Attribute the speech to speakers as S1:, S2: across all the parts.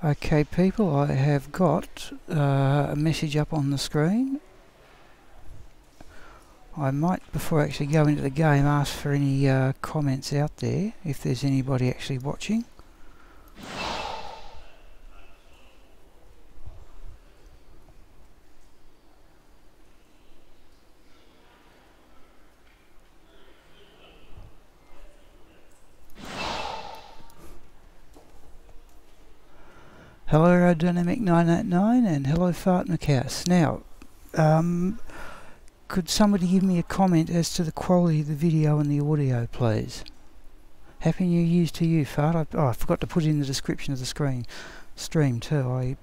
S1: Okay people, I have got a message up on the screen. I might, before I actually go into the game, ask for any comments out there, if there's anybody actually watching. Hello Aerodynamic 989 and hello Futureal. Now, could somebody give me a comment as to the quality of the video and the audio, please? Happy New Year's to you, Fart. I forgot to put it in the description of the stream too. I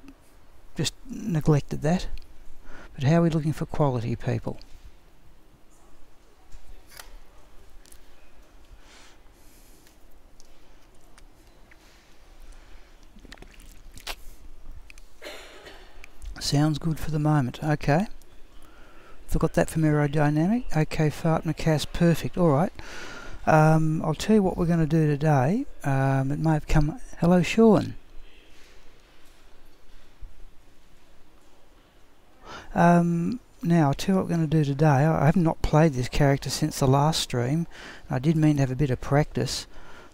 S1: just neglected that. But how are we looking for quality, people? Sounds good for the moment. Okay. Forgot that from aerodynamic. Okay, Futureal, perfect. Alright. I'll tell you what we're going to do today. It may have come... Hello, Sean. Now, I'll tell you what we're going to do today. I have not played this character since the last stream. I did mean to have a bit of practice.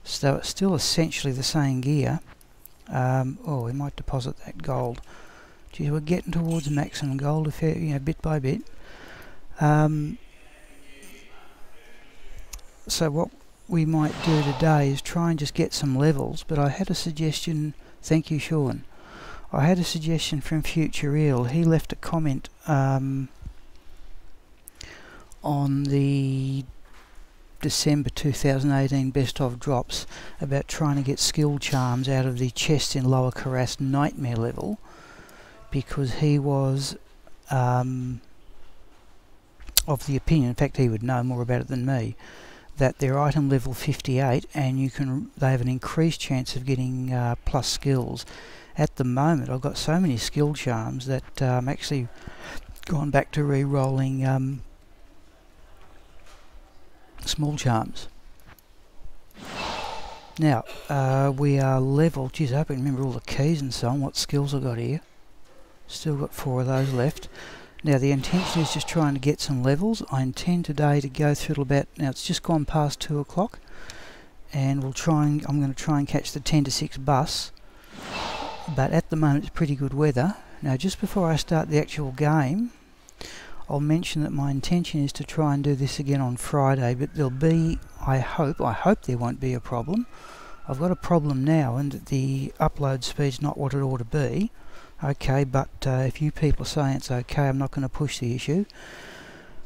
S1: So it's still essentially the same gear. Oh, we might deposit that gold. Geez, we're getting towards maximum gold, bit by bit. So what we might do today is try and just get some levels, but I had a suggestion. Thank you, Sean. I had a suggestion from Futureal. He left a comment on the December 2018 best of drops about trying to get skill charms out of the chest in Lower Kurast nightmare level, because he was of the opinion, in fact he would know more about it than me, that they're item level 58 and they have an increased chance of getting plus skills. At the moment I've got so many skill charms that I'm actually gone back to re-rolling small charms. Now we are level, geez I hope I can remember all the keys and so on, what skills I've got here. Still got 4 of those left. Now the intention is just trying to get some levels. I intend today to go through till about, now it's just gone past 2 o'clock, and I'm going to try and catch the 10 to 6 bus, but at the moment it's pretty good weather. Now just before I start the actual game, I'll mention that my intention is to try and do this again on Friday, but there'll be, I hope there won't be a problem. I've got a problem now, and the upload speed's not what it ought to be. Okay, but if you people say it's okay, I'm not going to push the issue.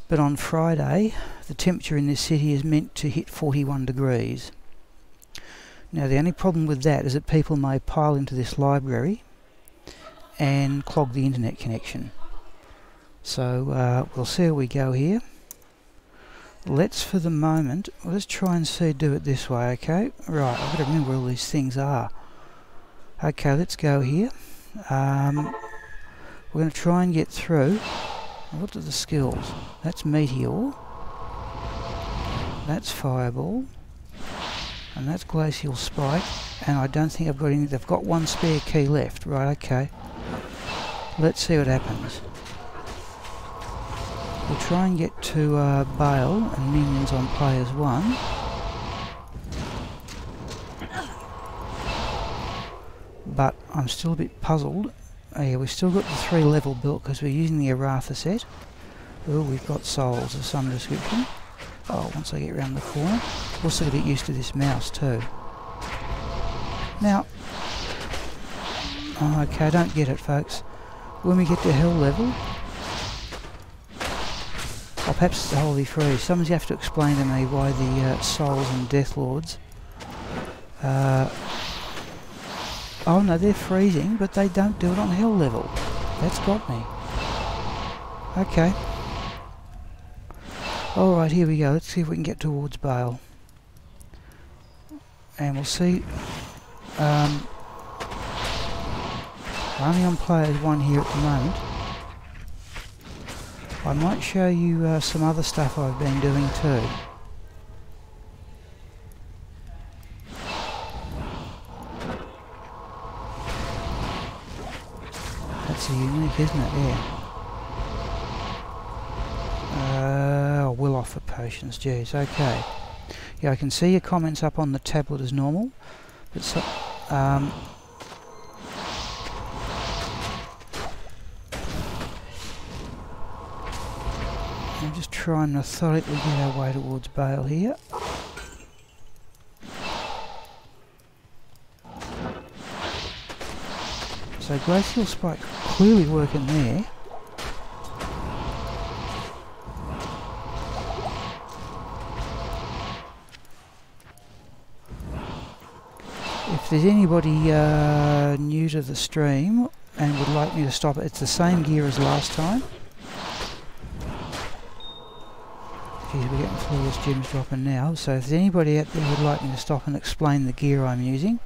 S1: But on Friday, the temperature in this city is meant to hit 41 degrees. Now the only problem with that is that people may pile into this library and clog the internet connection. So we'll see how we go here. Let's, for the moment, let's try and do it this way, okay? Right, I've got to remember where all these things are. Okay, let's go here. We're going to try and get through. What are the skills? That's Meteor, that's Fireball, and that's Glacial Spike, and I don't think I've got any. They've got 1 spare key left. Right, okay. Let's see what happens. We'll try and get to Bale and minions on players 1. But I'm still a bit puzzled. Oh yeah, we've still got the 3 level built because we're using the Aratha set. Oh, we've got souls of some description. Oh, once I get around the corner. Also got to get used to this mouse too. Now, oh, okay, I don't get it, folks. When we get to hell level, or perhaps the Holy Freeze, somebody's have to explain to me why the souls and death lords oh no, they're freezing, but they don't do it on hell level. That's got me. Okay. Alright, here we go. Let's see if we can get towards Bale. And we'll see. Only on players 1 here at the moment. I might show you some other stuff I've been doing too. That's unique, isn't it? Yeah. Will offer potions. Geez. Okay. Yeah, I can see your comments up on the tablet as normal, but so, I'm just trying to methodically get our way towards Bale here. So Glacial Spike clearly working there. If there's anybody new to the stream and would like me to stop it, it's the same gear as last time. Geez, we're getting flawless gems dropping now. So if there's anybody out there who would like me to stop and explain the gear I'm using,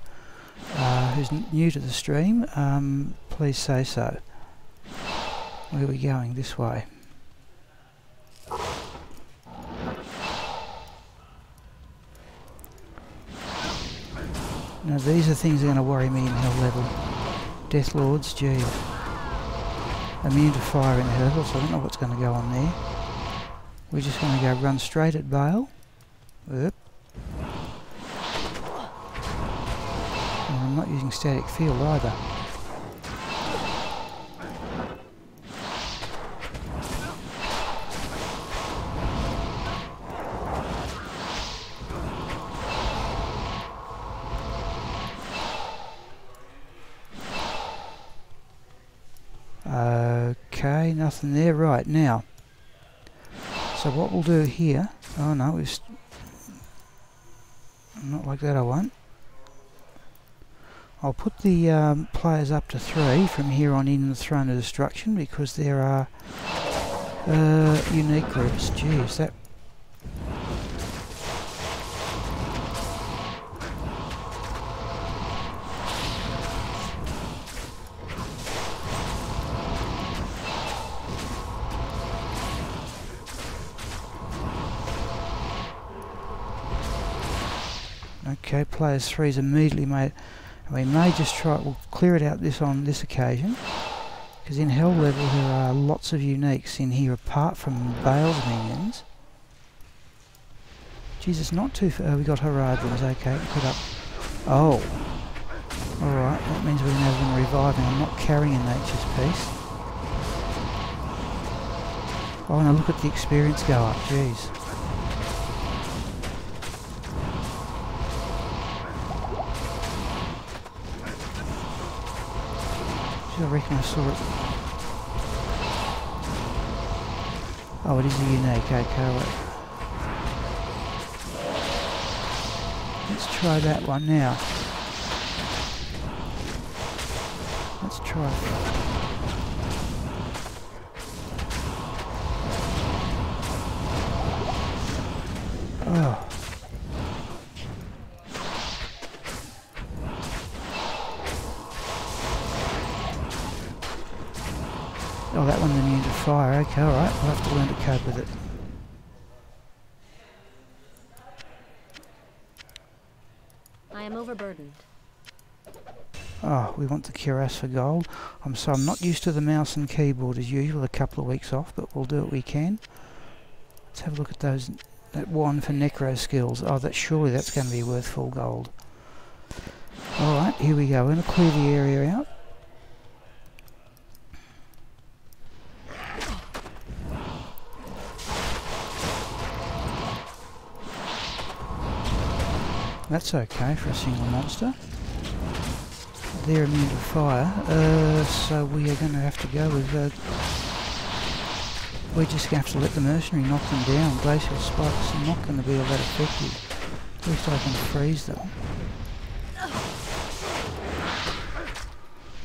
S1: who's new to the stream, please say so. Where are we going? This way. Now these are things that are going to worry me in hell level. Death Lords, gee. Immune to fire in hell level, so I don't know what's going to go on there. We're just going to go run straight at Bale. Oop. And I'm not using static field either. Okay, nothing there. Right, now. So what we'll do here... Oh no, it's... Not like that I won't. I'll put the players up to 3 from here on in the Throne of Destruction because there are unique groups. Jeez, that... Okay, players 3's immediately made. We may just try. We'll clear it out on this occasion, because in hell level there are lots of uniques in here apart from Bale's minions. Jesus, not too far. We got Haradrins. Okay, put up. Oh, all right. That means we're going to have them reviving. I'm not carrying a Nature's Piece. Oh, now look at the experience go up. Jeez. I reckon I saw it. Oh, it is a unique. Okay, right. Let's try that one now. Let's try it. Oh. Oh, that one's immune to fire. Okay, alright. We'll have to learn to cope with it.
S2: I am overburdened.
S1: Oh, we want the Kurast for gold. I'm not used to the mouse and keyboard as usual. A couple of weeks off, but we'll do what we can. Let's have a look at those. That one for necro skills. Oh, surely that's going to be worth full gold. Alright, here we go. We're going to clear the area out. That's okay for a single monster. They're immune to fire, so we are going to have to go with... we're just going to have to let the mercenary knock them down. Glacial Spikes are not going to be all that effective. At least I can freeze them.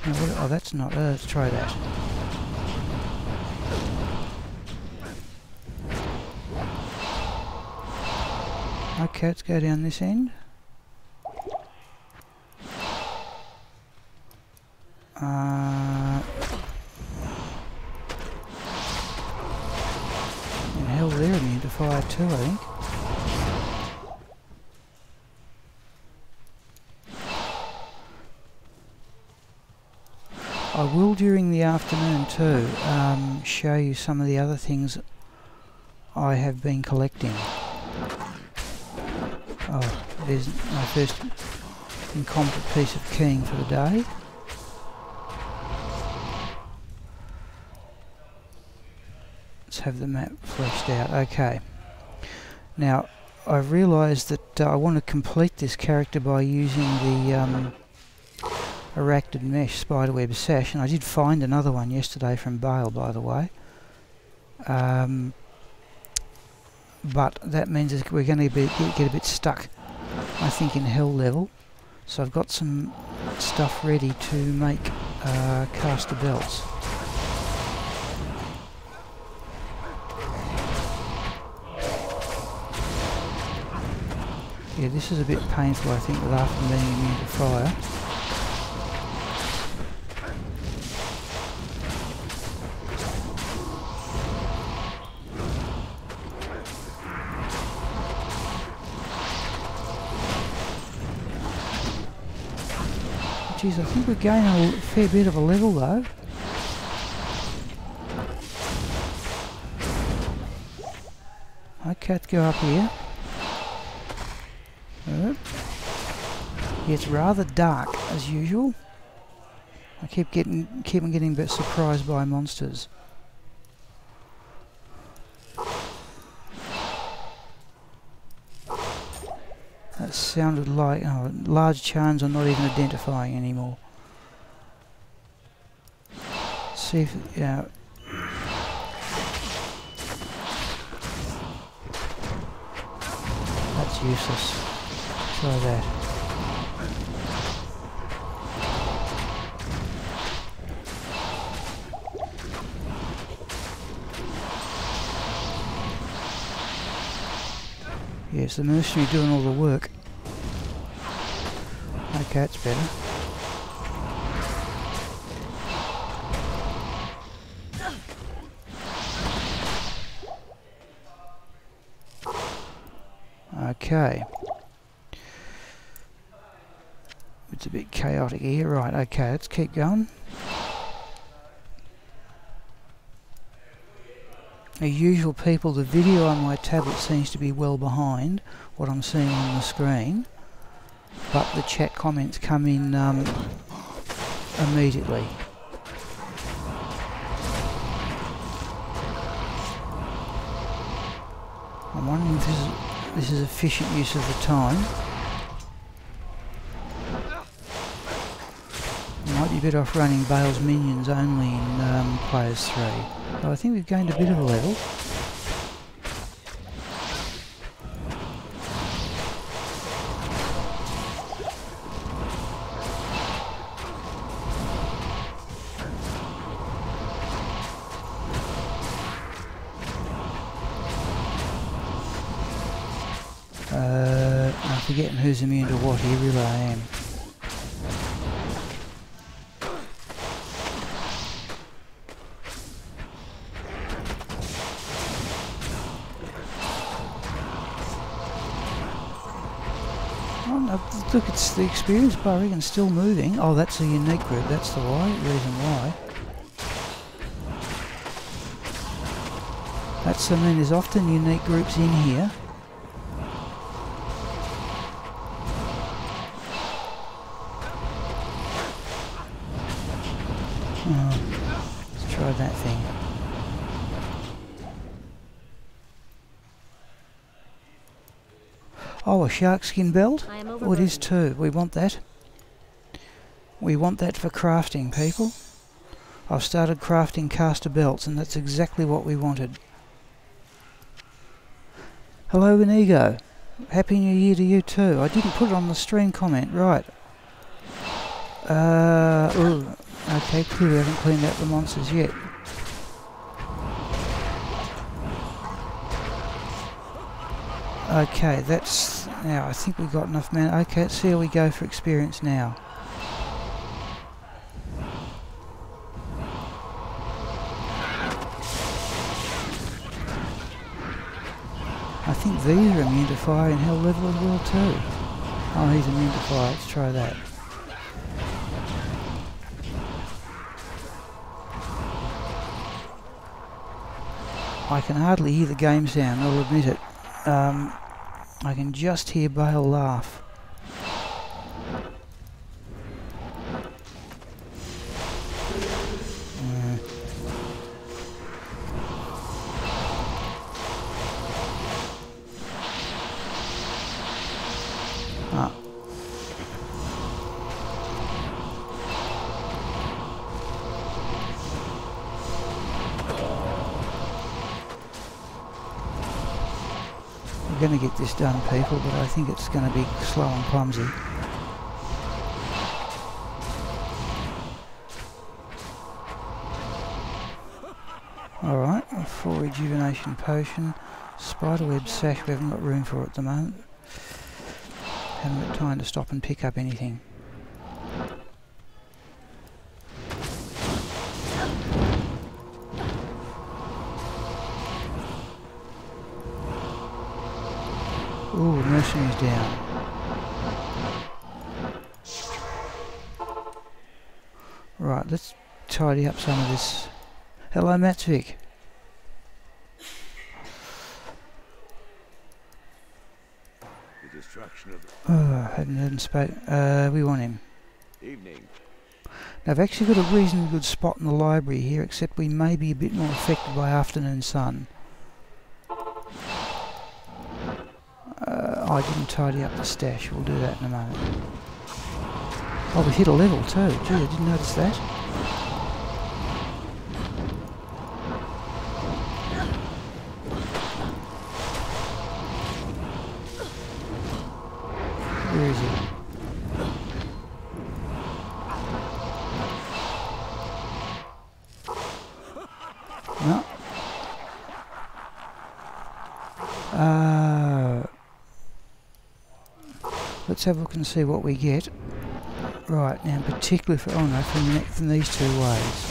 S1: Now, oh, that's not... let's try that. Okay, let's go down this end. And hell, they're immune to fire too, I think. I will during the afternoon too show you some of the other things I have been collecting. Oh, there's my first incompetent piece of keying for the day. Let's have the map fleshed out. Okay. Now, I've realised that I want to complete this character by using the Arachnid Mesh Spiderweb Sash, and I did find another one yesterday from Bale, by the way. But that means we're going to get a bit stuck, I think, in Hell level. So I've got some stuff ready to make caster belts. Yeah, this is a bit painful, I think, with after being immune to fire. Geez, I think we're gaining a fair bit of a level though. Okay, let's go up here. Yeah, it's rather dark as usual. I keep on getting a bit surprised by monsters. That sounded like large charms I'm not even identifying anymore. See if that's useless. Try that. Yes, the mercenary doing all the work. Okay, that's better. Okay. It's a bit chaotic here. Right, okay, let's keep going. As usual, people, the video on my tablet seems to be well behind what I'm seeing on the screen, but the chat comments come in immediately. I'm wondering if this is efficient use of the time. Might be better off running Bale's minions only in Players 3. So I think we've gained a bit of a level. I'm forgetting who's immune to what here, really I am. Look, it's the experience bar, I reckon, still moving. Oh, that's a unique group, that's the reason why. I mean, there's often unique groups in here. Let's try that thing. Oh, a shark skin belt? Oh, it is too. We want that. We want that for crafting, people. I've started crafting caster belts, and that's exactly what we wanted. Hello, Inigo. Happy New Year to you too. I didn't put it on the stream comment, right. Okay, clearly I haven't cleaned out the monsters yet. Okay, that's... Now, I think we've got enough mana. Okay, let's see how we go for experience now. I think these are immune to fire in Hell level as well too. Oh, he's immune to fire. Let's try that. I can hardly hear the game sound, I'll admit it. I can just hear Bale laugh. We're going to get this done, people, but I think it's going to be slow and clumsy. Alright, a full rejuvenation potion. Spiderweb sash we haven't got room for at the moment. Haven't got time to stop and pick up anything. Ooh, mercenary's down. Right, let's tidy up some of this. Hello, Matsvik.
S3: The destruction of the
S1: Oh, hadn't heard him speak. We want him.
S3: evening.
S1: Now, I've actually got a reasonably good spot in the library here, except we may be a bit more affected by afternoon sun. I didn't tidy up the stash. We'll do that in a moment. Oh, we hit a level too. Gee, I didn't notice that. Where is he? No. Let's have a look and see what we get. Right, now particularly for, oh no, from these two ways.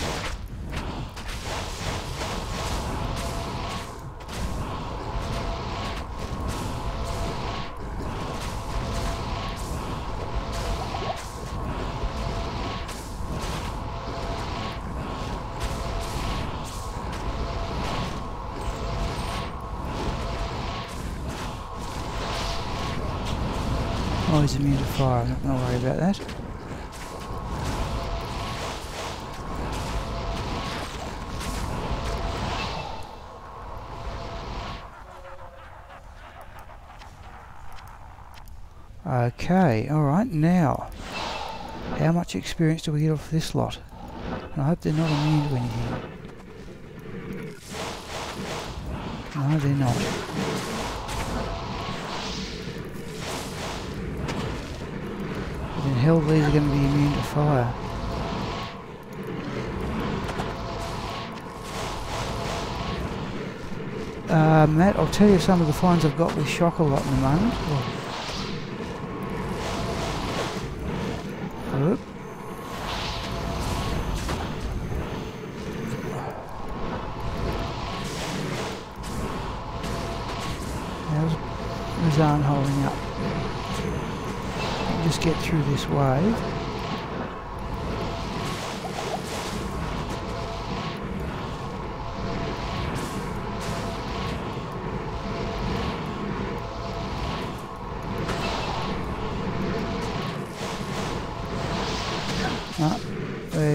S1: Oh, he's immune to fire, I'm not going to worry about that. Okay, alright, now, how much experience do we get off this lot? And I hope they're not immune to anything. No, they're not. But in hell, these are going to be immune to fire. Matt, I'll tell you some of the finds I've got with shock a lot in a moment. Oop. How's Razan holding up? I'll just get through this wave.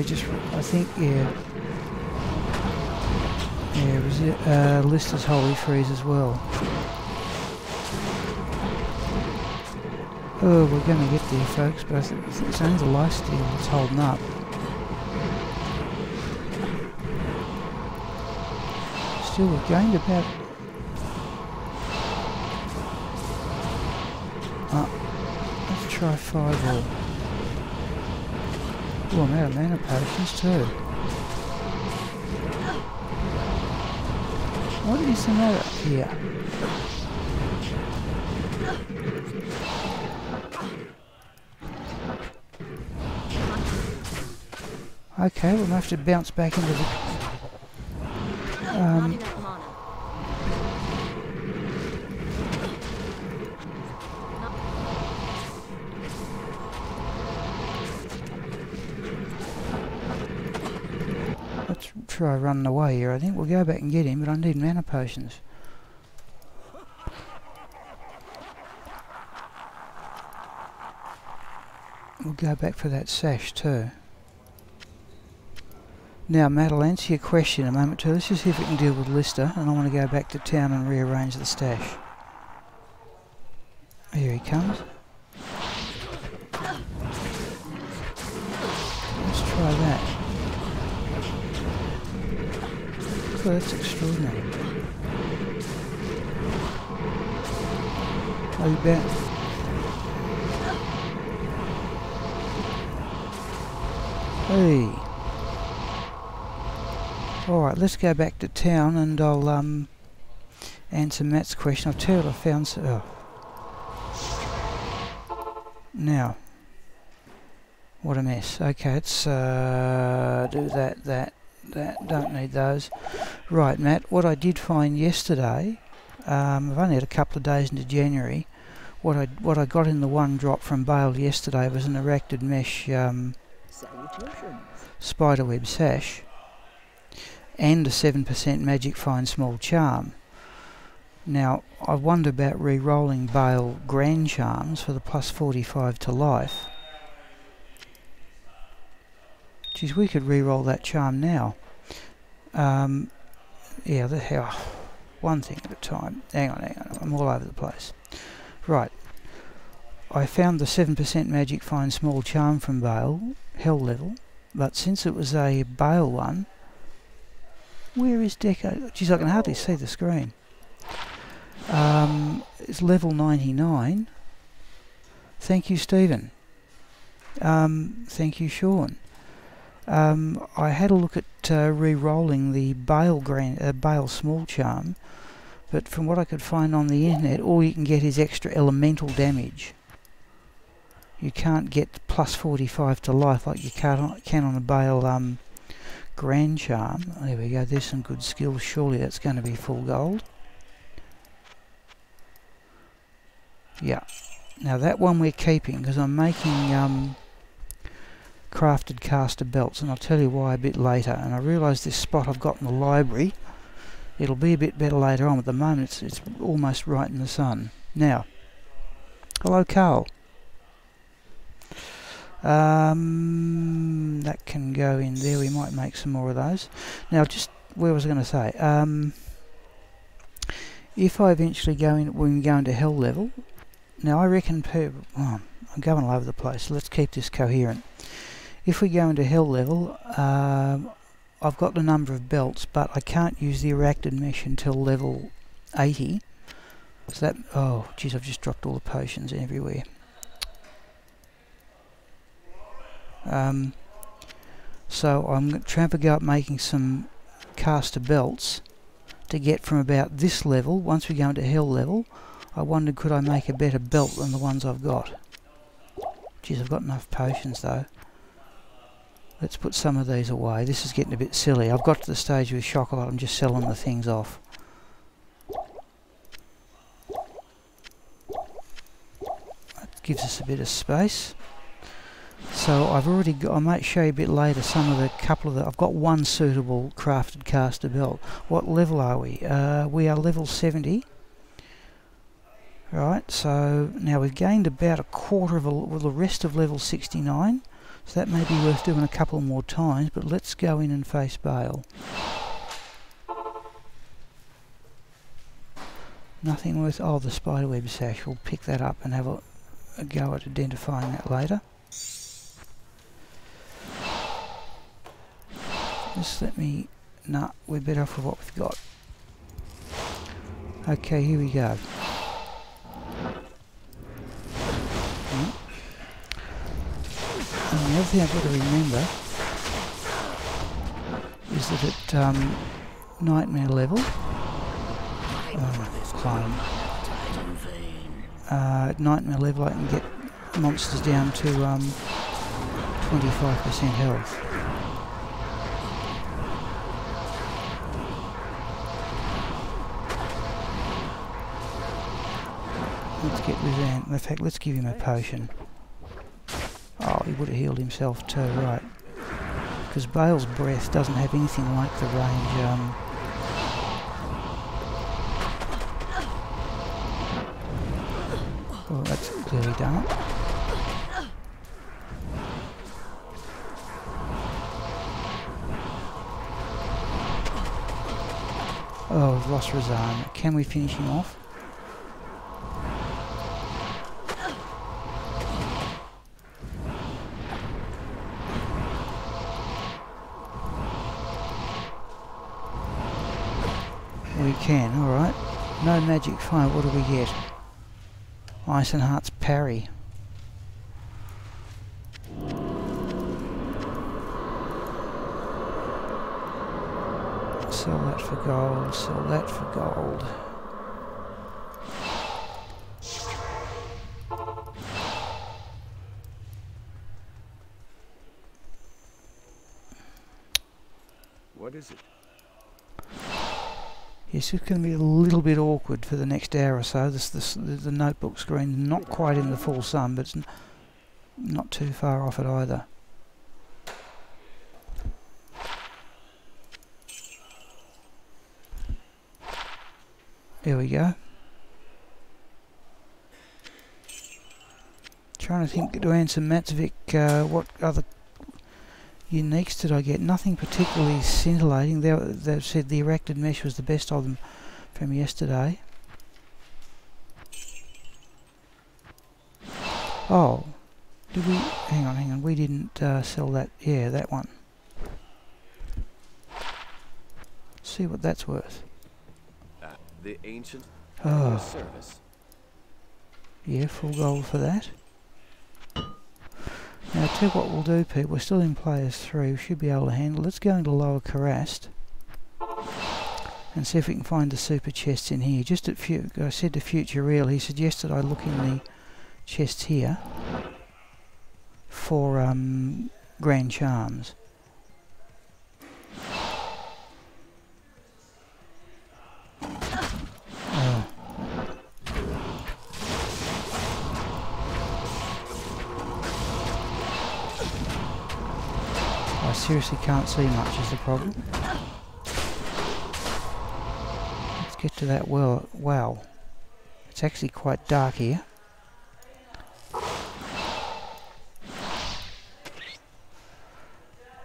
S1: Just, I think, yeah, Lister's Holy Freeze as well. Oh, we're going to get there, folks, but I think it's only the lifesteal that's holding up. Still, we've gained about... let's try 5 all. Oh, I'm out of mana potions too. What is the matter here? Okay, we'll have to bounce back into the... try running away here. I think we'll go back and get him, but I need mana potions. We'll go back for that sash too. Now, Matt, I'll answer your question in a moment too. Let's just see if we can deal with Lister, and I want to go back to town and rearrange the stash. Here he comes. Let's try that. Oh, that's extraordinary. Are you back? Hey. Alright, let's go back to town and I'll answer Matt's question. I'll tell you what I found. Oh. Now, what a mess. Okay, let's do that. Don't need those. Right, Matt, what I did find yesterday, I've only had a couple of days into January. What I got in the one drop from Bale yesterday was an eracted mesh spiderweb sash and a 7% magic find small charm. Now, I wonder about re-rolling Bale grand charms for the plus 45 to life. Geez, we could re-roll that charm now. Yeah, one thing at a time. Hang on, I'm all over the place. Right, I found the 7% magic find small charm from Bale, hell level, but since it was a Bale one, where is Deco? Geez, I can hardly see the screen. It's level 99. Thank you, Stephen. Thank you, Sean. I had a look at re-rolling the Bale small charm, but from what I could find on the internet, all you can get is extra elemental damage. You can't get plus 45 to life like you can on a Bale grand charm. There we go, there's some good skills. Surely that's going to be full gold. Yeah. Now that one we're keeping because I'm making crafted caster belts, and I'll tell you why a bit later. And I realise this spot I've got in the library, it'll be a bit better later on. At the moment it's almost right in the sun. Now, hello Carl. That can go in there. We might make some more of those. Now, just where was I going to say? If I eventually go into hell level, now I reckon I'm going all over the place. So let's keep this coherent. If we go into hell level, I've got the number of belts, but I can't use the eracted mesh until level 80. So that, oh geez, I've just dropped all the potions everywhere. So I'm trying to go up making some caster belts to get from about this level. Once we go into hell level, I wondered could I make a better belt than the ones I've got. Geez, I've got enough potions though. Let's put some of these away. This is getting a bit silly. I've got to the stage with Chocolate, I'm just selling the things off. That gives us a bit of space. So I've already got, I might show you a bit later some of the I've got one suitable crafted caster belt. What level are we? We are level 70. Right, so now we've gained about a quarter of the rest of level 69. So that may be worth doing a couple more times, but let's go in and face Bale. Nothing worth, oh, the spiderweb sash. We'll pick that up and have a go at identifying that later. Just let me, nah, we're better off with what we've got. Okay, here we go. And the other thing I've got to remember is that at nightmare level, at nightmare level I can get monsters down to 25% health. Let's get Rizan. In fact, let's give him a potion. Oh, he would have healed himself too, right. because Bale's breath doesn't have anything like the range. Oh, that's clearly done it. Oh, we've lost Razan. Can we finish him off? We can, alright. No magic fire, what do we get? Ice and Heart's parry. Sell that for gold, sell that for gold.
S3: What is it?
S1: Yes, it's going to be a little bit awkward for the next hour or so. The notebook screen not quite in the full sun, but it's not too far off it either. There we go. Trying to think to answer Matsvik, what other uniques did I get? Nothing particularly scintillating. They said the erected mesh was the best of them from yesterday. Oh, did we? Hang on. We didn't sell that. Yeah, that one. See what that's worth.
S3: The ancient service.
S1: Yeah, full gold for that. Now, I'll tell you what we'll do, Pete. We're still in players 3. We should be able to handle it. Let's go into lower Kurast and see if we can find the super chests in here. Just at I said to Futureal, he suggested I look in the chests here for grand charms. I seriously can't see much is the problem. Let's get to that well. Wow. It's actually quite dark here.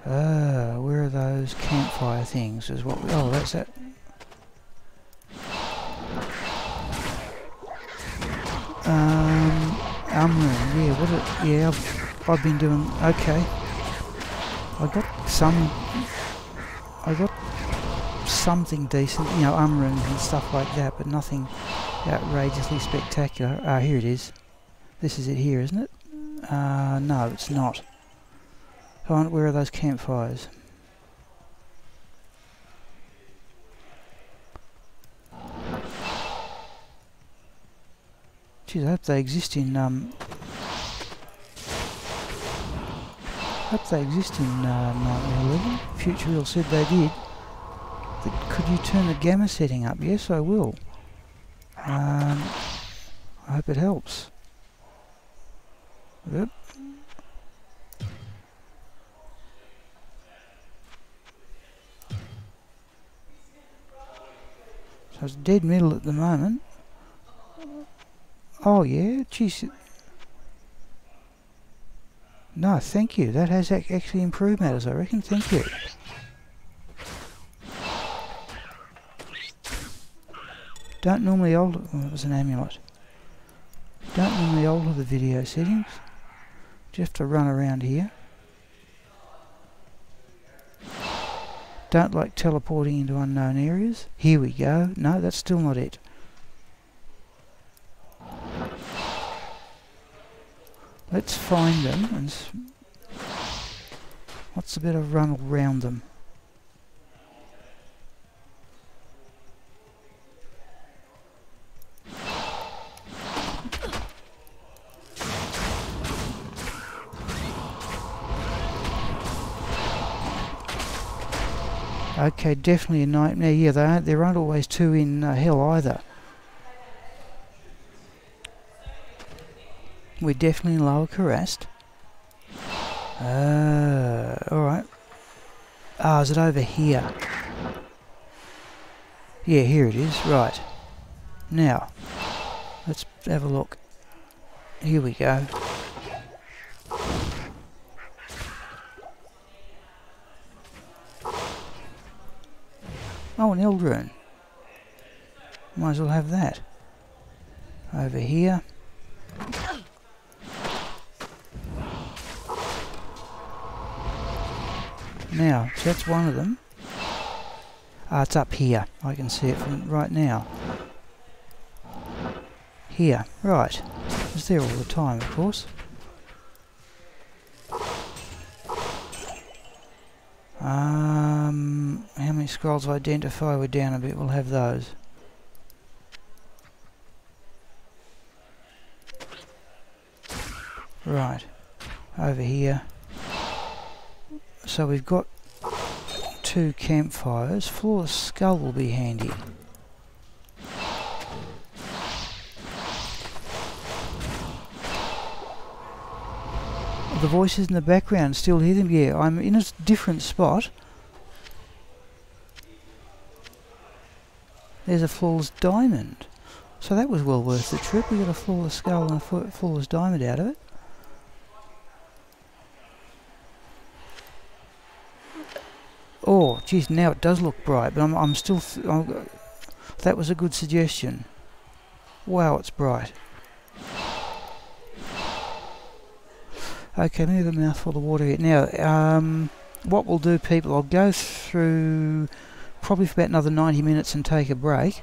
S1: Where are those campfire things? Is what we, oh, that's that. Room, yeah, what it, yeah, I've been doing, okay. I got something decent, you know, rooms and stuff like that, but nothing outrageously spectacular. Here it is. This is it here, isn't it? No, it's not. Where are those campfires? Geez, I hope they exist in Nightmare 11. Futureal said they did. Could you turn the gamma setting up? Yes, I will. I hope it helps. Yep. So it's dead middle at the moment. Oh yeah, geez. No, thank you. That has actually improved matters, I reckon. Thank you. Don't normally alter... Oh, it was an amulet. Don't normally alter the video settings. Just have to run around here. Don't like teleporting into unknown areas. Here we go. No, that's still not it. Let's find them and what's a bit of run around them? Okay, definitely a nightmare. Yeah, there aren't always two in hell either. We're definitely in lower Kurast. Alright. Ah, is it over here? Yeah, here it is. Right. Now, let's have a look. Here we go. Oh, an Eldrune. Might as well have that. Over here. Now, so that's one of them. Ah, it's up here. I can see it from right now. Here, right. It's there all the time, of course. How many scrolls of identify? We're down a bit. We'll have those. Right. Over here. So we've got 2 campfires. Flawless skull will be handy. The voices in the background, still hear them? Yeah, I'm in a different spot. There's a flawless diamond. So that was well worth the trip. We got a flawless skull and a flawless diamond out of it. Oh, geez, now it does look bright, but I'm still... that was a good suggestion. Wow, it's bright. Okay, let me have a mouthful of water here. Now, what we'll do, people, I'll go through probably for about another 90 minutes and take a break.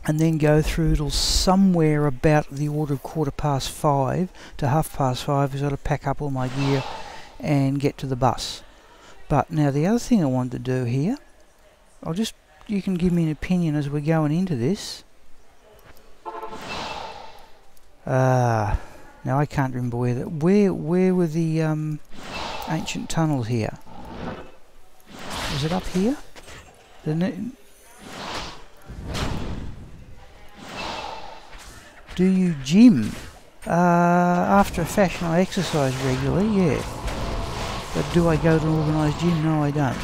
S1: And then go through till somewhere about the order of 5:15 to 5:30, because I've got to pack up all my gear and get to the bus. But now the other thing I wanted to do here, you can give me an opinion as we're going into this. Now I can't remember where were the ancient tunnels here? Was it up here? Do you gym? After a fashion I exercise regularly, yeah. But do I go to an organised gym? No, I don't.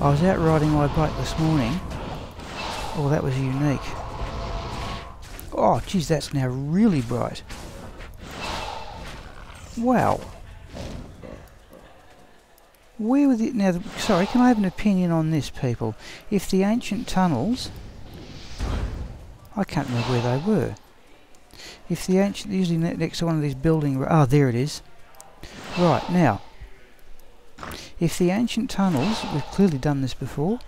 S1: I was out riding my bike this morning. Oh, that was unique. Oh, geez, that's now really bright. Wow. Where were the... Now, sorry, can I have an opinion on this, people? If the ancient tunnels... I can't remember where they were. If the ancient... Usually next to one of these buildings... Ah, there it is. Right, now. If the ancient tunnels... We've clearly done this before.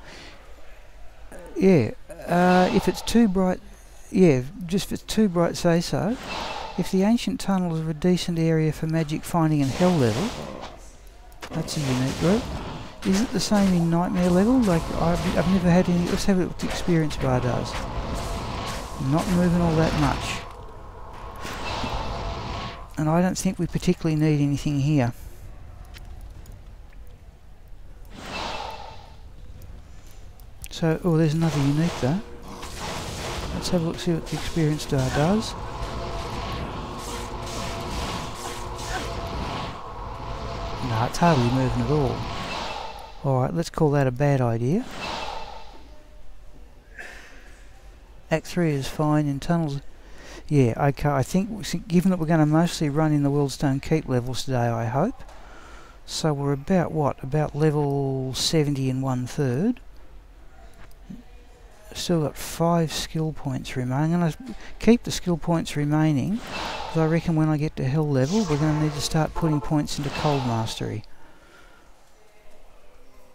S1: Yeah. If it's too bright... Yeah, just if it's too bright, say so. If the ancient tunnels are a decent area for magic finding and hell level, that's a unique group. Is it the same in nightmare level? Like I've never had any. Let's have a look what the experience bar does. Not moving all that much, and I don't think we particularly need anything here. So, oh, there's another unique though. Let's have a look, see what the experience star does. No, it's hardly moving at all. Alright, let's call that a bad idea. Act 3 is fine in tunnels. Yeah, okay, I think, given that we're going to mostly run in the Worldstone Keep levels today, I hope. So we're about, what, about level 70 and 1/3. Still got 5 skill points remaining. I'm going to keep the skill points remaining, because I reckon when I get to hell level we're going to need to start putting points into cold mastery.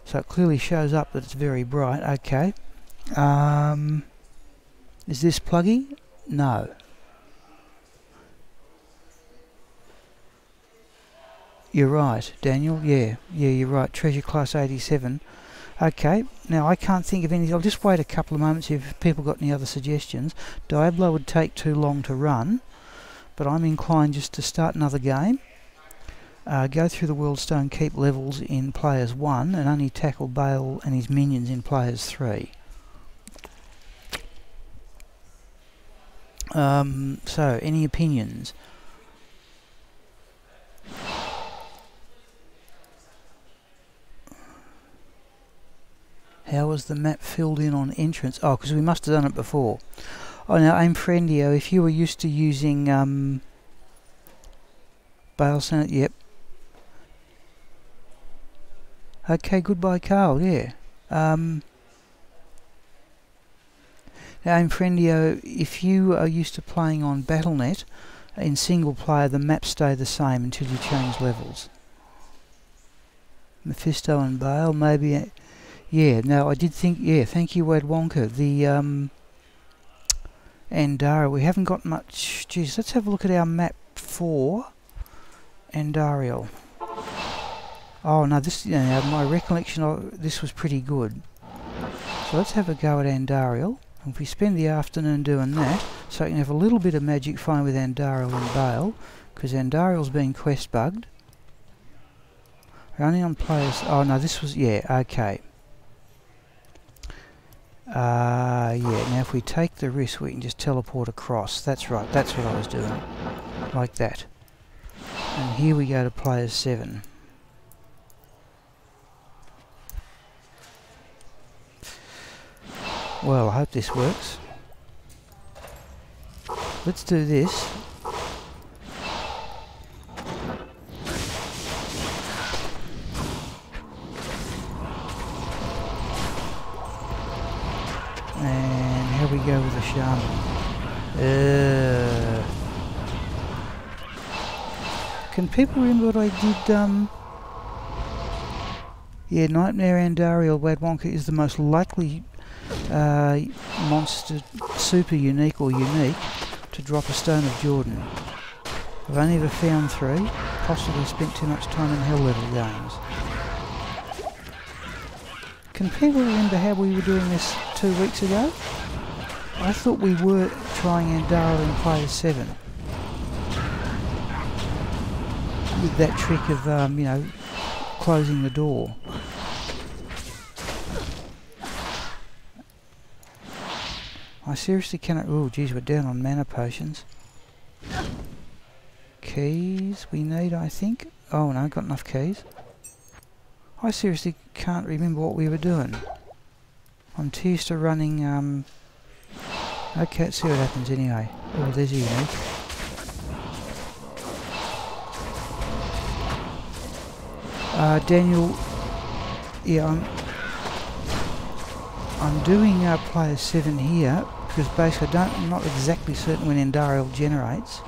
S1: So it clearly shows up that it's very bright. Okay. Is this pluggy? No. You're right, Daniel. Yeah, you're right. Treasure class 87. Okay, now I can't think of anything. I'll just wait a couple of moments if people got any other suggestions. Diablo would take too long to run, but I'm inclined just to start another game, go through the Worldstone Keep levels in Players 1 and only tackle Bale and his minions in Players 3. So, any opinions? How was the map filled in on entrance? Oh, because we must have done it before. Oh, now, aim friendio, if you were used to using Bale Senate, yep. Okay, goodbye, Carl, yeah. Now, aim friendio, if you are used to playing on Battle.net, in single player, the maps stay the same until you change levels. Mephisto and Bale, maybe. Yeah, no, I did think. Yeah, thank you, Wad Wonka. The Andariel, we haven't got much. Geez, let's have a look at our map for Andariel. Oh no, this. My recollection of this was pretty good. So let's have a go at Andariel. If we spend the afternoon doing that, so I can have a little bit of magic fun with Andariel and Bale, because Andariel's been quest bugged. We're only on players. Oh no, this was, yeah, okay. Yeah, now if we take the risk, we can just teleport across. That's right, that's what I was doing. Like that. And here we go to players 7. Well, I hope this works. Let's do this. And here we go with the shaman. Can people remember what I did? Yeah, Nightmare Andariel Wad Wonka is the most likely monster, super unique or unique, to drop a Stone of Jordan. I've only ever found 3, possibly spent too much time in hell level games. Can people remember how we were doing this 2 weeks ago? I thought we were trying Andariel in player 7. With that trick of, you know, closing the door. I seriously cannot... Oh, geez, we're down on mana potions. Keys we need, I think. Oh, no, got enough keys. I seriously can't remember what we were doing. I'm used to running... Okay, let's see what happens anyway. Oh, there's a unique. Daniel... Yeah, I'm doing player 7 here because basically I'm not exactly certain when Andariel generates.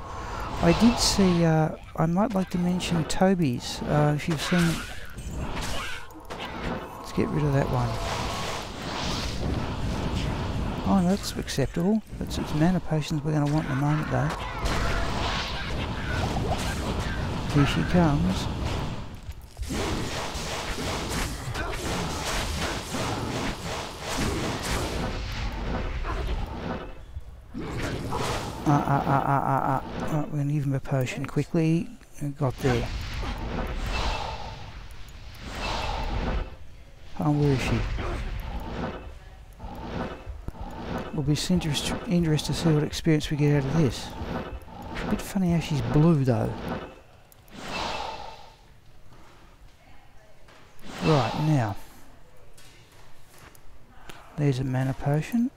S1: I did see, I might like to mention Toby's, if you've seen. Let's get rid of that one. Oh, no, that's acceptable. It's mana potions we're going to want in a moment though. Here she comes. Right, we're going to give him a potion quickly. We got there. Oh, where is she? We'll be interested to see what experience we get out of this. A bit funny how she's blue though. Right, now. There's a mana potion.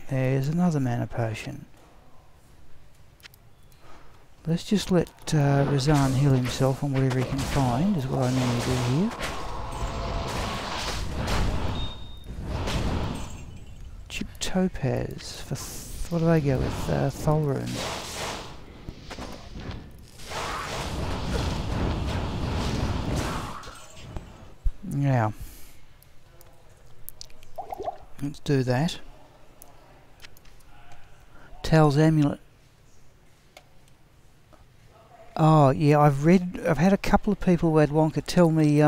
S1: There's another mana potion. Let's just let Razan heal himself on whatever he can find, is what I normally do here. Chip Topaz, for what do they go with? Tholrune. Now, let's do that. Tal's amulet. Oh yeah, I've had a couple of people who had Wonka tell me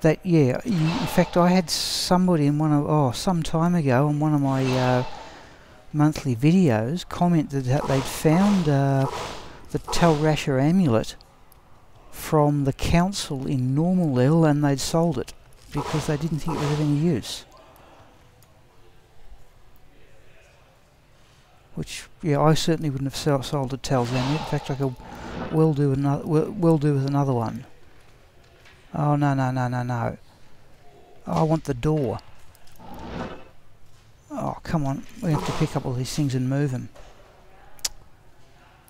S1: that yeah, in fact I had somebody in some time ago on one of my monthly videos commented that they'd found the Tal Rasher amulet from the council in normal level and they'd sold it because they didn't think it was of any use. Which, yeah, I certainly wouldn't have sold a Talzam yet. In fact, I could well do another. Well do with another one. Oh no no no no no! I want the door. Oh come on! We have to pick up all these things and move them.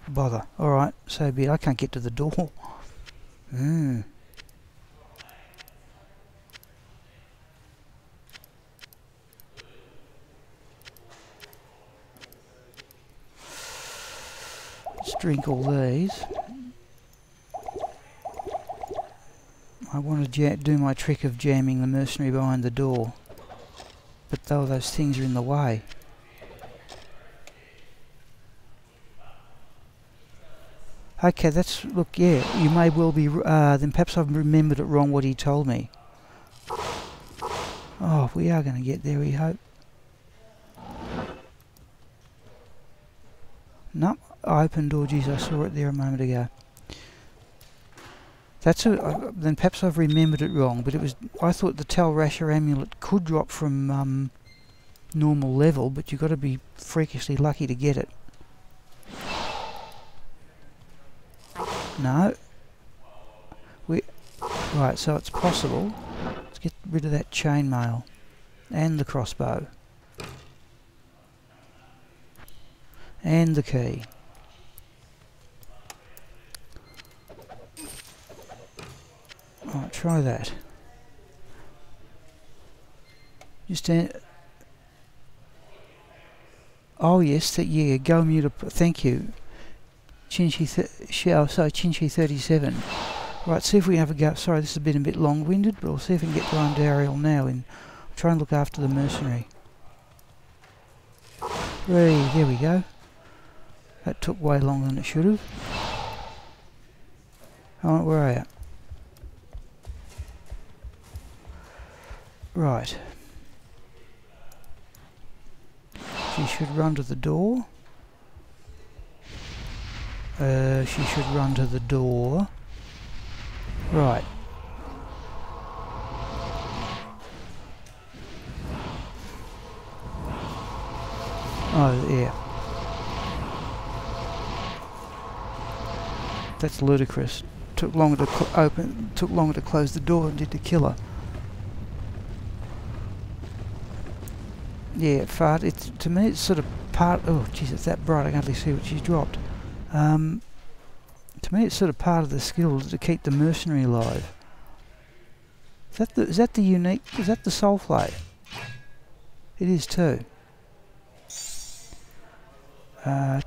S1: Bother. All right, so be it. I can't get to the door. Let's drink all these. I want to do my trick of jamming the mercenary behind the door, but though those things are in the way. Okay, that's, look, yeah, you may well be, then perhaps I've remembered it wrong what he told me. Oh, we are going to get there, we hope. No, open door, geez, I saw it there a moment ago. That's then perhaps I've remembered it wrong, but it was, I thought the Tal Rasher amulet could drop from normal level, but you've got to be freakishly lucky to get it. No. Right, so it's possible. Let's get rid of that chainmail and the crossbow and the key. Alright, try that. Just oh yes, yeah, go mute. Thank you. Chinchi 37. Right, see if we have a go. Sorry, this has been a bit long-winded, but we'll see if we can get to Andariel now and try and look after the mercenary. There we go. That took way longer than it should have. Alright, where are you? Right. She should run to the door. She should run to the door. Right. Oh, yeah. That's ludicrous. Took longer to took longer to close the door than did to kill her. Yeah, fart. It's, to me, it's sort of part. Oh, jeez, it's that bright. I can hardly see what she's dropped. To me, it's sort of part of the skill to keep the mercenary alive. Is that the unique? Is that the soul flay? It is too.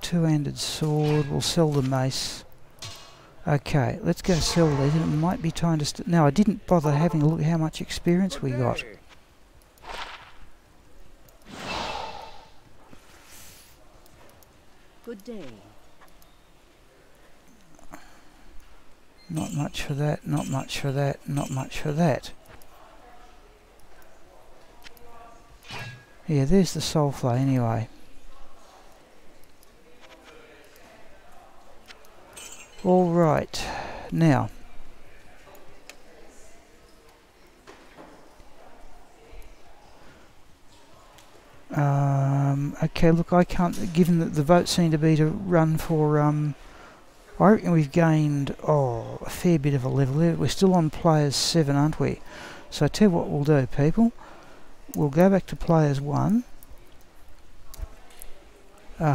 S1: Two-handed sword. We'll sell the mace. Okay, let's go sell these. And it might be time to. Now, I didn't bother having a look at how much experience we got.
S2: Good day.
S1: Not much for that, not much for that, not much for that. Yeah, there's the soul flay anyway. Alright, now. Okay, look, I can't, given that the votes seem to be to run for, I reckon we've gained, a fair bit of a level there. We're still on players 7, aren't we? So I tell you what we'll do, people. We'll go back to players 1.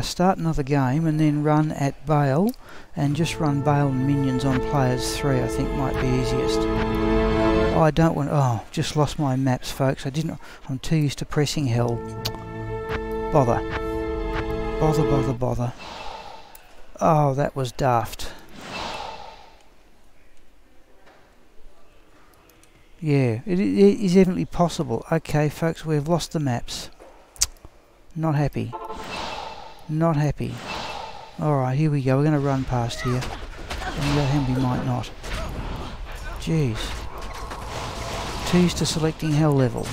S1: Start another game and then run at Bale. And just run Bale and minions on players 3, I think might be easiest. Oh, I don't want... Oh, just lost my maps, folks. I'm too used to pressing hell. Bother. Bother. Oh, that was daft. Yeah, it is evidently possible. Okay, folks, we've lost the maps. Not happy. Not happy. Alright, here we go. We're going to run past here. And go ahead, we might not. Jeez. Too used to selecting hell level.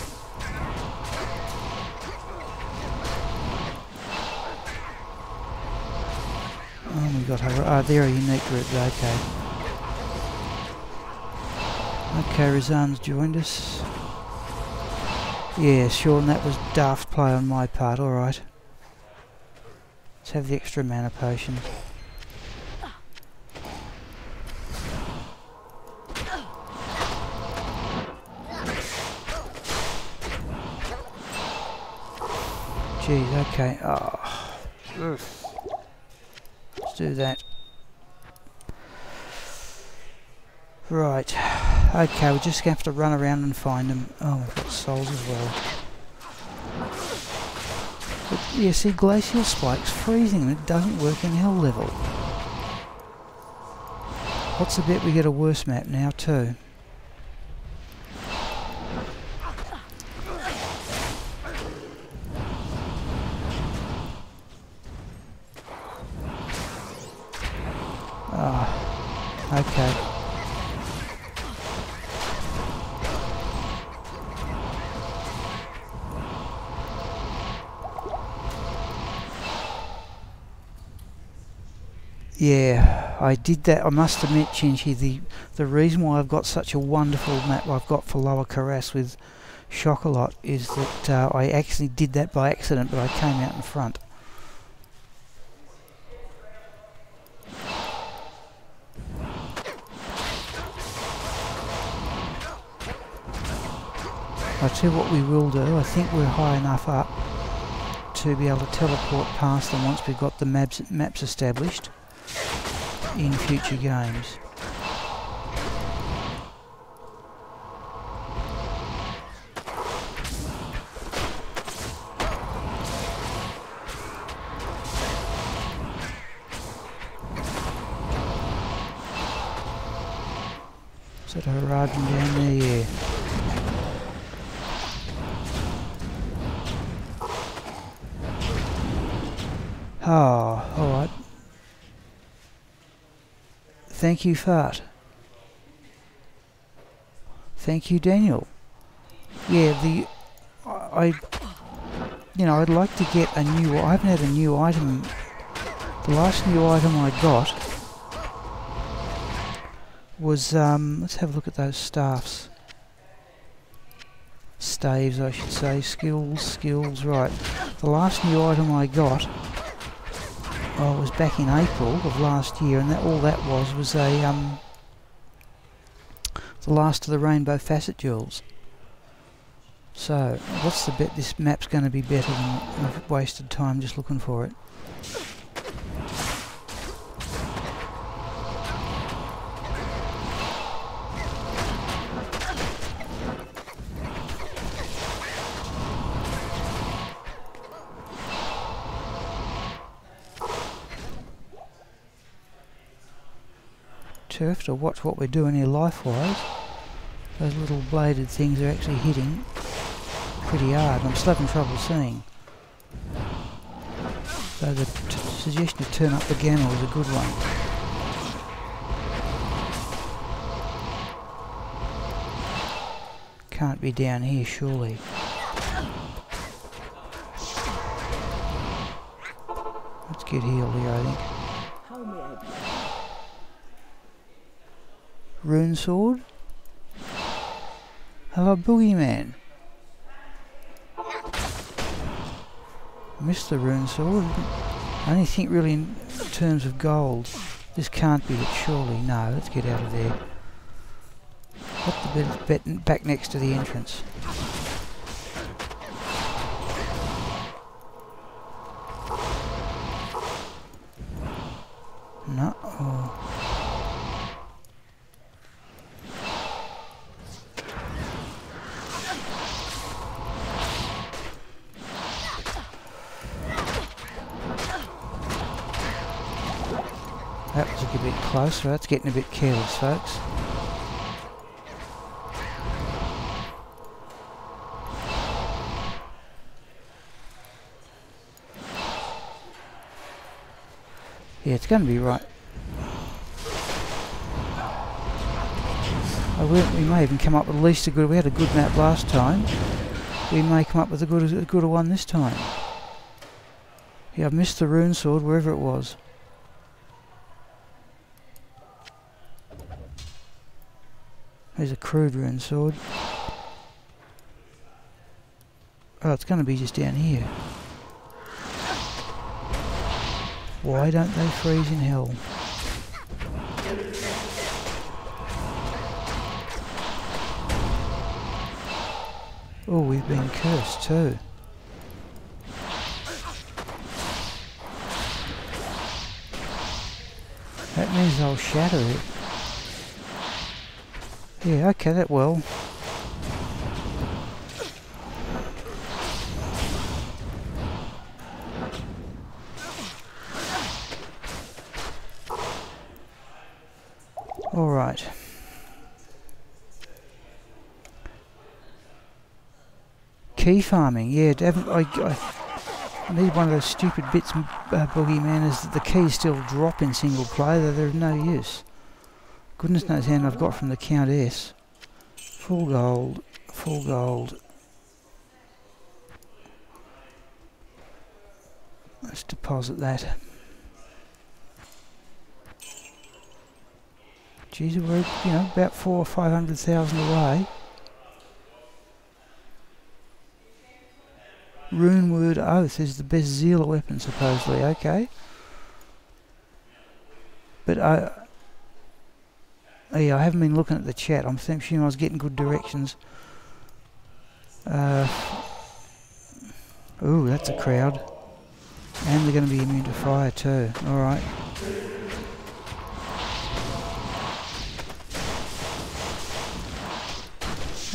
S1: Oh, we got her. Ah, they're a unique group. Okay. Okay, Razan's joined us. Yeah, sure, and that was daft play on my part. Alright. Let's have the extra mana potion. Jeez, okay. Oh. Let's do that. Right. Okay, we're just going to have to run around and find them. Oh, we've got souls as well. But yeah, see, Glacial Spike's freezing and it doesn't work in Hell level. What's the bet we get a worse map now too? Ah, okay. Yeah, I did that. I must admit, Chinchy, the reason why I've got such a wonderful map I've got for Lower Kurast with Chocolat is that I actually did that by accident, but I came out in front. I'll tell you what we will do. I think we're high enough up to be able to teleport past them once we've got the maps established in future games. Is that a Horizon down there? Yeah. Oh, alright. Thank you, Fart. Thank you, Daniel. Yeah, I'd like to get a new, I haven't had a new item. The last new item I got was, let's have a look at those staffs. Staves, I should say. Skills, right. The last new item I got, it was back in April of last year, and all that was a the last of the Rainbow Facet Jewels. So, what's the bet this map's going to be better than I've wasted time just looking for it? Have to watch what we're doing here life-wise. Those little bladed things are actually hitting pretty hard. I'm still having trouble seeing. So the suggestion to turn up the gamma was a good one. Can't be down here, surely. Let's get healed here, I think. Rune Sword? Hello, Boogeyman. Missed the Rune Sword. I only think really in terms of gold. This can't be it, surely. No, let's get out of there. Put the bed back next to the entrance. No. Oh. That was a bit close, so that's getting a bit careless, folks. Yeah, it's going to be right. We may even come up with at least a good... We had a good map last time. We may come up with a good one this time. Yeah, I've missed the Rune Sword wherever it was. There's a crude Rune Sword. Oh, it's going to be just down here. Why don't they freeze in hell? Oh, we've been cursed too. That means I'll shatter it. Yeah, okay, that will. Alright. Key farming, yeah, I need one of those stupid bits, Boogeyman, is that the keys still drop in single player, though they're of no use. Goodness knows how I've got from the Countess. Full gold, full gold. Let's deposit that. Geez, we're, you know, about 400,000 or 500,000 away. Rune Word Oath is the best Zealer weapon, supposedly. Okay. But yeah, I haven't been looking at the chat. I'm assuming I was getting good directions. Ooh, that's a crowd. And they're going to be immune to fire too. Alright.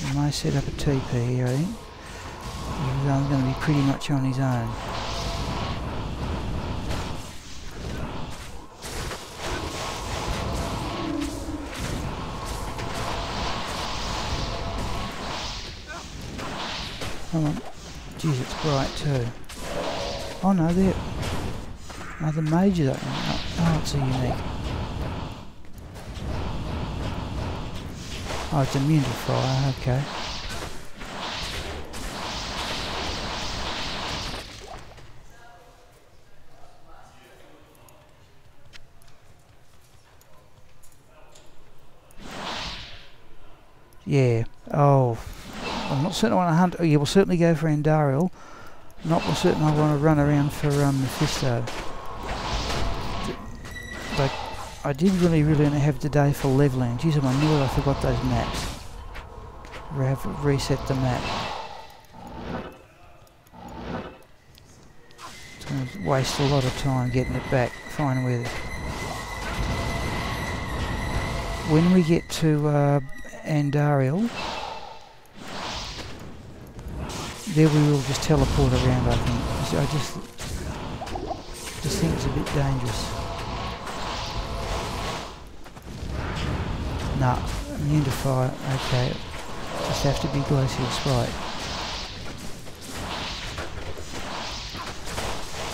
S1: I may set up a TP here, I think. He's going to be pretty much on his own. Come on. Jeez, it's bright too. Oh no, there. Oh, the mage is open. Oh, it's a unique. Oh, it's immune to fire, okay. Yeah. Oh, I'm not certain I want to hunt. Oh, yeah, we'll certainly go for Andariel. Not for certain I want to run around for Mephisto. Like, I did really only have today for levelling. Jeez, I knew it, I forgot those maps. Reset the map. It's going to waste a lot of time getting it back. Fine with it. When we get to Andariel, there we will just teleport around, I think. I just think it's a bit dangerous. Nah, immune to fire, okay. Just have to be Glacial Sprite.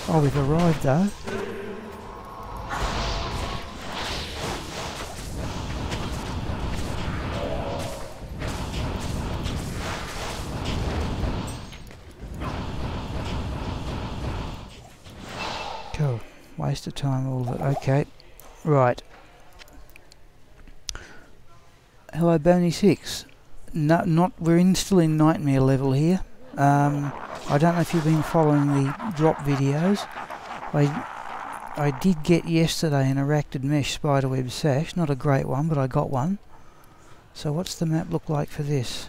S1: Oh, we've arrived though. Cool. Waste of time, all of it. Okay. Right. Hello, Boney 6. No, we're still in nightmare level here. I don't know if you've been following the drop videos. I did get yesterday an Arachnid Mesh Spiderweb Sash. Not a great one, but I got one. So what's the map look like for this?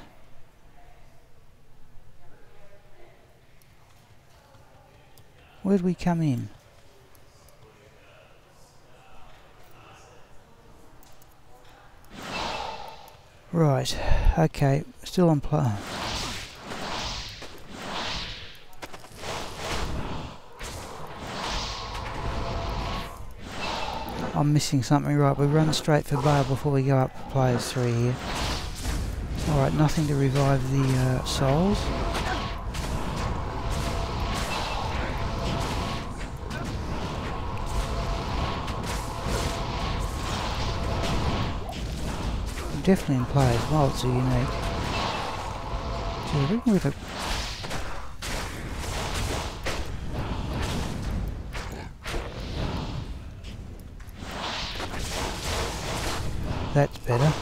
S1: Where'd we come in? Right, okay, still on play. I'm missing something. Right, we run straight for Bale before we go up to players 3 here. Alright, nothing to revive the souls. Definitely in play as well, it's a unique. Gee, I reckon we've that's better.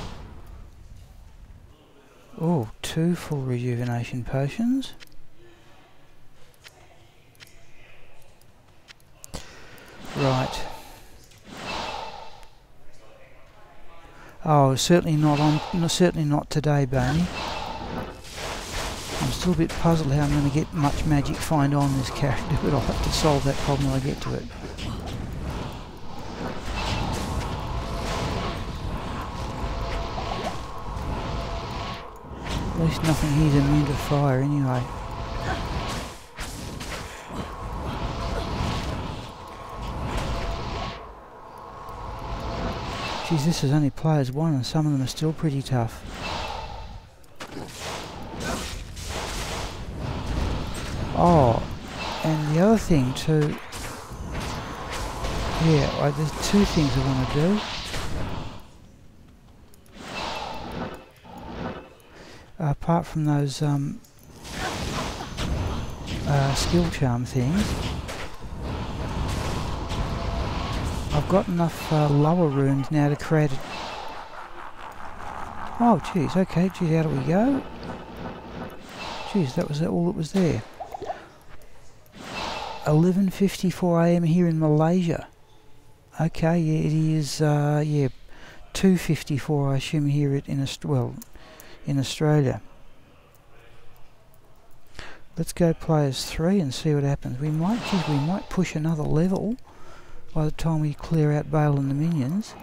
S1: Oh, 2 full rejuvenation potions. Right. Oh, certainly not on. No, certainly not today, Boney. I'm still a bit puzzled how I'm going to get much magic find on this character, but I'll have to solve that problem when I get to it. At least nothing here's immune to fire anyway. Geez, this is only players 1 and some of them are still pretty tough. Oh, and the other thing too, yeah, there's 2 things I want to do. Apart from those skill charm things, I've got enough lower runes now to create a... Oh, geez, okay, geez, how do we go? Geez, that was all that was there. 11:54 AM here in Malaysia. Okay, yeah, it is, yeah, 2:54 I assume here in Australia. Let's go players 3 and see what happens. We might push another level by the time we clear out Bale and the minions.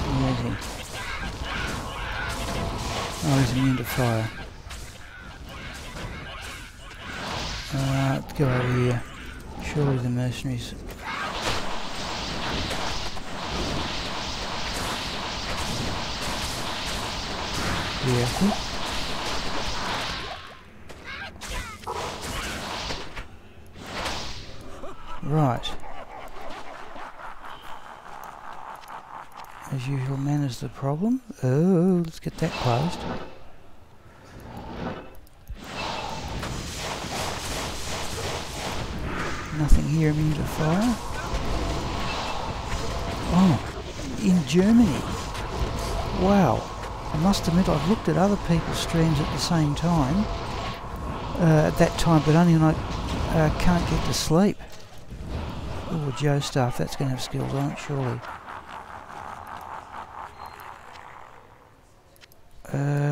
S1: Amazing. Oh, he's immune to fire. Let's go over here. Surely the mercenaries. Yeah. Right. As usual, mana's the problem. Oh, let's get that closed. Nothing here immune to fire. Oh, in Germany. Wow. I must admit I've looked at other people's streams at the same time. At that time, but only when I can't get to sleep. Oh, Joe stuff. That's going to have skills on it, surely.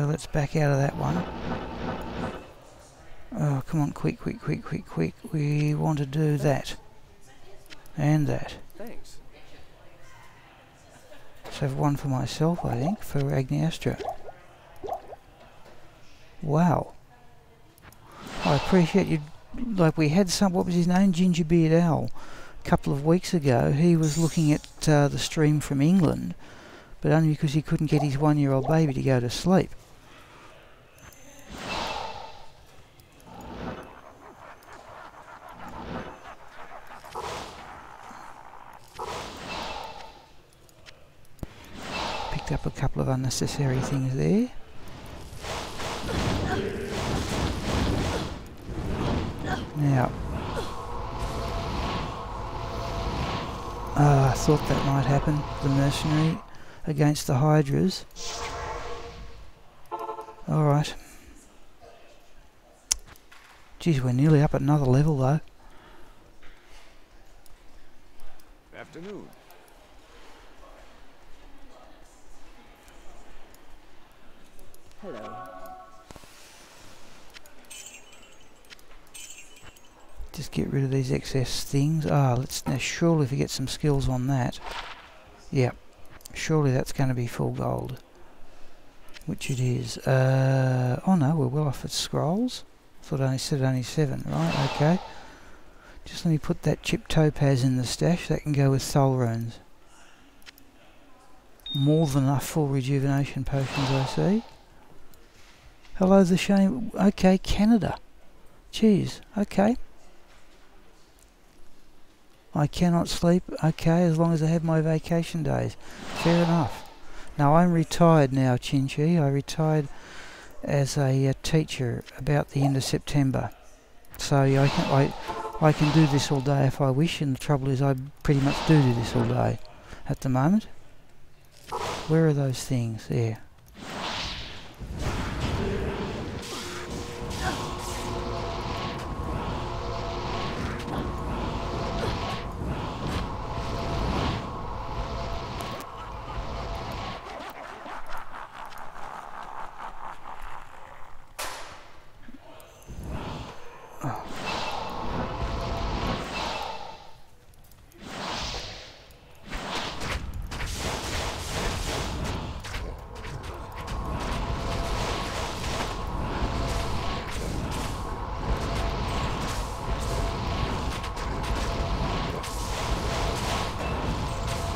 S1: Let's back out of that one. Oh, come on, quick. We want to do that. And that.
S3: Thanks.
S1: Let's have one for myself, I think, for Agneyastra. Wow. I appreciate you. Like, we had some, what was his name? Gingerbeard Owl. A couple of weeks ago, he was looking at the stream from England, but only because he couldn't get his 1-year-old baby to go to sleep. Picked up a couple of unnecessary things there. Now, I thought that might happen, the mercenary against the hydras. Alright. Geez, we're nearly up at another level though.
S3: Afternoon.
S2: Hello.
S1: Just get rid of these excess things. Let's now surely if we get some skills on that. Yep. Surely that's going to be full gold. Which it is. Oh no, we're well off at scrolls. Thought I said only 7. Right, okay. Just let me put that chip topaz in the stash. That can go with soul runes. More than enough full rejuvenation potions, I see. Hello, the shame. Okay, Canada. Jeez, okay. I cannot sleep. Okay, as long as I have my vacation days. Fair enough. Now, I'm retired now, Chinchi. I retired as a teacher about the end of September. So I I can do this all day if I wish, and the trouble is I pretty much do this all day at the moment. Where are those things? There.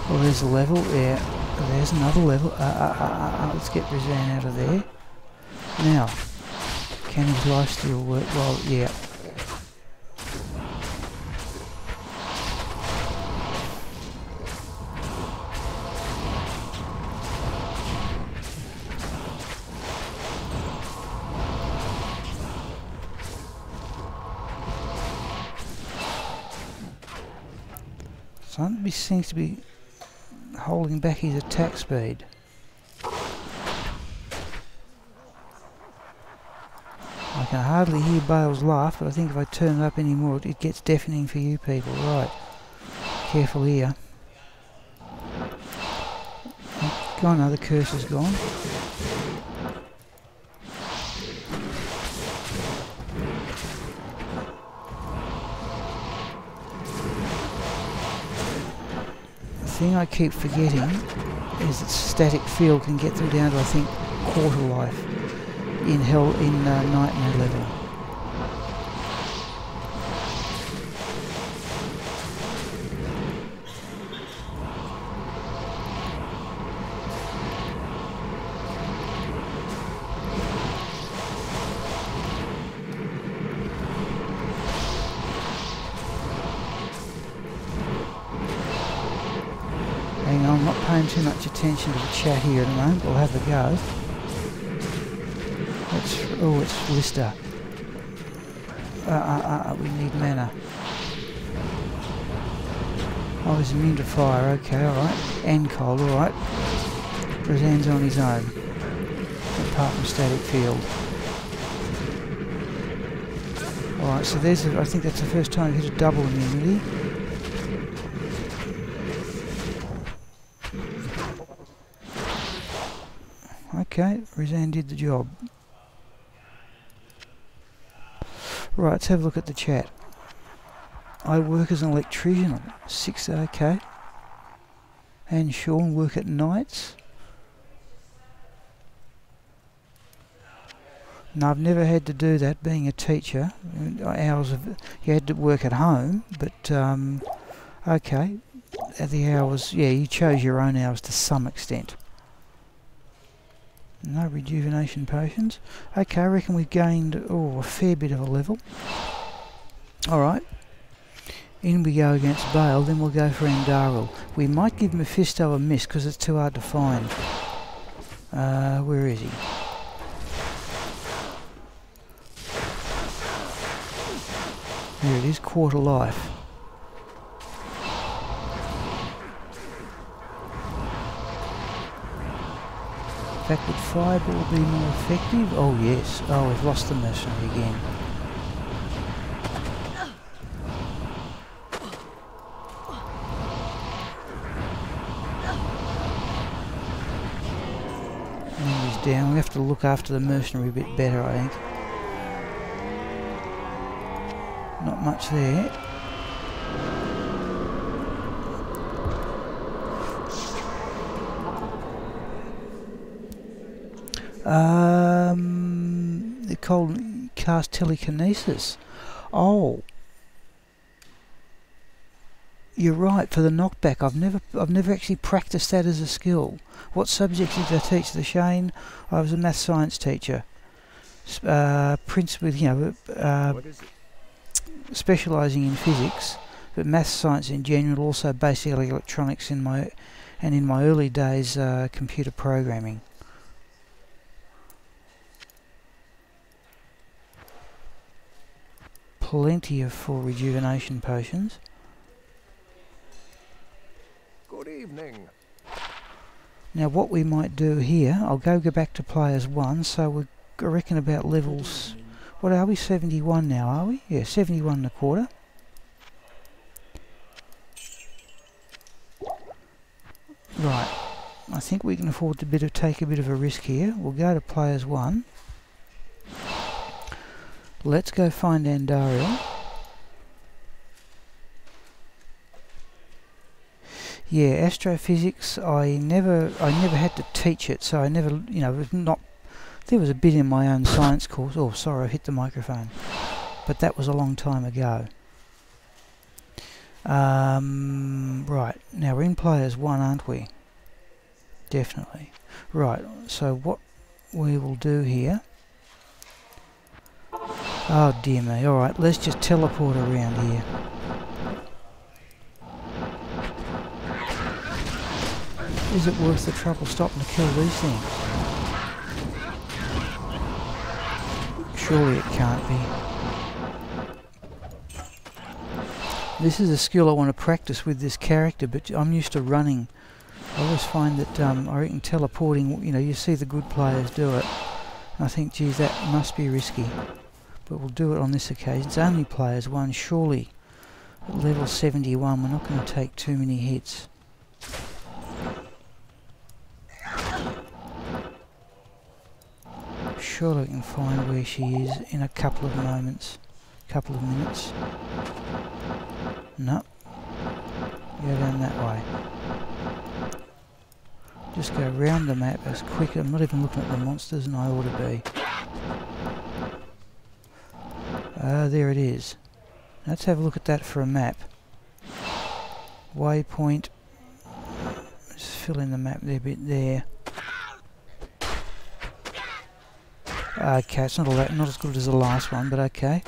S1: Well, there's a level, yeah, there's another level. Let's get Rizan out of there. Now, can his life still work? Well, yeah. Something seems to be holding back his attack speed. I can hardly hear Bale's laugh, but I think if I turn it up any more, it gets deafening for you people. Right, careful here. Gone, now the curse is gone. The thing I keep forgetting is that static field can get them down to, I think, quarter life in nightmare level. Hang on, I'm not paying too much attention to the chat here at the moment. We'll have a go. Oh, it's Lister. We need mana. Oh, he's immune to fire. Okay, alright. And cold, alright. Razan's on his own. Apart from static field. Alright, so there's I think that's the first time we hit a double immunity. Okay, Razan did the job. Right, let's have a look at the chat. I work as an electrician. 6, okay. And Sean work at nights. No, I've never had to do that being a teacher. Hours of you had to work at home, but okay. At the hours, yeah, you chose your own hours to some extent. No rejuvenation potions. Okay, I reckon we've gained a fair bit of a level. Alright. In we go against Bale, then we'll go for Andariel. We might give Mephisto a miss because it's too hard to find. Where is he? There it is, quarter life. In fact, would Fireball be more effective? Oh yes. Oh, we've lost the mercenary again. And he's down. We have to look after the mercenary a bit better, I think. Not much there. They're called cast telekinesis. Oh, you're right. For the knockback, I've never actually practiced that as a skill. What subjects did I teach the Shane? I was a math science teacher. Prince with specialising in physics, but math science in general. Also, basically electronics in my early days, computer programming. plenty of full rejuvenation potions.
S3: Good evening.
S1: Now what we might do here, I'll go back to players 1, so we're, I reckon about levels, what are we, 71 now, are we? Yeah, 71 and a quarter. Right, I think we can afford to take a bit of a risk here. We'll go to players 1. Let's go find Andariel. Yeah, astrophysics, I never had to teach it, so I never, you know, there was a bit in my own science course. Oh, sorry, I hit the microphone. But that was a long time ago. Right, now we're in players 1, aren't we? Definitely. Right, so what we will do here... Oh dear me, alright, let's just teleport around here. Is it worth the trouble stopping to kill these things? Surely it can't be. This is a skill I want to practice with this character, but I'm used to running. I always find that I reckon teleporting, you know, you see the good players do it. And I think, geez, that must be risky. But we'll do it on this occasion. It's only players 1, surely. At level 71, we're not going to take too many hits. Surely we can find where she is in a couple of moments, couple of minutes. No. Go down that way. Just go round the map as quick. I'm not even looking at the monsters, and I ought to be. There it is. Let's have a look at that for a map. Waypoint. Just fill in the map there a bit there. Okay, it's not as good as the last one, but okay.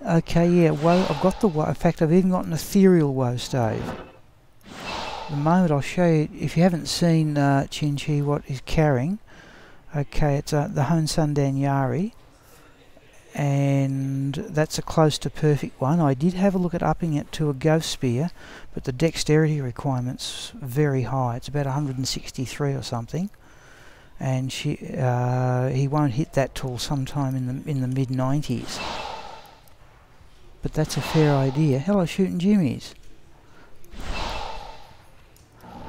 S1: Okay, yeah, woe, I've got the woe. In fact, I've even got an ethereal woe stave. The moment I'll show you, if you haven't seen Chin-Chi what he's carrying. Okay, it's the Hone Sundan Yari, and that's a close to perfect one. I did have a look at upping it to a Ghost Spear, but the dexterity requirement's very high. It's about 163 or something, and he won't hit that till sometime in the mid-90s. But that's a fair idea. Hello, Shooting Jimmies.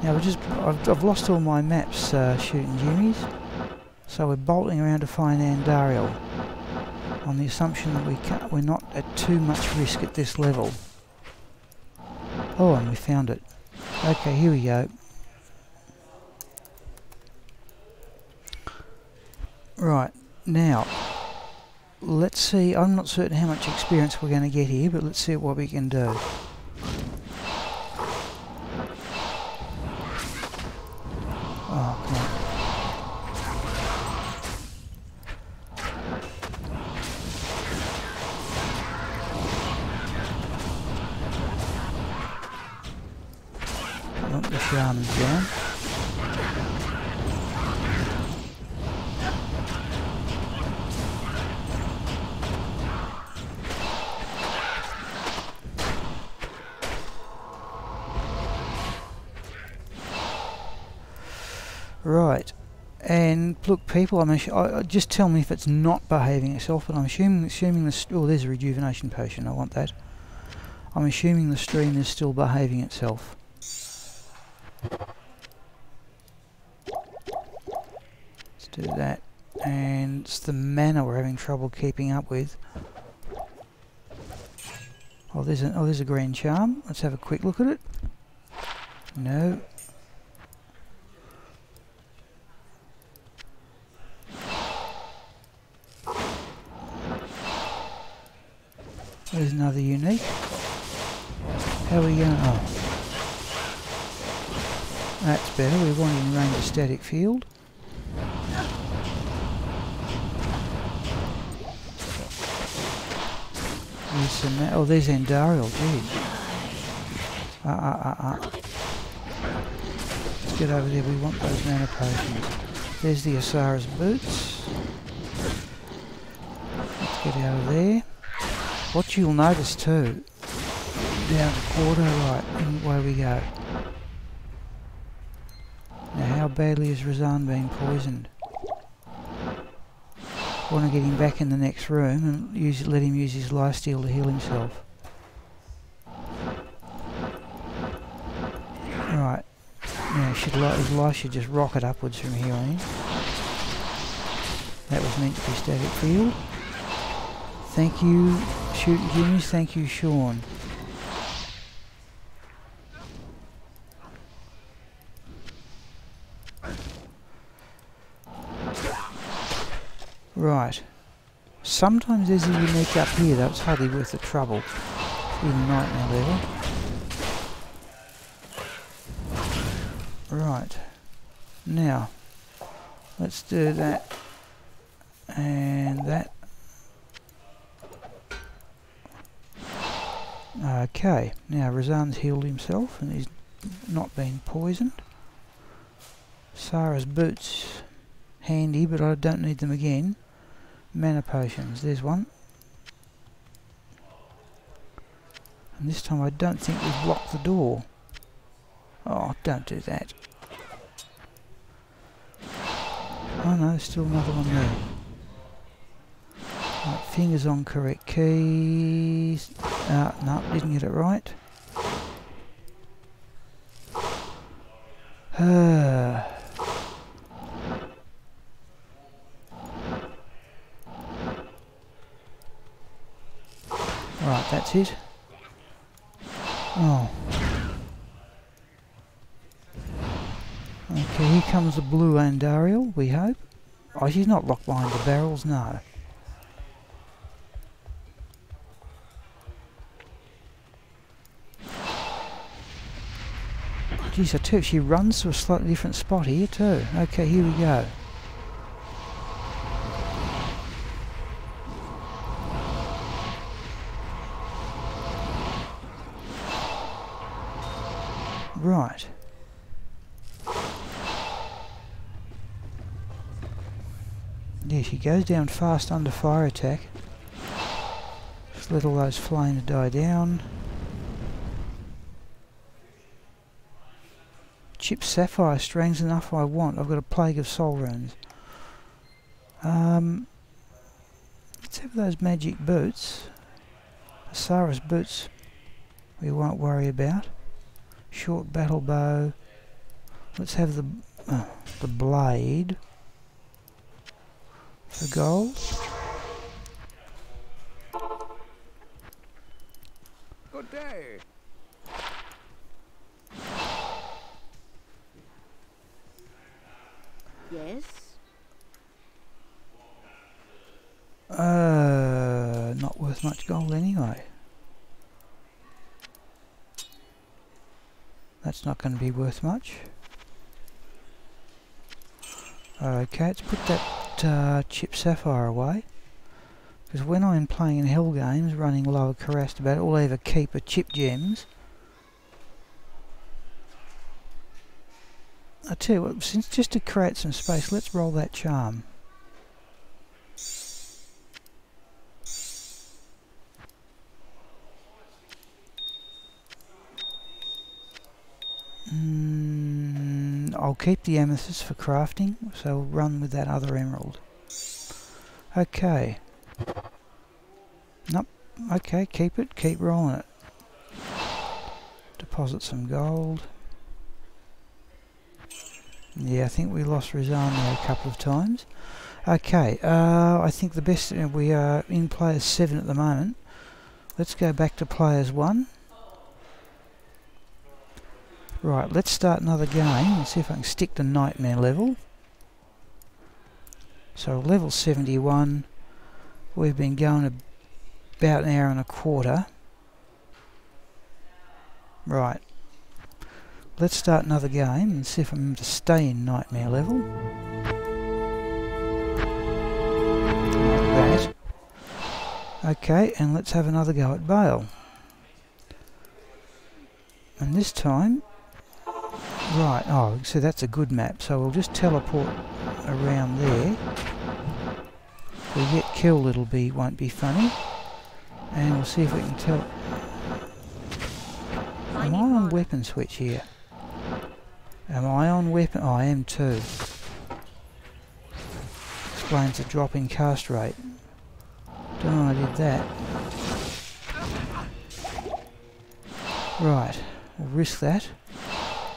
S1: Now I've lost all my maps, Shooting Jimmies. So we're bolting around to find Andariel, on the assumption that we're not at too much risk at this level. Oh, and we found it. Okay, here we go. Right, now, let's see. I'm not certain how much experience we're going to get here, but let's see what we can do. Oh, come on. Knock the shamans down. Right, and look, people, just tell me if it's not behaving itself, but I'm assuming this. Oh, there's a rejuvenation potion. I want that. I'm assuming the stream is still behaving itself. Let's do that, and it's the mana we're having trouble keeping up with. Oh, there's a green charm. Let's have a quick look at it. No. There's another unique. How are we going? Oh. That's better. We want in range of static field. There's some. Oh, there's Andariel. Geez. Let's get over there. We want those mana potions. There's the Asara's boots. Let's get out of there. What you'll notice too, down the quarter, right, and away we go. Now how badly has Razan been poisoned? I want to get him back in the next room and let him use his lifesteal to heal himself. Right, now his life should just rocket upwards from here on in. That was meant to be static field. Thank you, Shooting Jimmies, thank you, Sean. Right. Sometimes there's a unique up here though, it's hardly worth the trouble in nightmare level. Right. Now, let's do that and that. Okay, now Razan's healed himself and he's not been poisoned. Sarah's boots, handy, but I don't need them again. Mana potions, there's one. And this time I don't think we've blocked the door. Oh, don't do that. Oh no, there's still another one there. Right, fingers on correct keys. No, didn't get it right. Right, that's it. Oh. Okay, here comes the blue Andariel, we hope. Oh, she's not locked behind the barrels, no. Geez, I tell you, she runs to a slightly different spot here too. Okay, here we go. Right. Yeah, she goes down fast under fire attack. Just let all those flames die down. Chip sapphire strings enough I want. I've got a plague of soul runes. Let's have those magic boots. Asara's boots we won't worry about. Short battle bow. Let's have the blade for gold.
S3: Good day.
S2: Yes?
S1: Not worth much gold anyway. That's not going to be worth much. Okay, let's put that chip sapphire away. Because when I'm playing in Hell games, running lower Kurast about, all I ever keep are chip gems. I tell you what, since just to create some space, let's roll that charm. I'll keep the amethyst for crafting, so we'll run with that other emerald. Okay. Nope. Okay, keep it. Keep rolling it. Deposit some gold. Yeah, I think we lost Razan there a couple of times. Okay, I think the best... we are in players 7 at the moment. Let's go back to players 1. Right, let's start another game and see if I can stick to nightmare level. So level 71. We've been going about an hour and a quarter. Right. Let's start another game and see if I'm able to stay in nightmare level. Like that. Okay, and let's have another go at Bale. And this time... Right, oh, so that's a good map, so we'll just teleport around there. If we get killed, won't be funny. And we'll see if we can tell. Am I on weapon switch here? Am I on weapon? Oh, I am too. Explains the drop in cast rate. Don't know I did that. Right, we'll risk that.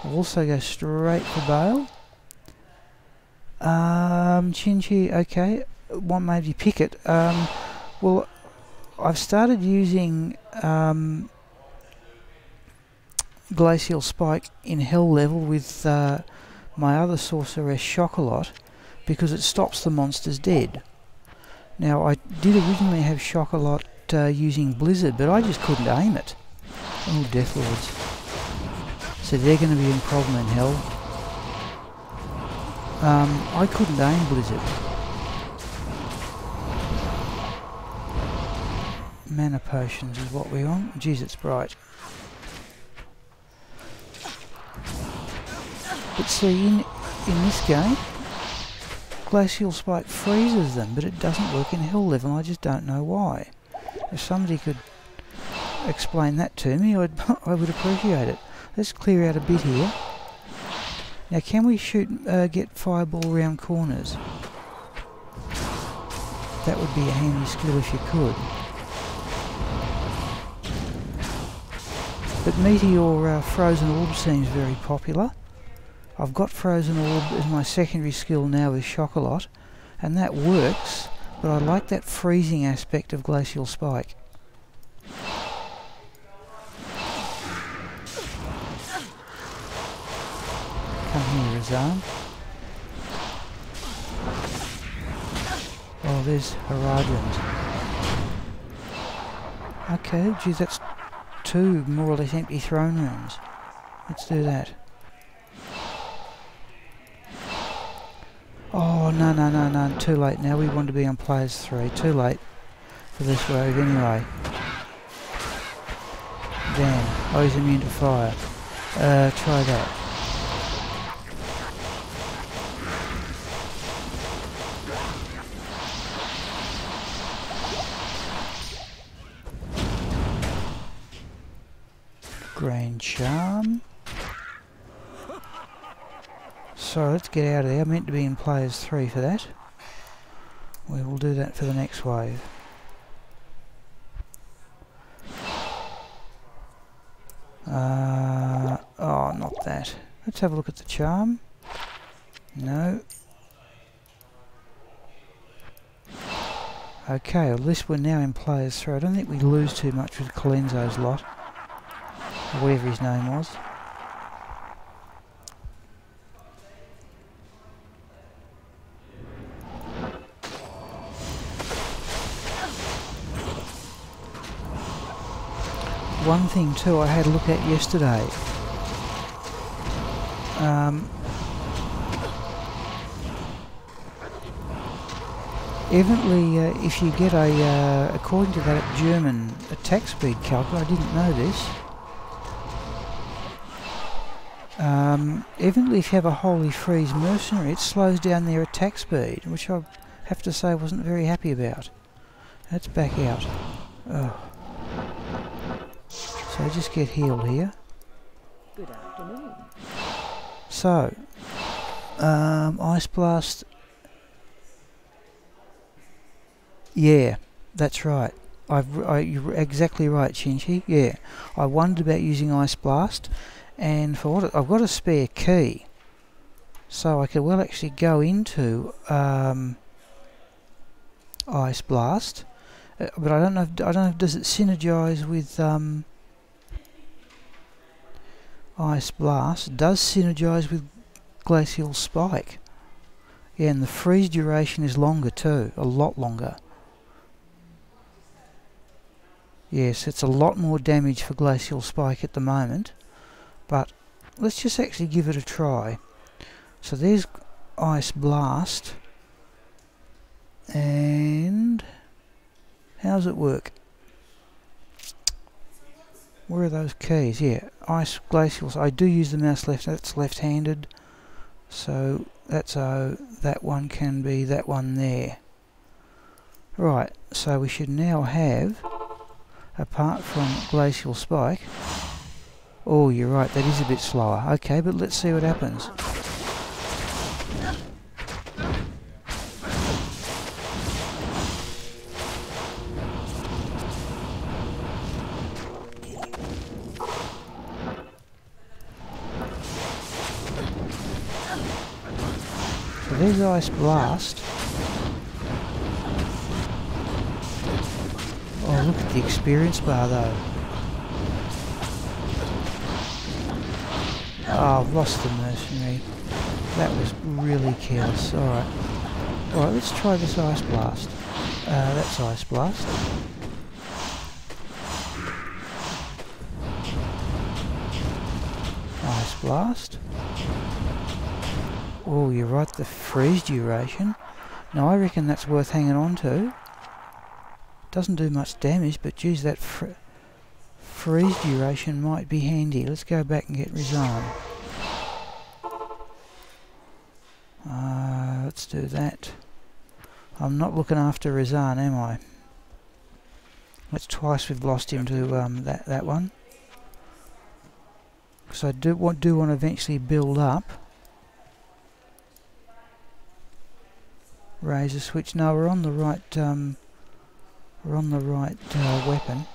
S1: We'll also go straight for bail. Chinchi, okay. What made you pick it? Well, I've started using Glacial Spike in Hell level with my other sorceress Chocolat because it stops the monsters dead. Now I did originally have Chocolat using Blizzard, but I just couldn't aim it. Oh, Death Lords. So they're going to be a problem in Hell. I couldn't aim Blizzard. Mana potions is what we want. Jeez, it's bright. But see, in this game, Glacial Spike freezes them, but it doesn't work in Hell level, and I just don't know why. If somebody could explain that to me, I would appreciate it. Let's clear out a bit here. Now, can we get fireball around corners? That would be a handy skill if you could. But Meteor Frozen Orb seems very popular. I've got Frozen Orb as my secondary skill now with Chocolat, and that works, but I like that freezing aspect of Glacial Spike. Come here, Razan. Oh, there's Haradrins. Okay, geez, that's 2 more or less empty throne rooms. Let's do that. Oh, no, too late now. We want to be on players 3. Too late for this wave anyway. Damn. Oh, he's immune to fire. Try that. Grand Charm. So let's get out of there. I meant to be in players 3 for that. We will do that for the next wave. Oh, not that. Let's have a look at the charm. No. Okay, at least we're now in players 3. I don't think we lose too much with Colenso's lot. Or whatever his name was. One thing too I had a look at yesterday. Evidently, if you get a, according to that German attack speed calculator, I didn't know this. Evidently, if you have a Holy Freeze mercenary, it slows down their attack speed, which I have to say I wasn't very happy about. Let's back out. Oh. So just get healed here.
S2: Good afternoon.
S1: So, Ice Blast. Yeah, that's right. You're exactly right, Shinji. Yeah, I wondered about using Ice Blast, and for what I've got a spare key, so I could well actually go into Ice Blast, but I don't know. Does it synergize with Ice Blast? It does synergize with Glacial Spike. Yeah, and the freeze duration is longer too, a lot longer. Yes, it's a lot more damage for Glacial Spike at the moment, but let's just actually give it a try. So there's Ice Blast, and how does it work? Where are those keys? Yeah, Ice Glacials. I do use the mouse left, that's left-handed, so That's O. That one can be that one there. Right, so we should now have, apart from Glacial Spike... Oh, you're right, that is a bit slower. Okay, but let's see what happens. So there's Ice Blast. Oh, look at the experience bar though. Oh, I've lost the mercenary. That was really careless. Alright. Alright, let's try this Ice Blast. That's Ice Blast. Ice Blast. Oh, you're right, the freeze duration. Now I reckon that's worth hanging on to. Doesn't do much damage, but geez, that freeze duration might be handy. Let's go back and get Rizan. Let's do that. I'm not looking after Rizan, am I? That's twice we've lost him to that one. Because I do want to eventually build up. Razor switch. No, we're on the right. We're on the right weapon.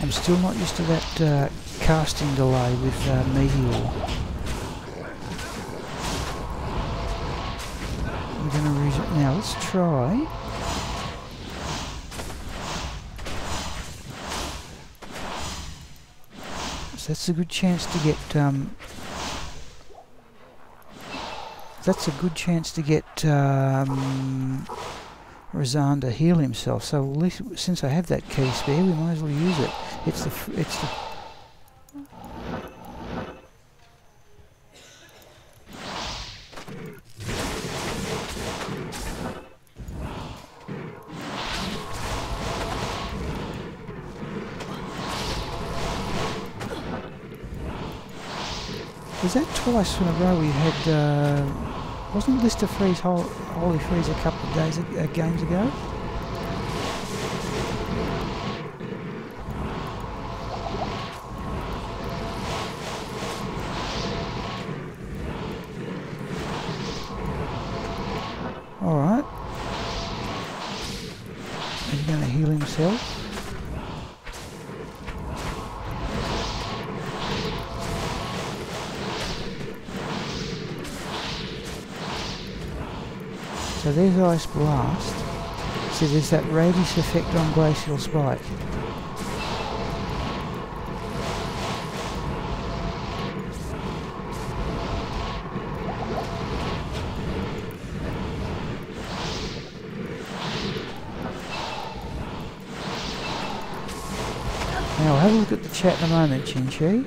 S1: I'm still not used to that casting delay with Meteor. We're going to read it now. Let's try. So that's a good chance to get. That's a good chance to get Rizan to heal himself. So at least since I have that key spare, we might as well use it. It's the Was that twice in a row we had, wasn't Lister Freeze, Holy Freeze a couple of days, games ago? Alright. He's going to heal himself. So there's Ice Blast. See, there's that radius effect on Glacial Spike. Now I'll have a look at the chat in a moment, Chin-Chi.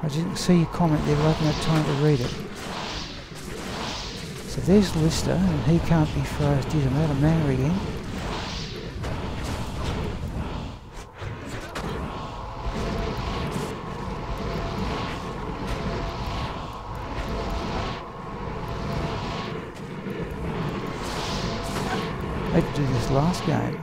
S1: I didn't see your comment there, but I haven't had time to read it. So there's Lister, and he can't be froze. Geez, I'm out of mana again. I had to do this last game.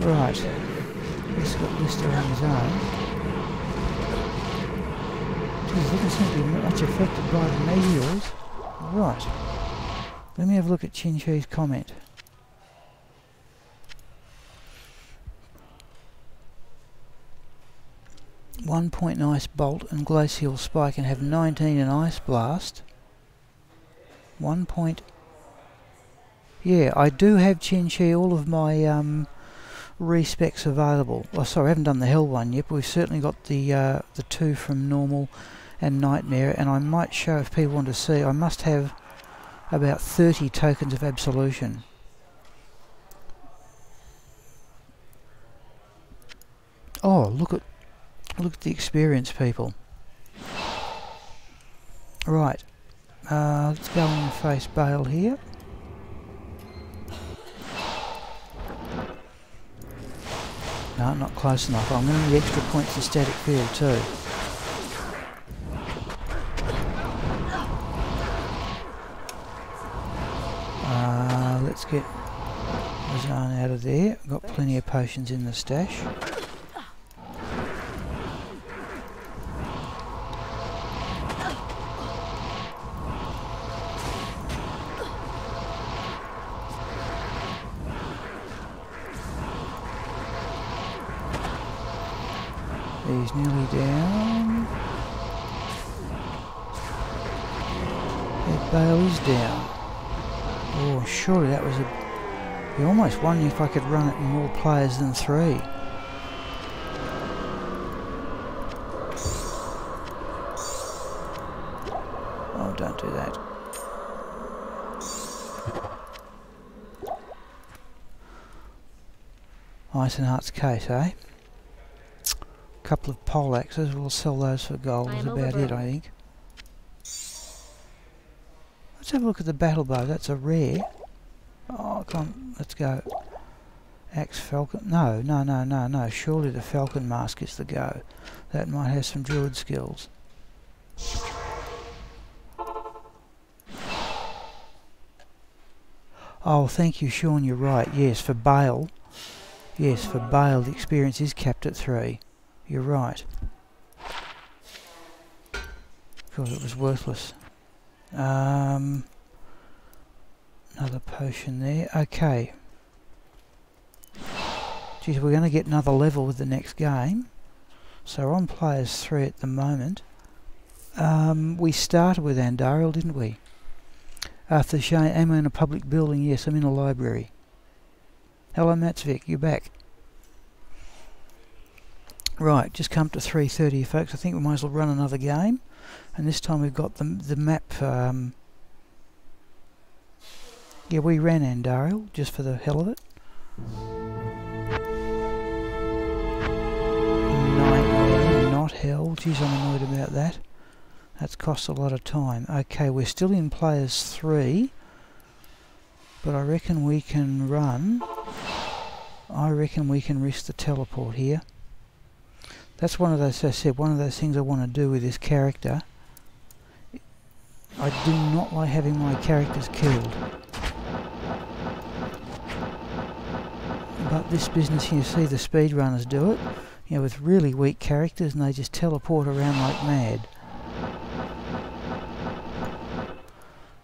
S1: Right, he's got Lister on his own. Geez, he doesn't seem to be much affected by the meteors. Right, let me have a look at Chin-Chi's comment. 1 point in Ice Bolt and Glacial Spike and have 19 in Ice Blast. 1 point. Yeah, I do have Chin-Chi, all of my respecs available. Oh, sorry, I haven't done the Hell one yet, but we've certainly got the 2 from Normal and Nightmare, and I might show if people want to see. I must have about 30 tokens of Absolution. Oh, look at the experience, people. Right, let's go and face Bale here. No, not close enough. I'm going to need extra points in static field too. Let's get the zone out of there. Got plenty of potions in the stash. He's nearly down. That Bale is down. Oh, surely that was a... You almost wonder if I could run it in more players than 3. Oh, don't do that. Ice and Heart's case, eh? Couple of pole axes, we'll sell those for gold. That's about it, I think. Let's have a look at the battle bow. That's a rare. Oh, come on, let's go. Axe Falcon. No. Surely the Falcon Mask is the go. That might have some druid skills. Oh, thank you, Sean. You're right. Yes, for Bale. Yes, for Bale, the experience is capped at 3. You're right. Because it was worthless. Another potion there. Okay. Geez, we're going to get another level with the next game. So we're on players 3 at the moment. We started with Andariel, didn't we? After showing, am I in a public building? Yes, I'm in a library. Hello, Matsvik, you're back. Right, just come to 3:30, folks. I think we might as well run another game. And this time we've got the map. Yeah, we ran Andariel just for the hell of it. 9 not hell. Geez, I'm annoyed about that. That's cost a lot of time. Okay, we're still in players 3, but I reckon we can run. I reckon we can risk the teleport here. That's one of those, as I said, one of those things I want to do with this character. I do not like having my characters killed. But this business, you see the speedrunners do it, you know, with really weak characters, and they just teleport around like mad.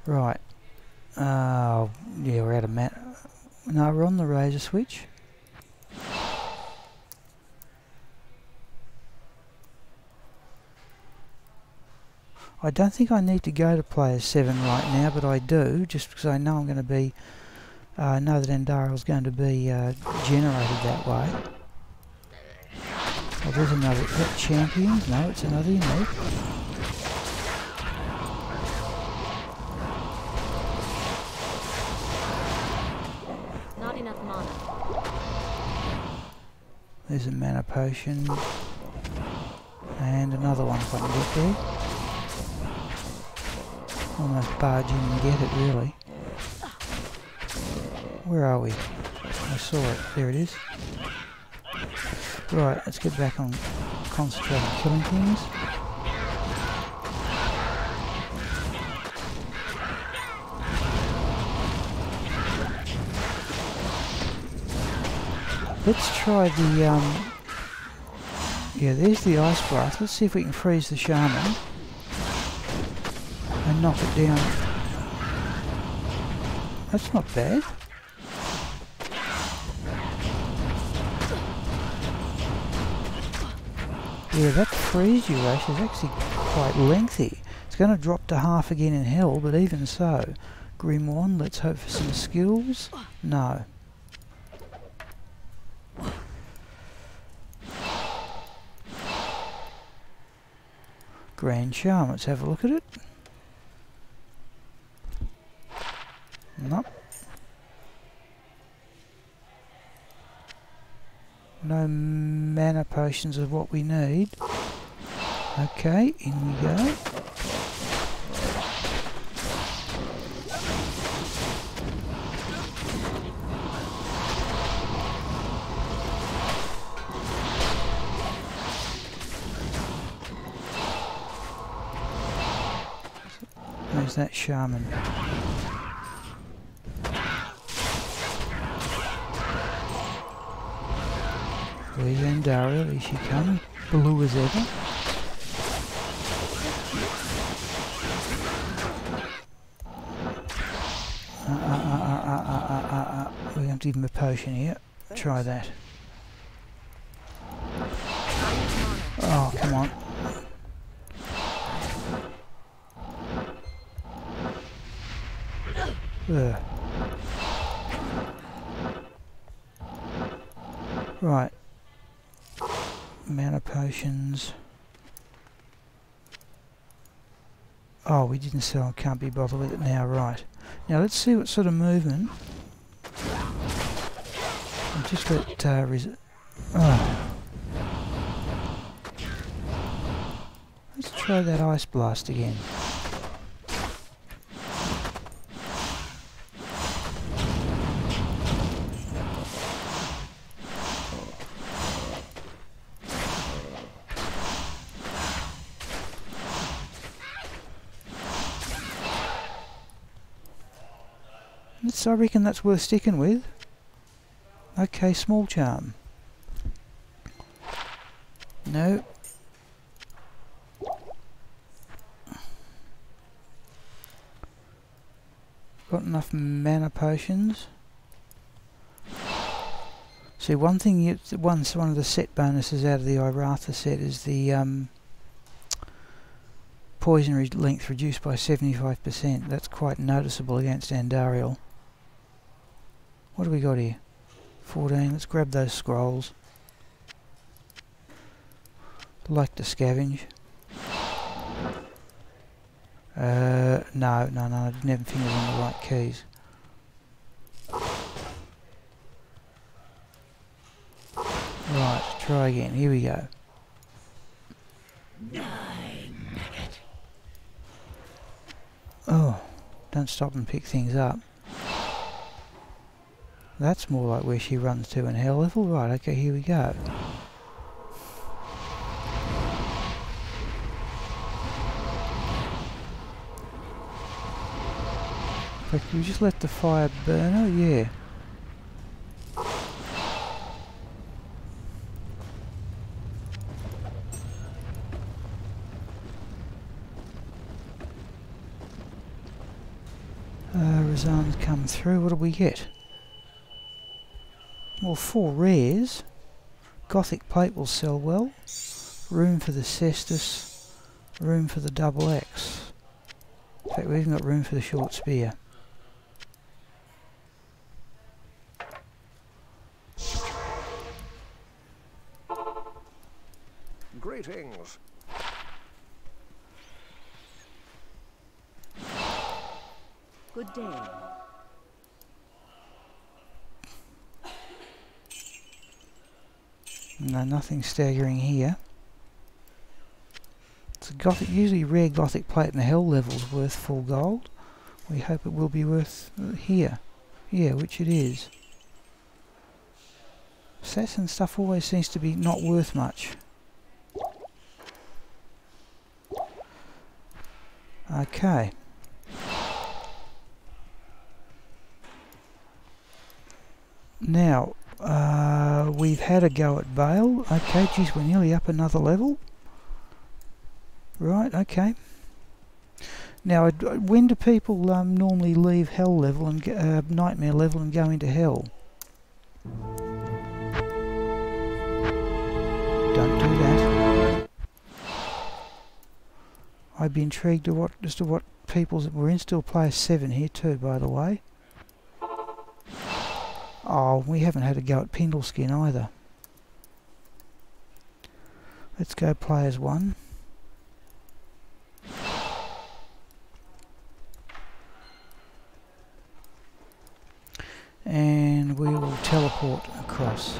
S1: Right. Yeah, we're out of mana. No, we're on the razor switch. I don't think I need to go to player 7 right now, but I do, just because I know I'm going to be, know that Andariel's going to be generated that way. Oh, there's another champion. No, it's another unique.
S2: Not enough mana.
S1: There's a mana potion. And another one if I can get there. Almost barge in and get it, really. Where are we? I saw it. There it is. Right, let's get back on concentrating on killing things. Let's try the, yeah, there's the Ice Blast. Let's see if we can freeze the Shaman and knock it down. That's not bad. Yeah, that freeze duration is actually quite lengthy. It's going to drop to half again in hell, but even so. Grimoire, let's hope for some skills. No. Grand Charm, let's have a look at it. Nope. No mana potions of what we need. Okay, in we go. Where's that shaman? Where's Andariel? Is she coming? Blue as ever. We're going to give him a potion here. Try that. Oh, come on. Ugh. Right. Mana potions. Oh, we didn't sell. Can't be bothered with it now. Right. Now let's see what sort of movement. I'll just let let's try that ice blast again. I reckon that's worth sticking with. Okay, small charm. No. Got enough mana potions. See, one thing, one of the set bonuses out of the Iratha set is the poison length reduced by 75%. That's quite noticeable against Andariel. What do we got here? 14. Let's grab those scrolls. Like to scavenge. No, I didn't have fingers on the right keys. Right, try again. Here we go. Oh, don't stop and pick things up. That's more like where she runs to in hell level. Right, okay, here we go. But you just let the fire burn her? Yeah. Razan's come through. What do we get? Well, 4 rares. Gothic plate will sell well. Room for the cestus. Room for the double axe. In fact, we've even got room for the short spear.
S3: Greetings.
S2: Good day.
S1: No, nothing staggering here. It's a gothic, usually rare gothic plate in the hell level's worth full gold. We hope it will be worth here. Yeah, which it is. Assassin stuff always seems to be not worth much. Okay. Now, we've had a go at Vale. Okay, geez, we're nearly up another level. Right, okay. Now, when do people normally leave hell level and nightmare level and go into hell? Don't do that. I'd be intrigued as to what people's... We're in still player 7 here too, by the way. Oh, we haven't had a go at Pindleskin either. Let's go players 1. And we will teleport across.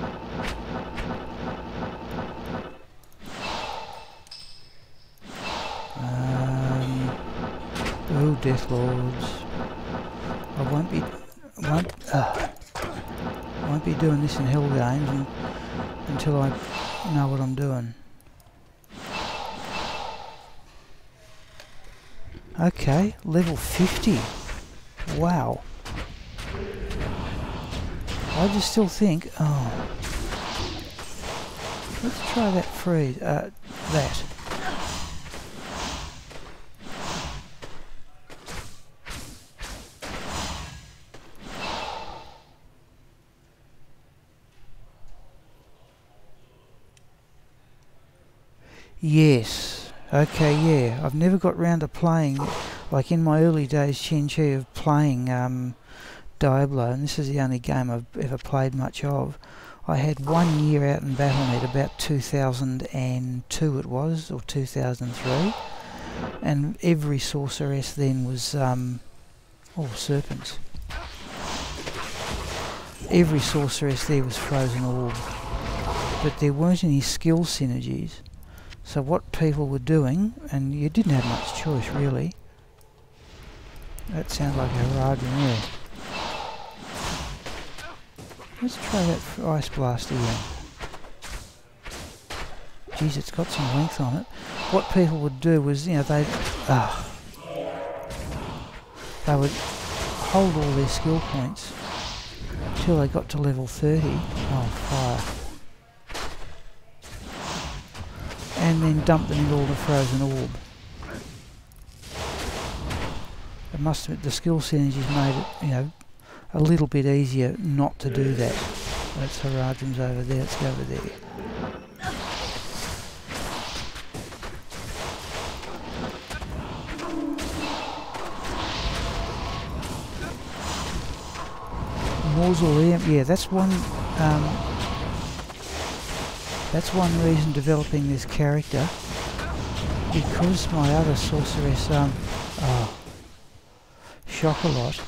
S1: Oh, Death Lords. I won't be doing this in Hell Games until I know what I'm doing. Okay, level 50. Wow. I just still think, oh, let's try that freeze, that. Yes, okay, yeah, I've never got round to playing, like in my early days, Chin-Chi, of playing Diablo, and this is the only game I've ever played much of. I had 1 year out in Battle.net, about 2002 it was, or 2003, and every sorceress then was, oh, serpents. Every sorceress there was Frozen Orb, but there weren't any skill synergies. So what people were doing, and you didn't have much choice really. That sounds like a Haradrim, yeah. Let's try that Ice Blast again. Geez, it's got some length on it. What people would do was, you know, they would hold all their skill points until they got to level 30. Oh, fire. And then dump them into all the Frozen Orb. It must have, the skill synergies made it, you know, a little bit easier not to do that. That's Haradrim's over there, let's go over there. Mausoleum, yeah, that's one reason developing this character, because my other sorceress, Chocolat,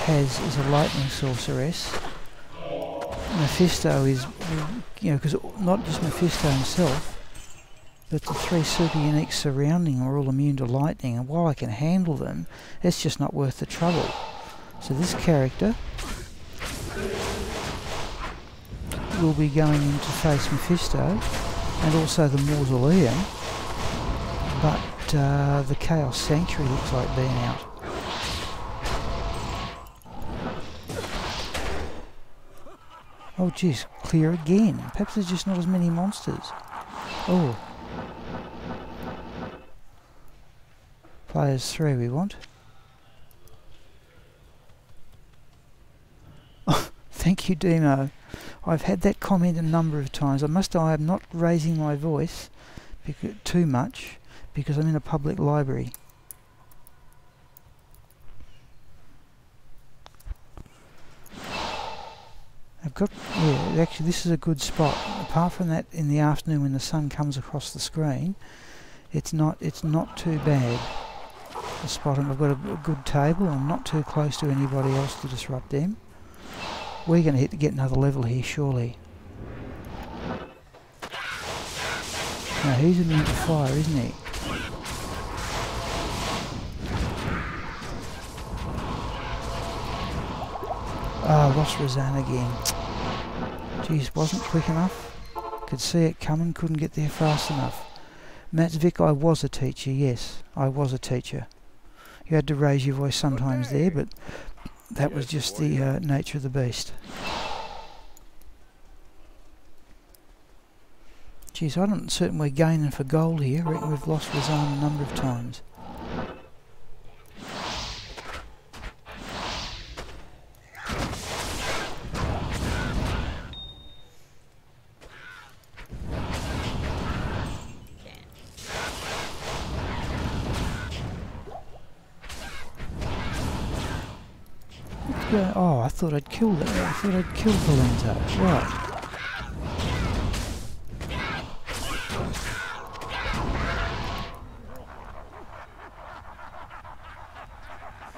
S1: is a lightning sorceress. Mephisto is, you know, because not just Mephisto himself, but the 3 super uniques surrounding him are all immune to lightning, and while I can handle them, it's just not worth the trouble. So this character will be going in to face Mephisto, and also the Mausoleum, but the Chaos Sanctuary looks like being out. Oh geez, clear again. Perhaps there's just not as many monsters. Oh. Players 3 we want. Oh, thank you, Demo. I've had that comment a number of times. I am not raising my voice too much because I'm in a public library. Yeah, actually this is a good spot. Apart from that, in the afternoon when the sun comes across the screen, it's not too bad. The spot, and I've got a good table. I'm not too close to anybody else to disrupt them. We're going to get another level here, surely. Now he's immune to fire, isn't he? Ah, lost Razan again. Geez, wasn't quick enough. Could see it coming, couldn't get there fast enough. Matsvik, I was a teacher, yes. I was a teacher. You had to raise your voice sometimes there, but that was just the nature of the beast. Geez, I'm not certain we're gaining for gold here. I reckon we've lost Razan a number of times. going? Oh, I thought I'd killed it. I thought I'd killed Valento. Right.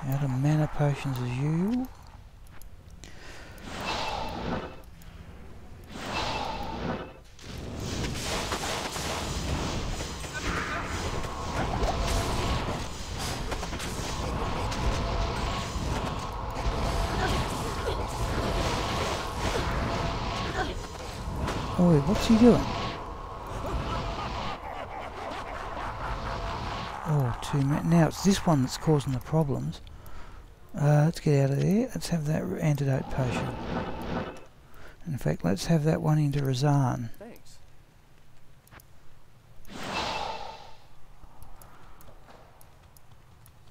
S1: Out of mana potions as usual. Oh, what's he doing? Oh, now it's this one that's causing the problems. Let's get out of there. Let's have that antidote potion. In fact, let's have that one into Razan.
S3: Thanks.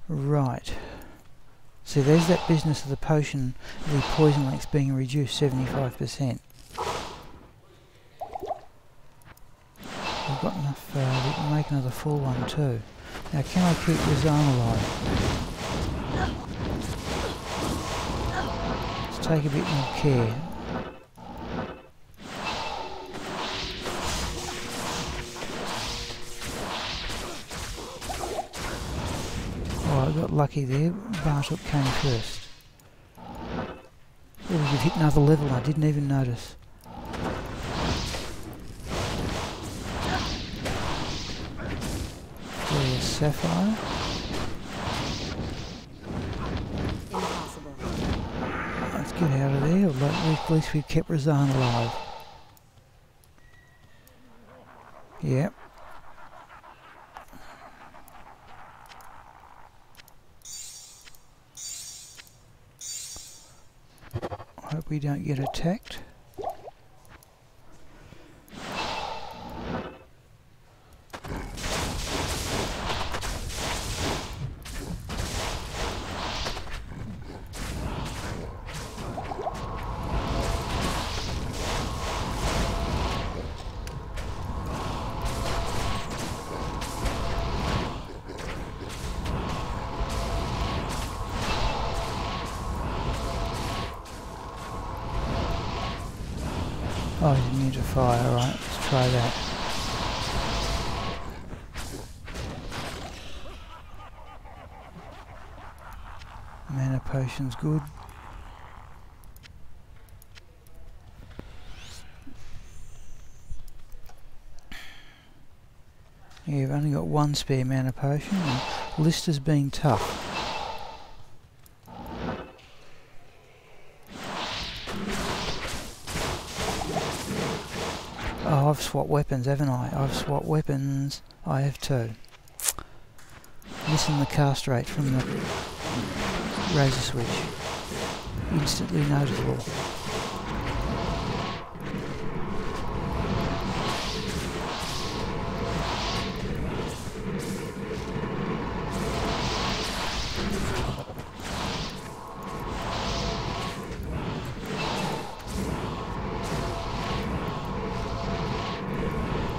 S1: Right. So there's that business of the potion, the poison length being reduced 75%. We've got enough, we can make another full one too. Now can I keep Razan alive? Let's take a bit more care. Oh, I got lucky there. Bartok came first. Oh, we've hit another level, I didn't even notice. Sapphire.
S2: Impossible.
S1: Let's get out of there. At least we've kept Razan alive. Yep. I hope we don't get attacked. Oh, he's immune to fire, alright, let's try that. Mana potion's good. Yeah, we've only got one spare mana potion, and Lister's been tough. Oh, I've swapped weapons, haven't I? I've swapped weapons. I have too. Missing the cast rate from the razor switch. Instantly noticeable.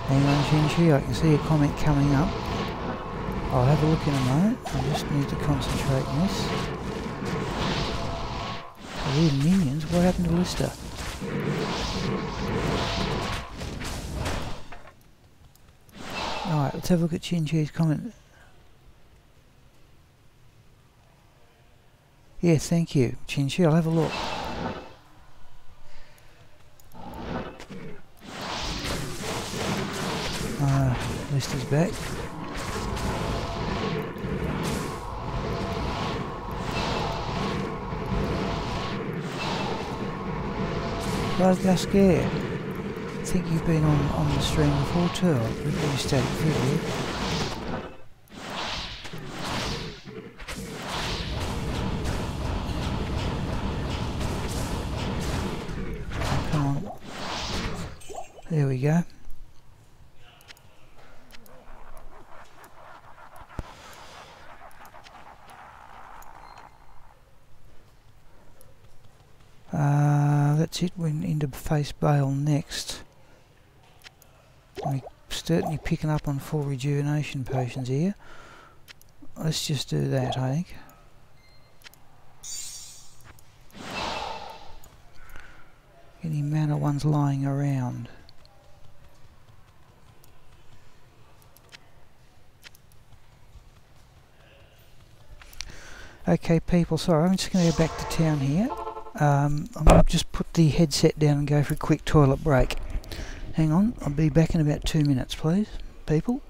S1: Hang on, Shinchi, I can see a comment coming up. I'll have a look in a moment. I just need to concentrate on this. Weird minions, what happened to Lister? Alright, let's have a look at Shinchi's comment. Yeah, thank you, Shinchi, I'll have a look. Lister's back. Gargascare. I think you've been on the stream before too. I've really static figure. Come on. There we go. That's it, we're into face Bale next. We're certainly picking up on full rejuvenation potions here. Let's just do that, I think. Any mana ones lying around. Okay people, sorry, I'm just going to go back to town here. I'm going to just put the headset down and go for a quick toilet break. Hang on, I'll be back in about 2 minutes please, people.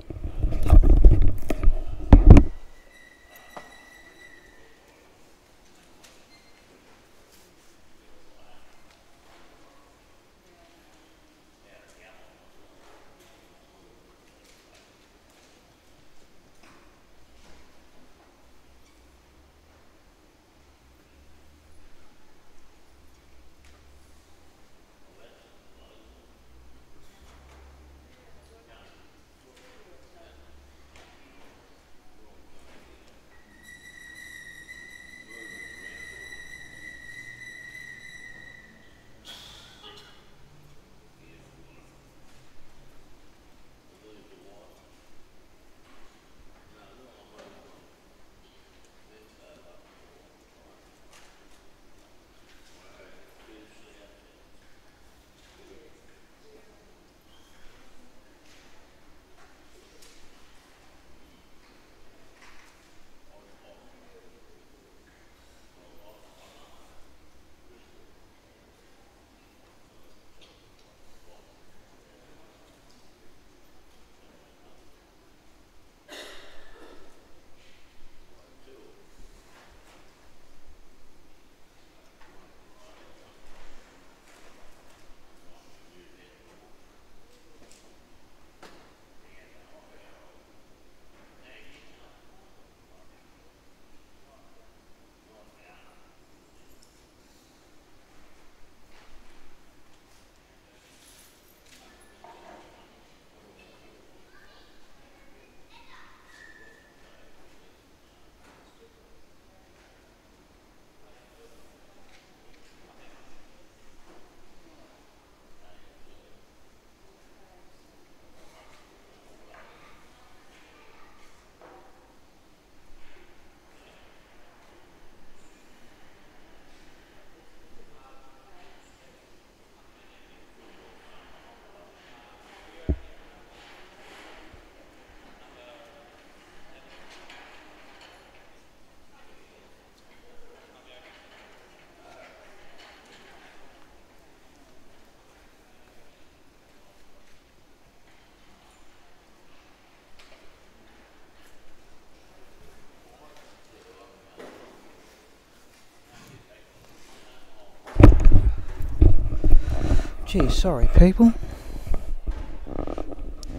S1: Gee, sorry people.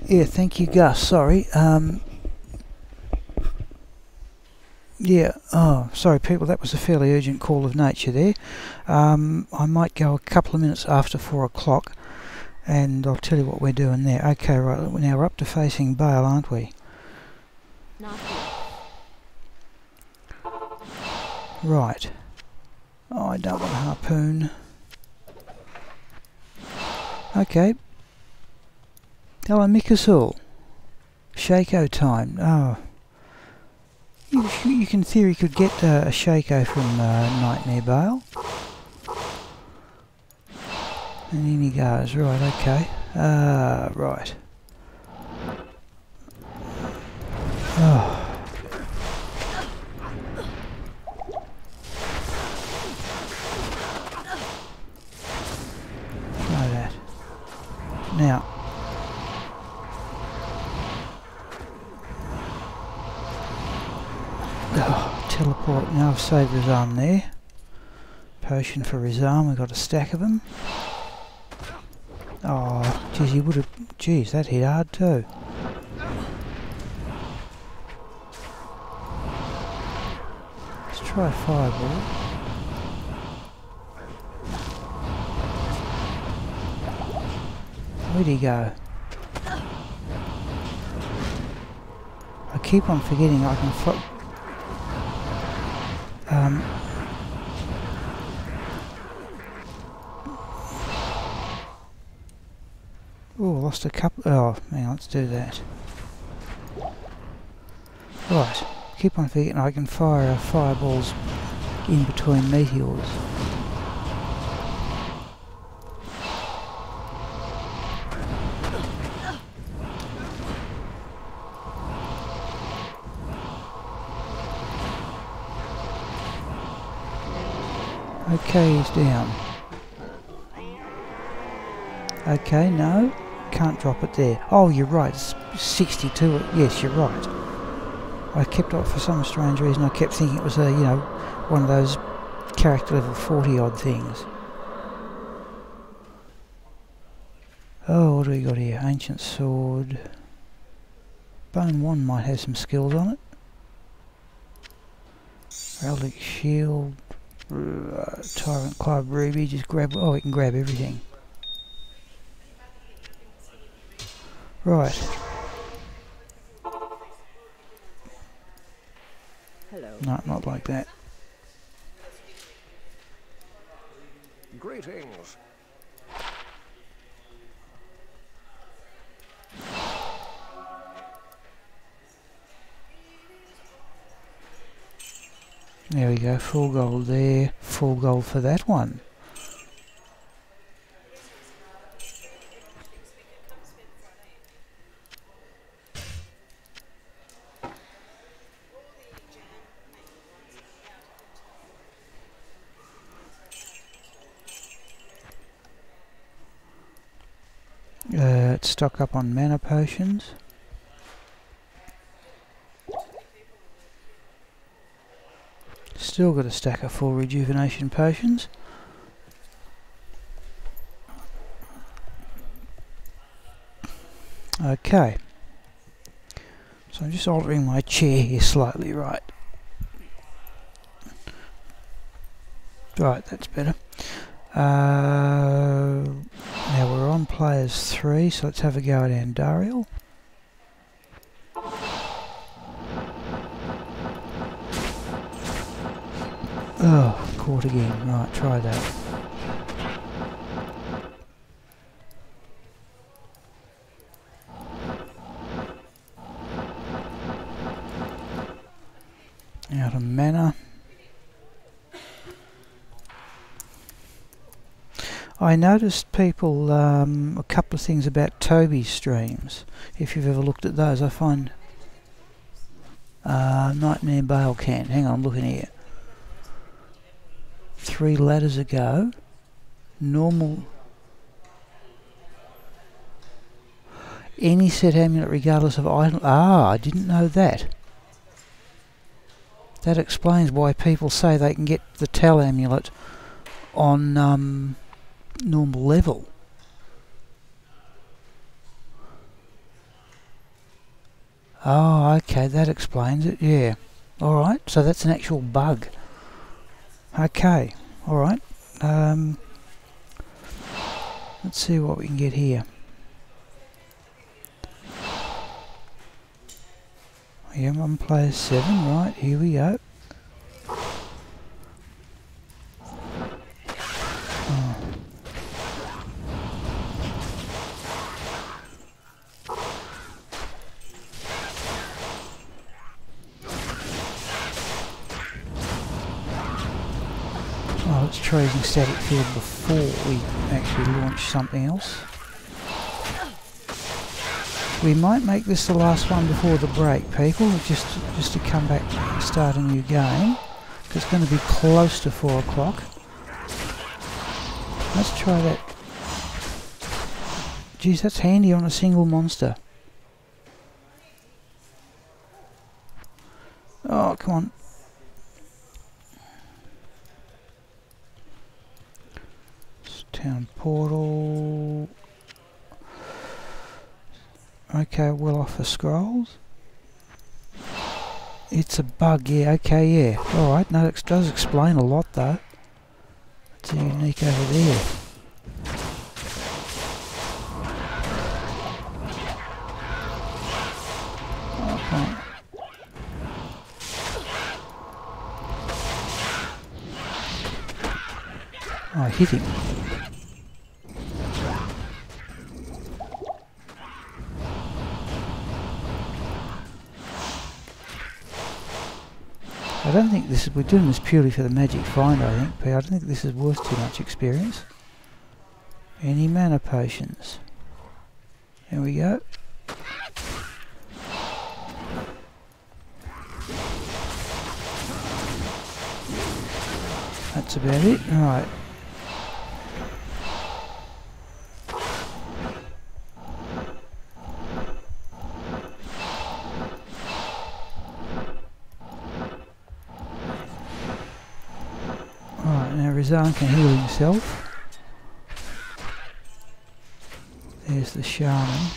S1: Yeah, thank you Gus, sorry. Yeah, oh, sorry people, that was a fairly urgent call of nature there. I might go a couple of minutes after 4 o'clock and I'll tell you what we're doing there. Okay, right, now we're up to facing Bale, aren't we?
S2: Not here.
S1: Right. Oh, I don't want a harpoon. Okay. Hello, Mikasul. Shako time. Oh. You can theory could get a Shako from Nightmare Bale. And in he goes. Right, okay. Right. Oh. Try that. Now. Oh, teleport. Now I've saved his arm there. Potion for his arm. We've got a stack of them. Oh, geez, he would have. Geez, that hit hard too. Let's try a fireball. Where'd he go? I keep on forgetting I can oh, lost a couple. Oh, man, let's do that. Right, keep on forgetting I can fire fireballs in between meteors. Okay, he's down. Okay, no. Can't drop it there. Oh, you're right. It's 62. Yes, you're right. I kept up for some strange reason. I kept thinking it was a, you know, one of those character level 40 odd things. Oh, what do we got here? Ancient sword. Bone 1 might have some skills on it. Heraldic shield. Tyrant club ruby. Just grab. Oh, we can grab everything. Right.
S2: Hello.
S1: No, not like that.
S3: Greetings.
S1: There we go, full gold there, full gold for that one. Let's stock up on mana potions. Still got a stack of full rejuvenation potions. Okay. So I'm just altering my chair here slightly, right. Right, that's better. Now we're on players 3, so let's have a go at Andariel. Oh, caught again. Right, try that. Out of mana. I noticed people, a couple of things about Toby's streams. If you've ever looked at those, I find Nightmare Bale can. Hang on, I'm looking here. 3 ladders ago, normal. Any set amulet regardless of item. Ah, I didn't know that. That explains why people say they can get the Tal amulet on normal level. Oh, okay, that explains it, yeah. Alright, so that's an actual bug. Okay, alright. Let's see what we can get here. Yeah, I'm on player 7, right, here we go. Oh, let's try using static field before we actually launch something else. We might make this the last one before the break, people, just to come back and start a new game. It's going to be close to 4 o'clock. Let's try that. Geez, that's handy on a single monster. Oh, come on. Town portal. Okay, we'll offer scrolls. It's a bug, yeah, okay, yeah. Alright, no, it does explain a lot though. It's unique over there. Okay. Oh, I hit him. I don't think this is, we're doing this purely for the magic find, I think, but I don't think this is worth too much experience. Any mana potions? There we go. That's about it. Right. Right, now Rizan can heal himself. There's the shaman.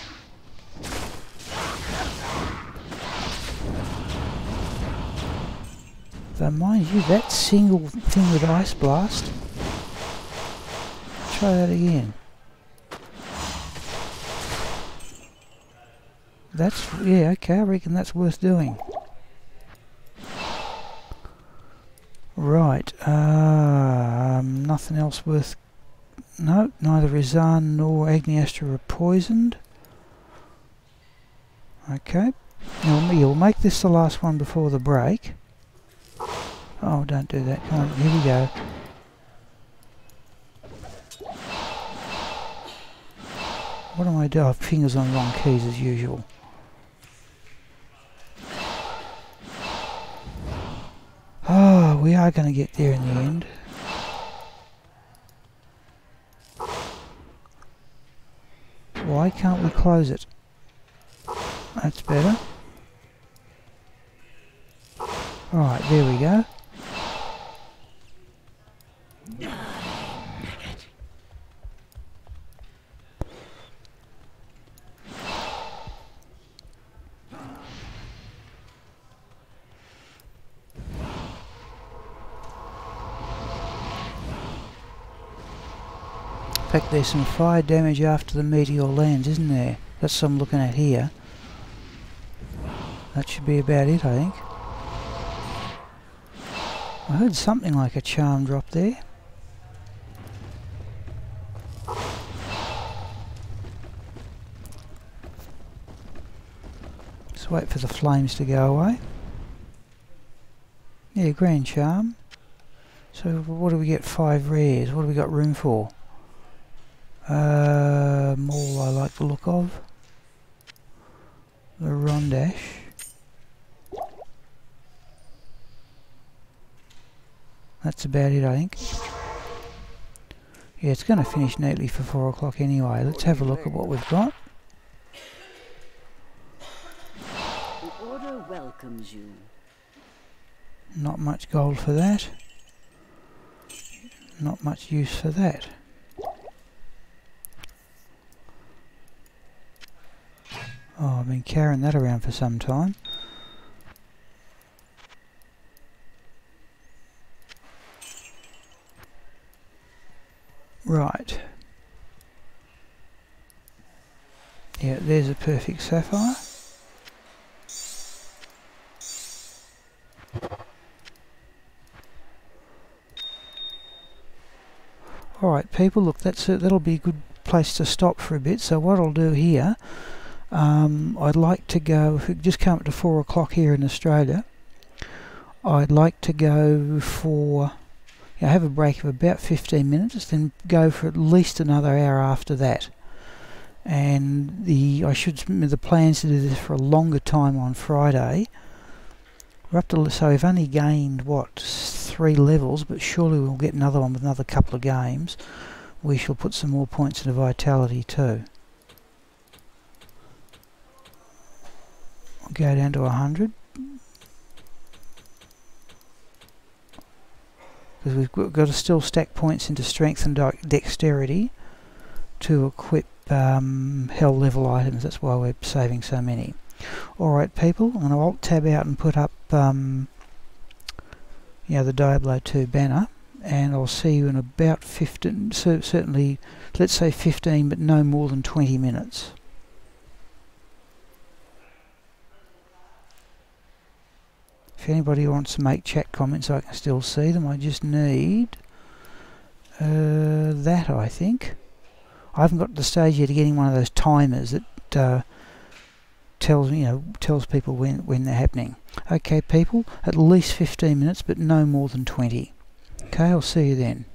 S1: Though mind you, that single thing with Ice Blast. Try that again. That's, yeah, okay, I reckon that's worth doing. Right, nothing else worth... No, neither Rizan nor Agneyastra are poisoned. Okay, now you'll make this the last one before the break. Oh, don't do that, come on, here we go. What am I doing? Oh, fingers on the wrong keys as usual. Oh, we are going to get there in the end. Why can't we close it? That's better. Alright, there we go. In fact, there's some fire damage after the meteor lands, isn't there? That's what I'm looking at here. That should be about it, I think. I heard something like a charm drop there. Just wait for the flames to go away. Yeah, grand charm. So what do we get? 5 rares. What have we got room for? More I like the look of. The Rondash. That's about it, I think. Yeah, it's going to finish neatly for 4 o'clock anyway. Let's have a look at what we've got.
S2: The order welcomes you.
S1: Not much gold for that. Not much use for that. Oh, I've been carrying that around for some time. Right. Yeah, there's a perfect sapphire. Alright people, look, that'll be a good place to stop for a bit. So what I'll do here, I'd like to go, if we just come up to 4 o'clock here in Australia, I'd like to go for, have a break of about 15 minutes, then go for at least another hour after that. And the plans to do this for a longer time on Friday. We're up to, so we've only gained what, 3 levels, but surely we'll get another one with another couple of games. We shall put some more points into vitality too. We'll go down to 100. Because we've got to still stack points into strength and dexterity to equip hell level items. That's why we're saving so many. Alright people, I'm going to alt tab out and put up the Diablo 2 banner, and I'll see you in about 15, certainly let's say 15, but no more than 20 minutes. If anybody wants to make chat comments, I can still see them. I just need that, I think. I haven't got to the stage yet of getting one of those timers that tells people when they're happening. Okay people, at least 15 minutes, but no more than 20. Okay, I'll see you then.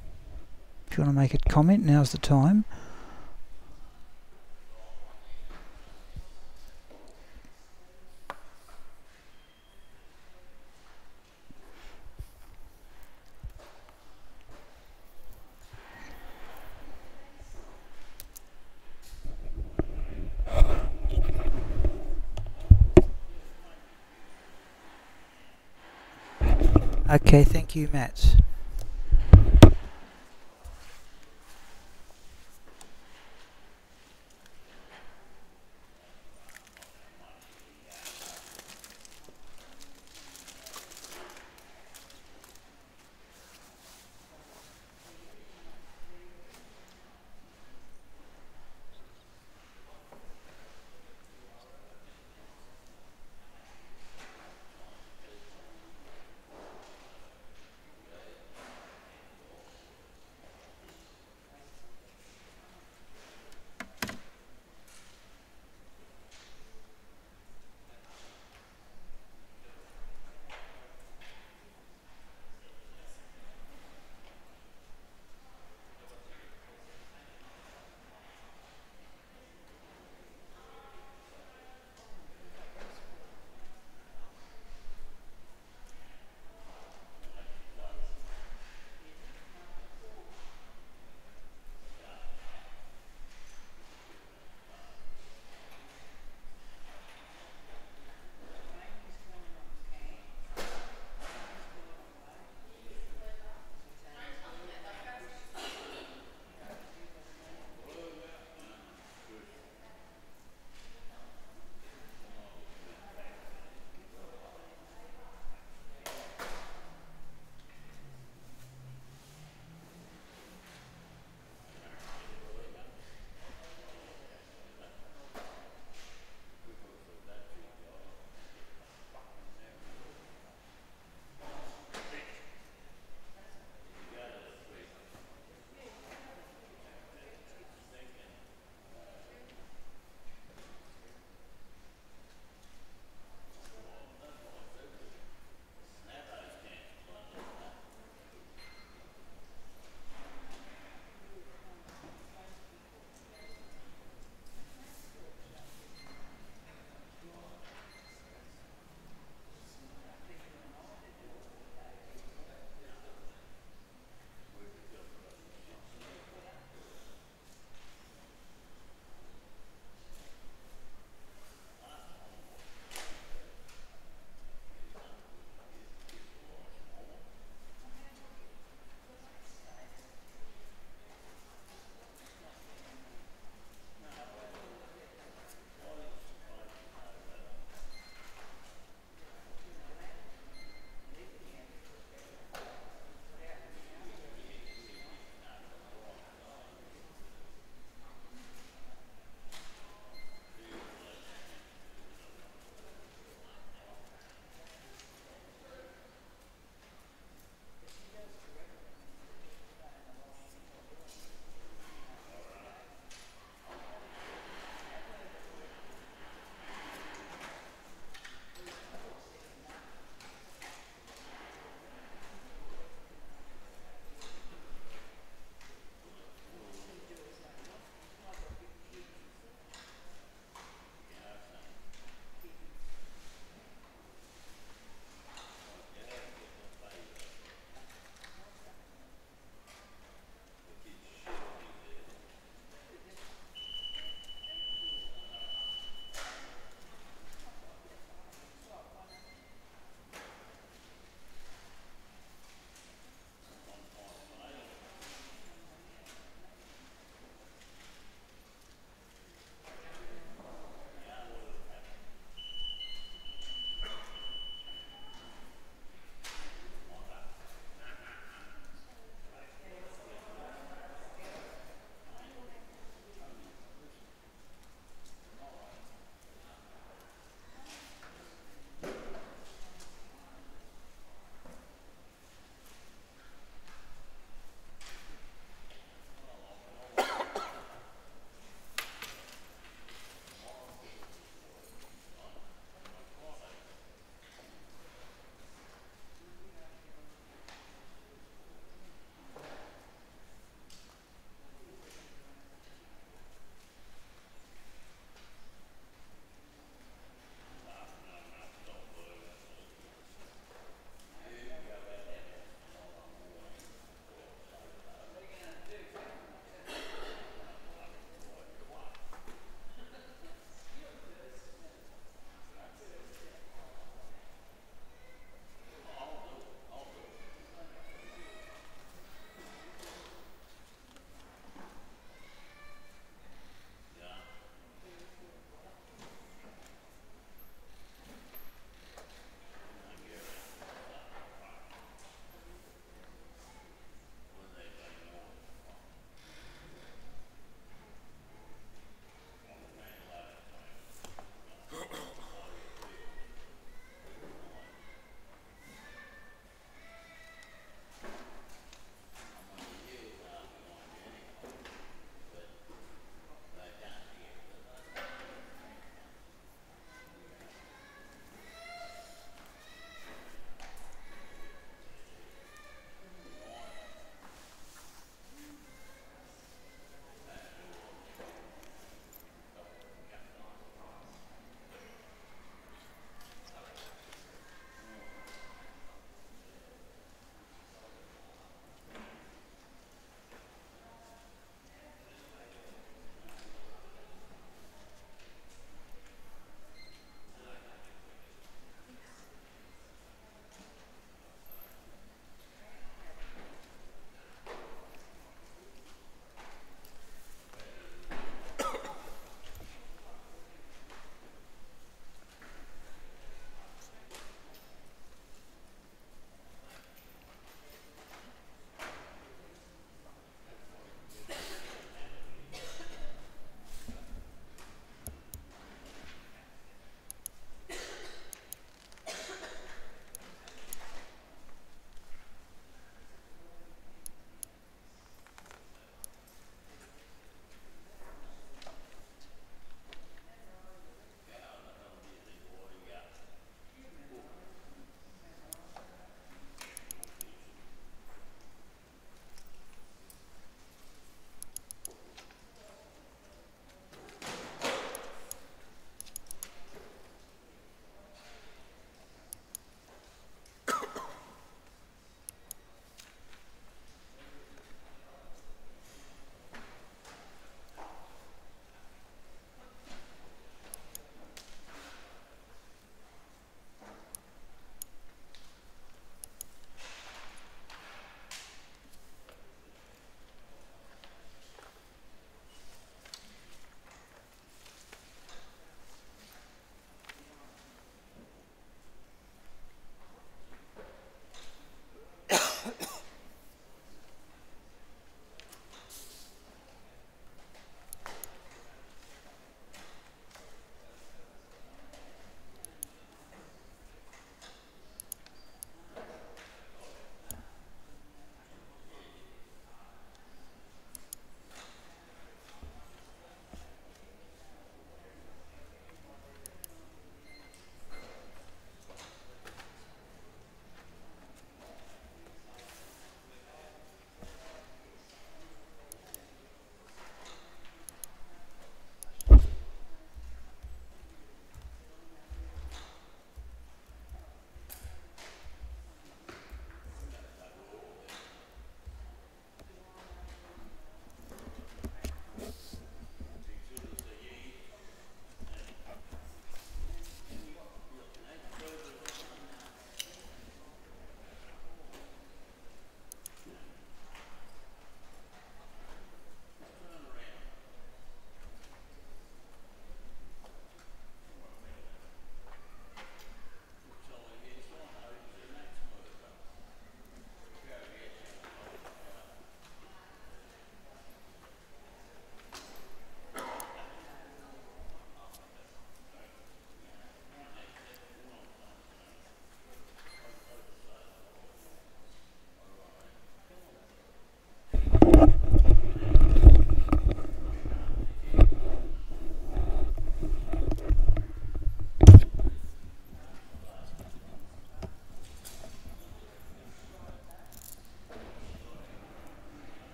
S1: If you want to make a comment, now's the time. Okay, thank you, Matt.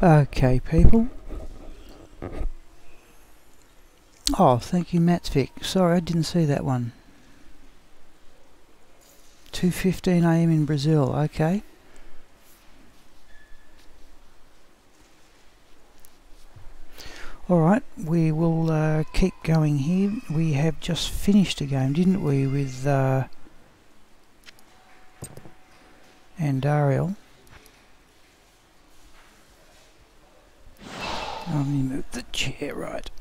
S1: Okay, people. Oh, thank you, Matsvik. Sorry, I didn't see that one. 2:15 AM in Brazil. Okay. Alright, we will keep going here. We have just finished a game, didn't we, with Andariel. Let me move the chair right.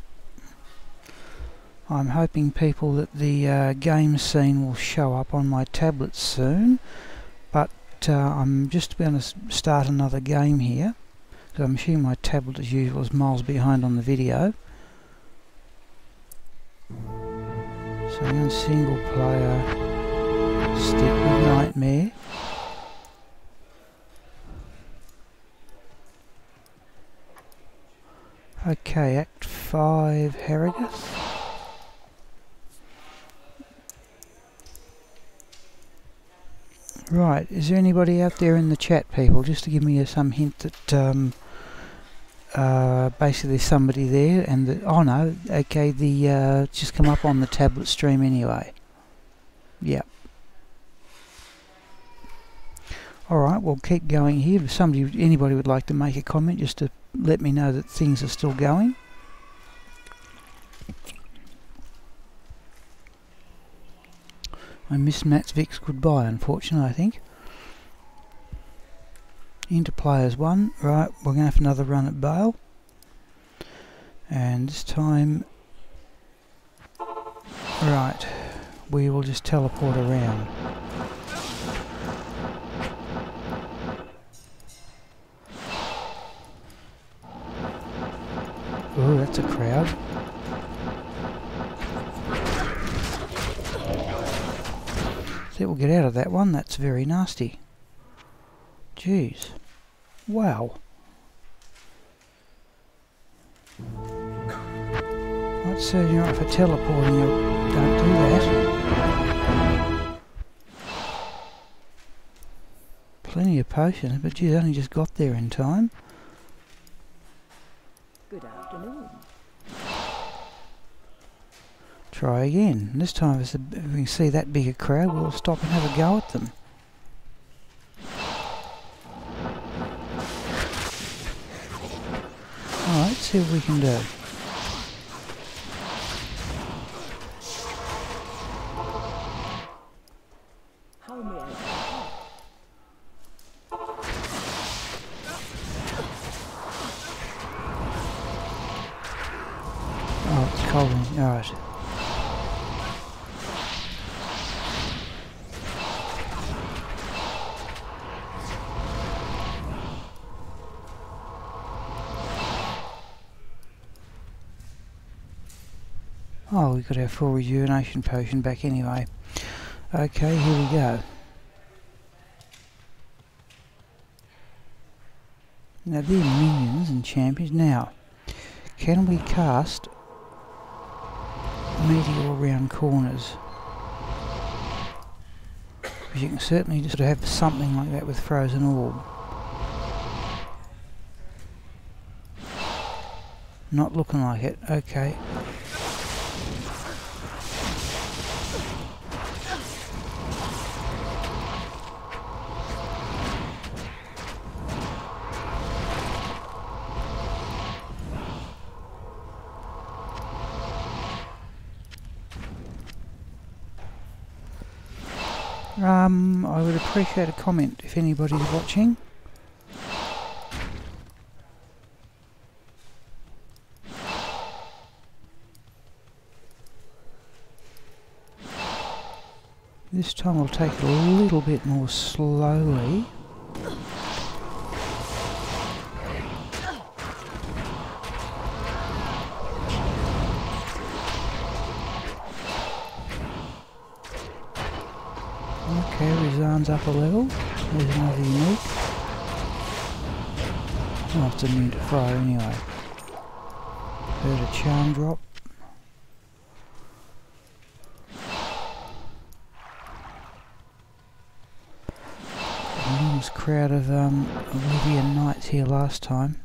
S1: I'm hoping, people, that the game scene will show up on my tablet soon, but I'm just going to start another game here. So I'm assuming my tablet, as usual, is miles behind on the video. So I'm going single player, stick with Nightmare. Okay, Act 5, Harrogath. Right, is there anybody out there in the chat, people, just to give me some hint that basically there's somebody there, and the, oh no, okay, the it's just come up on the tablet stream anyway. Yep. Alright, we'll keep going here. If anybody would like to make a comment, just to let me know that things are still going. I missed Matsvik's goodbye, unfortunately, I think. Into players 1. Right, we're going to have another run at Bale. And this time... Right, we will just teleport around. Oh, that's a crowd. We'll get out of that one. That's very nasty. Jeez. Wow. I'd say you're not for teleporting, you don't do that. Plenty of potions, but you only just got there in time.
S2: Good afternoon.
S1: Try again. This time, if we can see that big a crowd, we'll stop and have a go at them. Alright, let's see what we can do.
S2: How may I help?
S1: Oh, it's cold. Alright. Oh, we've got our full rejuvenation potion back anyway. Okay, here we go. Now they're minions and champions. Now, can we cast meteor around corners? Because you can certainly just have something like that with Frozen Orb. Not looking like it. Okay. I would appreciate a comment if anybody's watching. This time I'll take it a little bit more slowly. Okay, Rizan's up a level. There's another unique. Oh, it's immune to fire anyway. Heard a charm drop. Enormous crowd of Oblivion Knights here last time.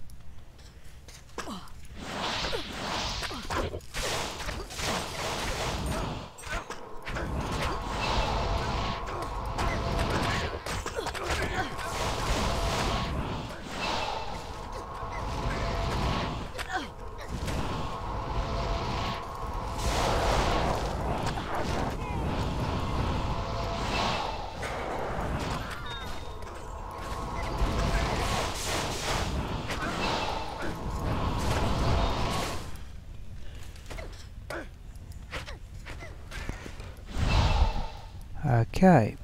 S1: Okay.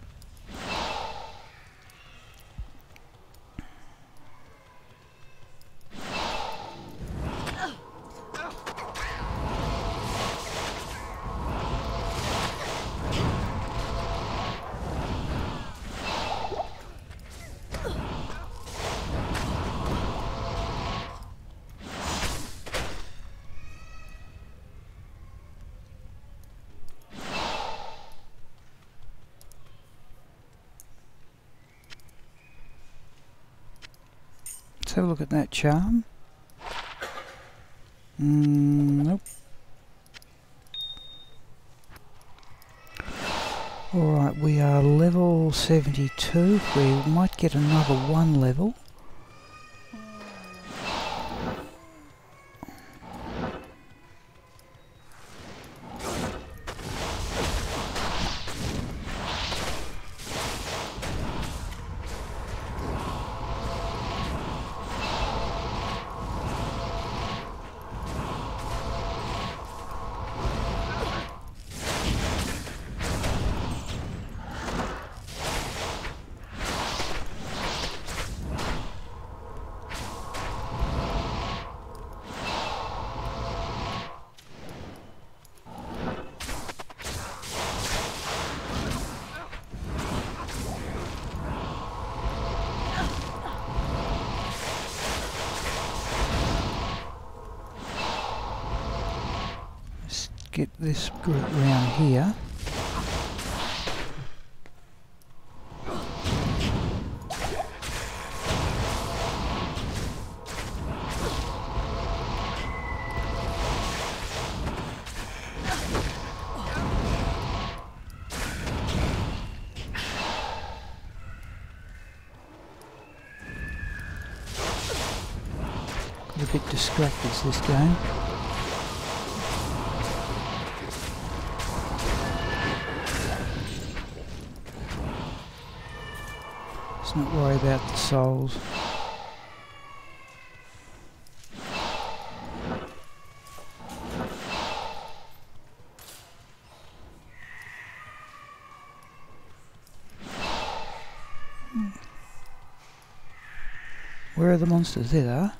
S1: Let's have a look at that charm. Nope. Alright, we are level 72. We might get another 1 level. Get this group round here. Got a bit distracted this game. Let's not worry about the souls. Where are the monsters? There they are.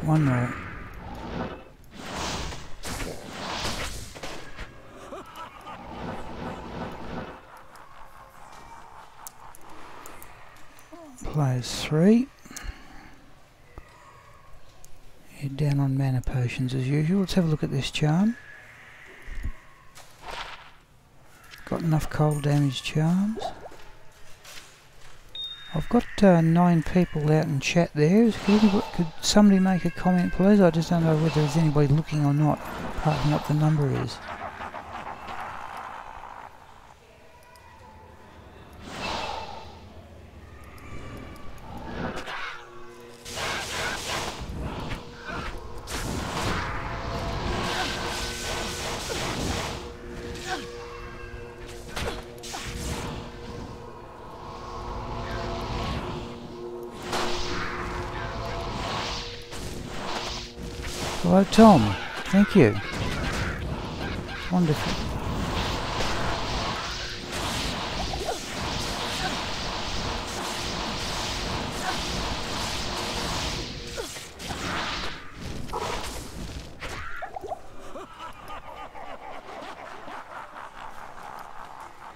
S1: One more. Players 3. Head down on mana potions as usual. Let's have a look at this charm. Got enough cold damage charms. I've got 9 people out in chat there. Could somebody make a comment please? I just don't know whether there's anybody looking or not, apart from what the number is. Hello Tom, thank you. Wonderful.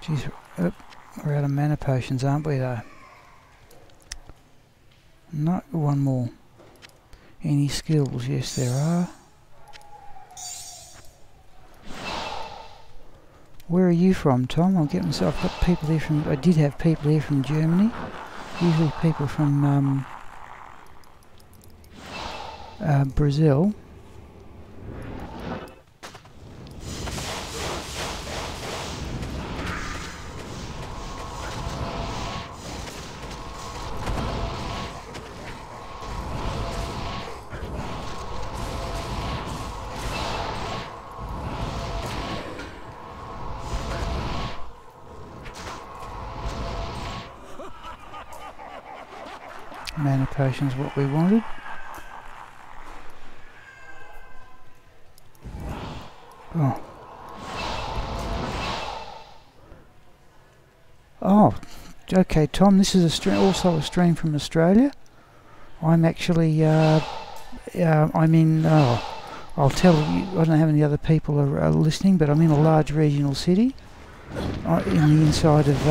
S1: Jeez, we're out of mana potions, aren't we though? No, one more. Any skills? Yes, there are. Where are you from, Tom? I'll get myself. I've got people here from. I did have people here from Germany. Usually people from Brazil. Mana potions, what we wanted. Oh, okay, Tom. This is also a stream from Australia. I'm actually. I'm in. I'll tell you. I don't know how many other people are listening, but I'm in a large regional city in the inside of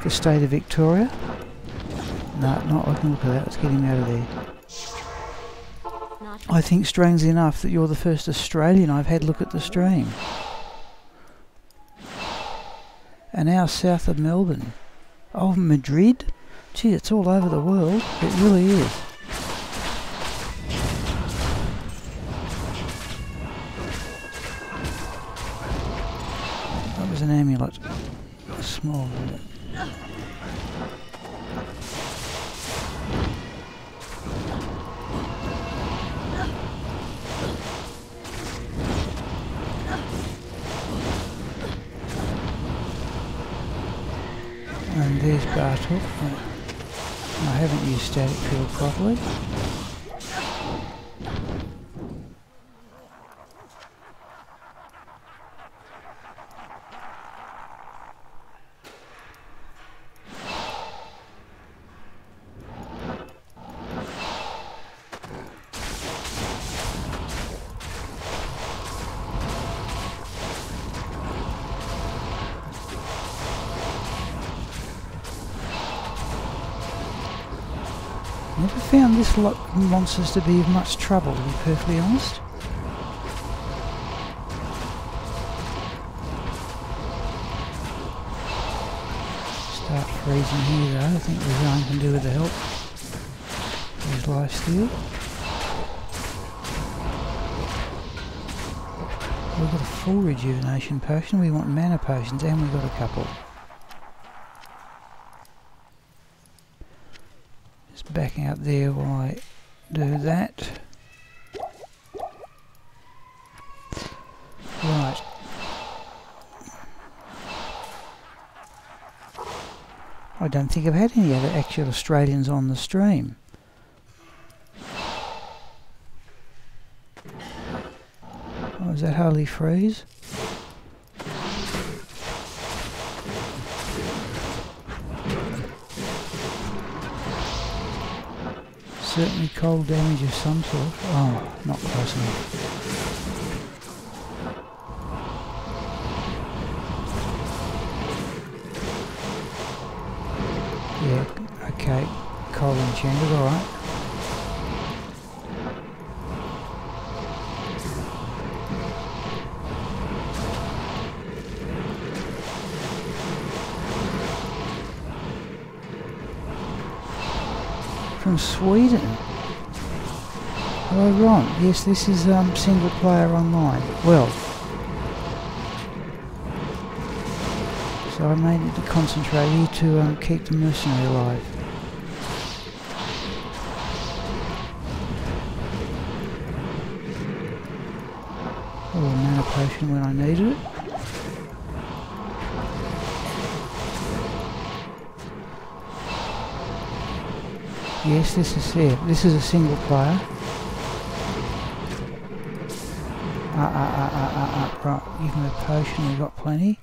S1: the state of Victoria. No, not looking. Look at that. Let's get him out of there. I think, strangely enough, that you're the first Australian I've had look at the stream. An hour south of Melbourne. Oh, Madrid? Gee, it's all over the world. It really is. That was an amulet. A small one. And there's Bartok. I haven't used static field properly. Never found this lot of monsters to be of much trouble, to be perfectly honest. Start freezing here though. I think Resigned can do with the help. Use lifesteal. We've got a full rejuvenation potion. We want mana potions, and we've got a couple. Backing up there while I do that. Right. I don't think I've had any other actual Australians on the stream. Oh, is that Holy Freeze? Certainly cold damage of some sort. Oh, not close enough. Yeah, okay. Cold enchanted, alright. From Sweden. Hello, Ron. Yes, this is single player online. Well, so I may need to concentrate here to keep the mercenary alive. Oh, a mana potion when I needed it. Yes, this is it. This is a single player. Right, give me a potion, we've got plenty.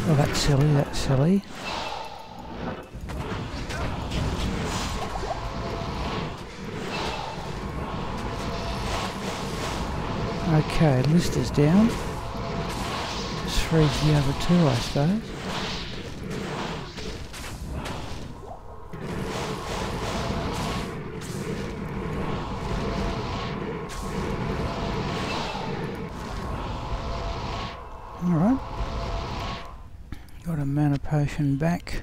S1: Oh, that's silly, that's silly. Okay, list is down. Just freeze the other two, I suppose. Alright. Got a mana potion back.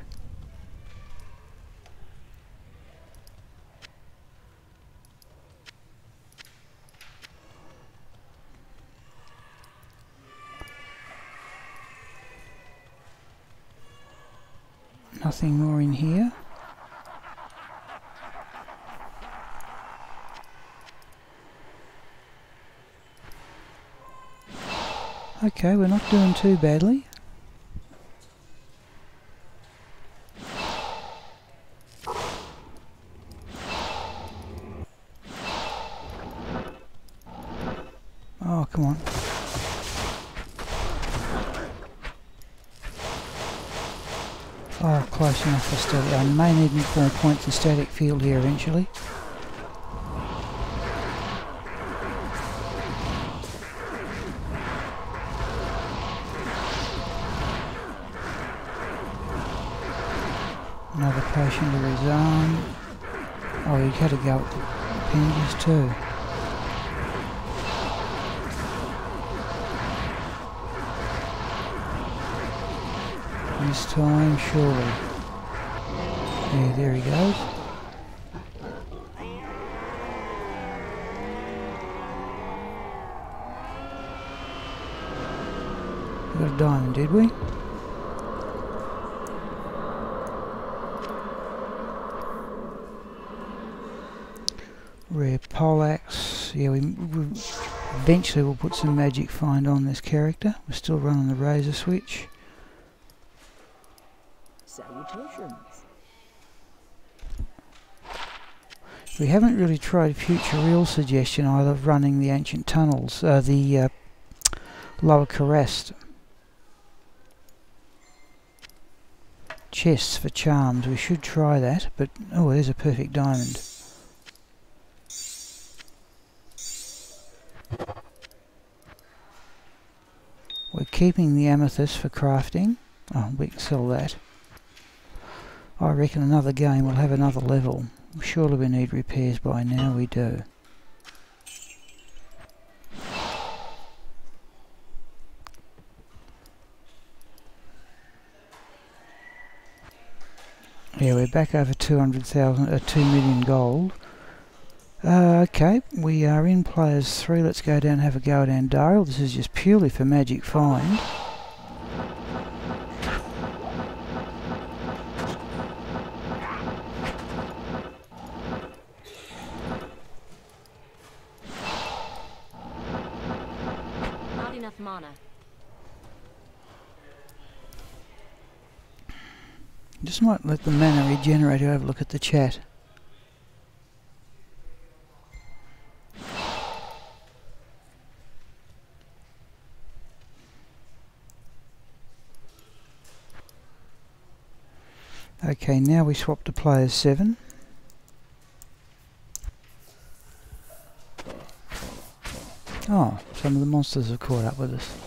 S1: Nothing more in here. Okay, we're not doing too badly. come on. Oh, close enough for static. I may need more points in static field here eventually. Another potion to his arm. Oh, he had to go with the appendages too. This time, surely. Yeah, there he goes. We got a diamond, did we? Rare poleaxe. Yeah, we eventually we'll put some magic find on this character. We're still running the razor switch.
S2: Salutations.
S1: We haven't really tried Futureal's suggestion either of running the ancient tunnels, the lower Kurast. Chests for charms. We should try that, but oh, there's a perfect diamond. We're keeping the amethyst for crafting. Oh, we can sell that. I reckon another game will have another level. Surely we need repairs by now, we do. Yeah, we're back over 200,000, 2 million gold. Okay, we are in players 3. Let's go down and have a go at Andariel. This is just purely for magic find.
S4: Not enough mana.
S1: Just might let the mana regenerator have a look at the chat. Okay, now we swap to players 7. Oh, some of the monsters have caught up with us.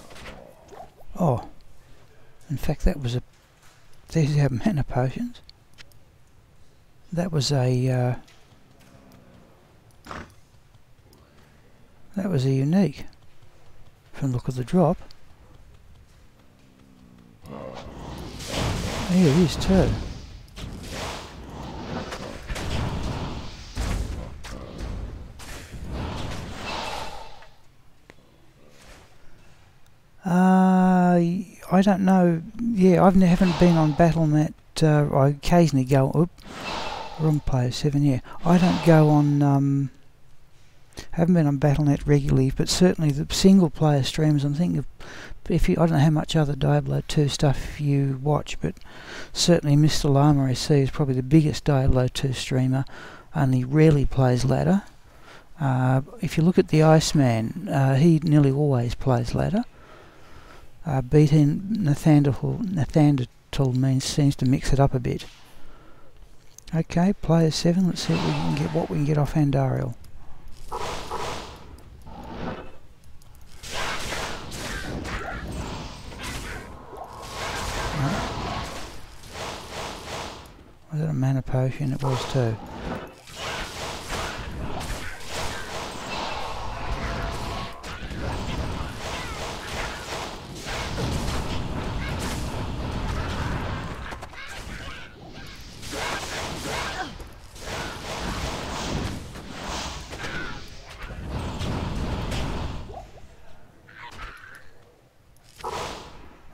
S1: Oh, in fact that was a... These have mana potions. That was a... that was a unique. From the look of the drop. Yeah, it is too. I don't know. Yeah, haven't been on BattleNet. I occasionally go. Oop, wrong player 7. Yeah, I don't go on. Haven't been on BattleNet regularly, but certainly the single player streams. I'm thinking of if you. I don't know how much other Diablo 2 stuff you watch, but certainly Mr. Llama I see is probably the biggest Diablo 2 streamer. Only rarely plays ladder. If you look at the Iceman, he nearly always plays ladder. Beating Nathandatul seems to mix it up a bit. Okay, player 7. Let's see what we can get off Andariel. Was it a mana potion? It was too.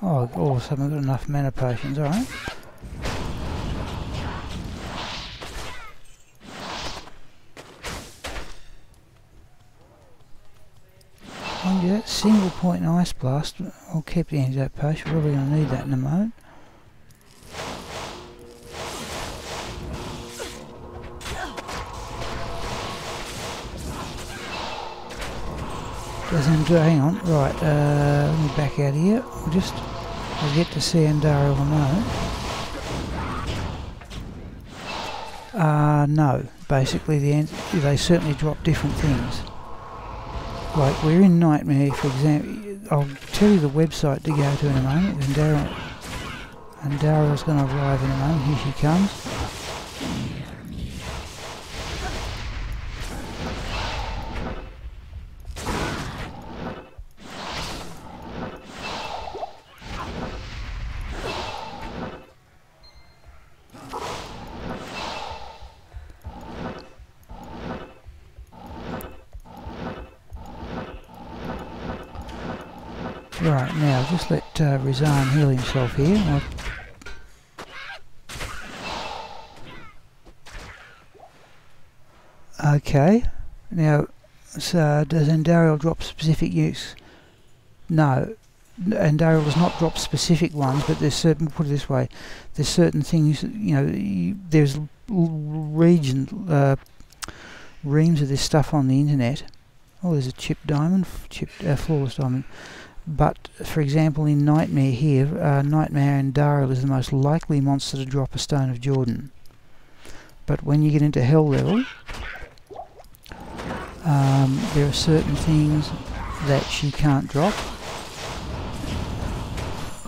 S1: Oh, awesome, I've got enough mana potions, alright. Mind you, that single point ice blast, I'll keep the antidote potion, we're probably going to need that in a moment. hang on, right, let me back out here. I'll get to see Andariel in a moment. No, basically they certainly drop different things. Like we're in Nightmare, for example. I'll tell you the website to go to in a moment. Andariel's going to arrive in a moment. Here she comes. Right, now just let Rizan heal himself here. Okay, now so does Andariel drop specific use? No, Andariel does not drop specific ones, but there's certain, put it this way, there's certain things, you know, there's reams of this stuff on the internet. Oh, there's a chipped diamond, flawless diamond. But, for example, in Nightmare here, Nightmare Andariel is the most likely monster to drop a Stone of Jordan. But when you get into Hell level, there are certain things that she can't drop.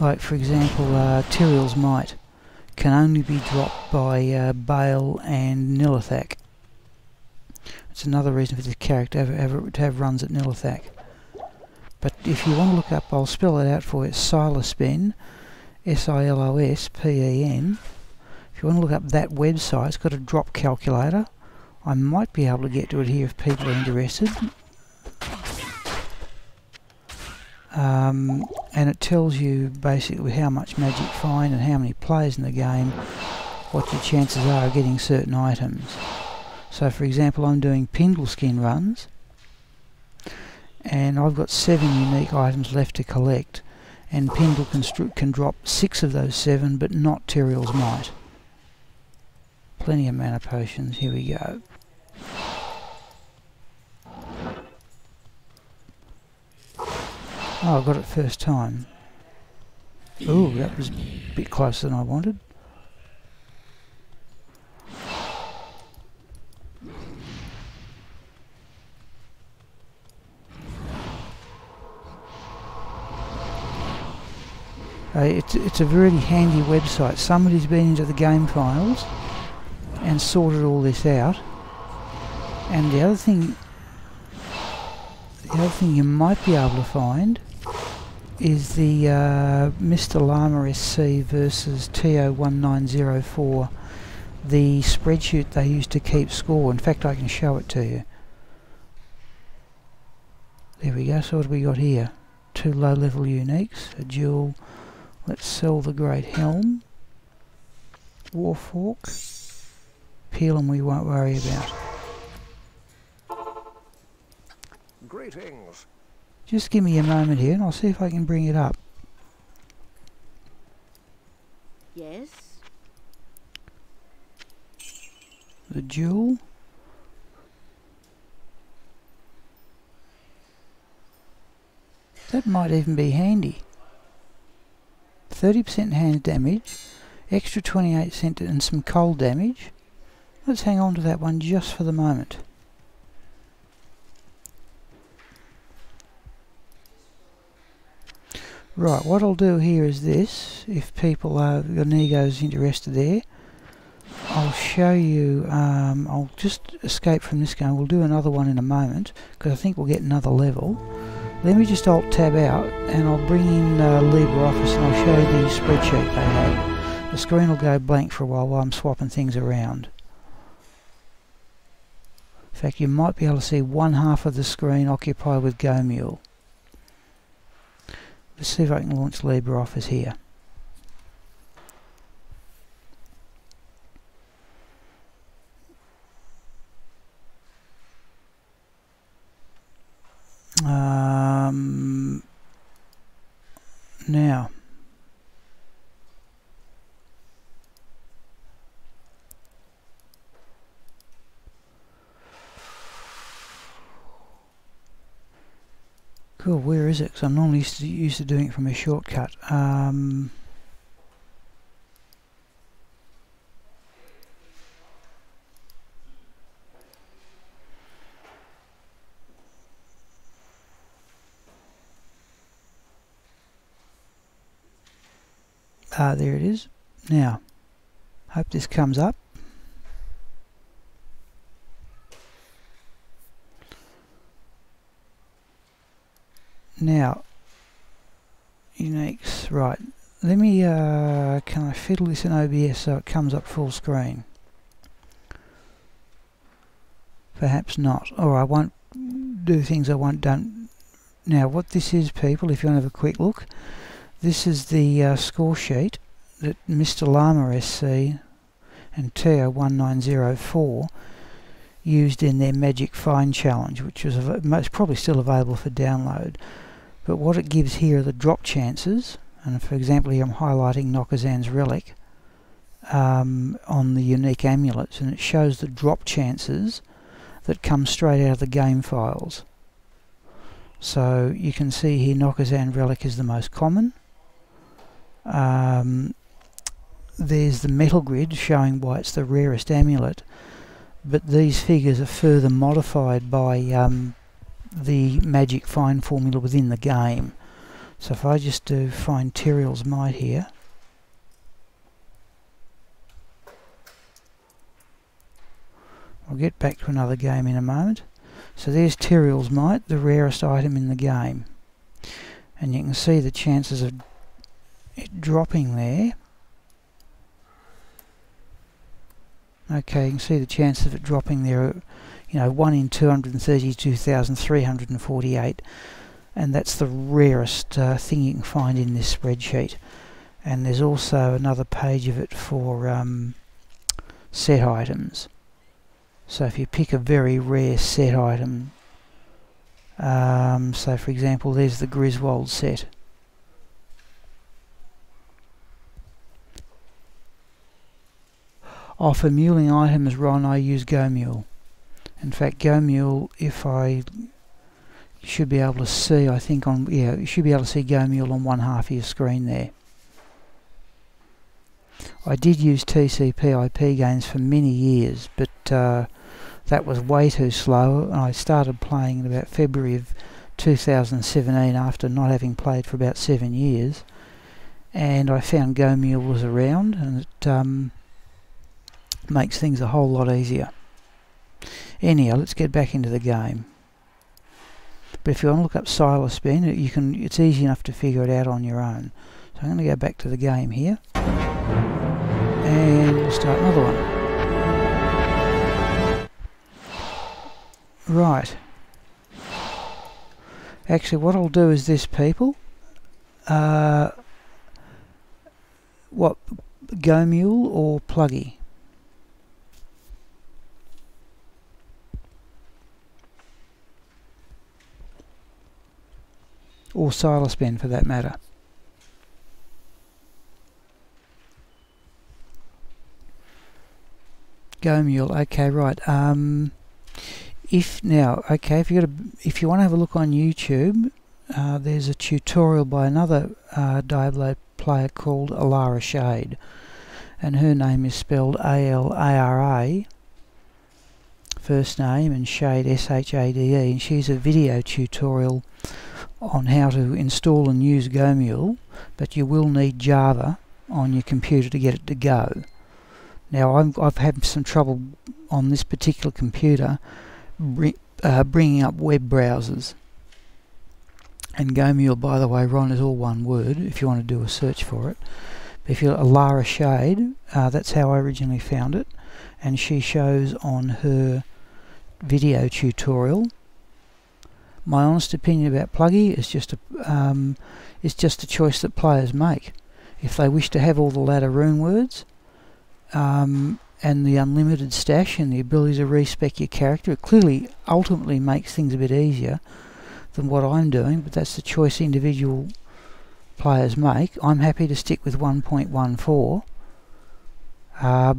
S1: Like, for example, Tyrael's Might can only be dropped by Bale and Nilithak. It's another reason for this character to have runs at Nilithak. But if you want to look up, I'll spell it out for you, Silospen, S-I-L-O-S-P-E-N. If you want to look up that website, it's got a drop calculator. I might be able to get to it here if people are interested. And it tells you basically how much magic find and how many players in the game, what your chances are of getting certain items. So for example, I'm doing Pindle Skin runs, and I've got 7 unique items left to collect, and Pindle can drop 6 of those 7, but not Tyrael's Might. Plenty of mana potions, here we go. Oh, I got it first time. Ooh, that was a bit closer than I wanted. It's a really handy website. Somebody's been into the game files and sorted all this out. And the other thing you might be able to find is the Mr. Llama SC versus TO1904, the spreadsheet they used to keep score. In fact, I can show it to you. There we go. So what have we got here? 2 low-level uniques, a dual. Let's sell the Great Helm, Warfork, Peel, and we won't worry about.
S3: Greetings.
S1: Just give me a moment here and I'll see if I can bring it up.
S2: Yes.
S1: The jewel. That might even be handy. 30% hand damage, extra 28% and some cold damage. Let's hang on to that one just for the moment. Right, what I'll do here is this, if people are, your Nego's interested there, I'll show you, I'll just escape from this game, we'll do another one in a moment, because I think we'll get another level. Let me just Alt-Tab out, and I'll bring in LibreOffice and I'll show you the spreadsheet they have. The screen will go blank for a while I'm swapping things around. In fact, you might be able to see one half of the screen occupied with GoMule. Let's see if I can launch LibreOffice here. Now, Cool, where is it? Because I'm normally used to doing it from a shortcut. There it is. Now, hope this comes up. Now, uniques, right. Let me, can I fiddle this in OBS so it comes up full screen? Perhaps not, or I won't do things I won't done. Now, what this is, people, if you want to have a quick look, this is the score sheet that Mr. Llama SC and TO1904 used in their Magic Find Challenge, which was most probably still available for download. But what it gives here are the drop chances, and for example here I'm highlighting Nokazan's relic on the unique amulets, and it shows the drop chances that come straight out of the game files. So you can see here Nokazan relic is the most common. There's the metal grid showing why it's the rarest amulet, but these figures are further modified by the magic find formula within the game. So if I just do find Tyrael's Might here, I'll get back to another game in a moment. So there's Tyrael's Might, the rarest item in the game, and you can see the chances of it dropping there. Okay, you can see the chances of it dropping there are, you know, 1 in 232,348, and that's the rarest thing you can find in this spreadsheet. And there's also another page of it for set items. So if you pick a very rare set item, so for example there's the Griswold set. For muling items, Ron, I use Go Mule. In fact, Go Mule, if you should be able to see, I think on, yeah, you should be able to see Go Mule on one half of your screen there. I did use TCP/IP games for many years, but that was way too slow, and I started playing in about February of 2017 after not having played for about 7 years, and I found Go Mule was around, and it makes things a whole lot easier. Anyhow, let's get back into the game. But if you want to look up Silas-Spin, it's easy enough to figure it out on your own. So I'm going to go back to the game here, and we'll start another one. Right. Actually, what I'll do is this, people. What, Go Mule or Pluggy? Or Silas-Spin for that matter. Go Mule, okay, right. If you want to have a look on YouTube, there's a tutorial by another Diablo player called Alara Shade, and her name is spelled A-L-A-R-A, first name, and Shade S-H-A-D-E, and she's a video tutorial on how to install and use Go Mule, but you will need Java on your computer to get it to go. Now I've had some trouble on this particular computer bringing up web browsers, and Go Mule, by the way, Ron, is all one word if you want to do a search for it. But if you're Alara Shade, that's how I originally found it, and she shows on her video tutorial. My honest opinion about Pluggy is just a choice that players make. If they wish to have all the ladder rune words and the unlimited stash and the ability to respec your character, it clearly ultimately makes things a bit easier than what I'm doing, but that's the choice individual players make. I'm happy to stick with 1.14.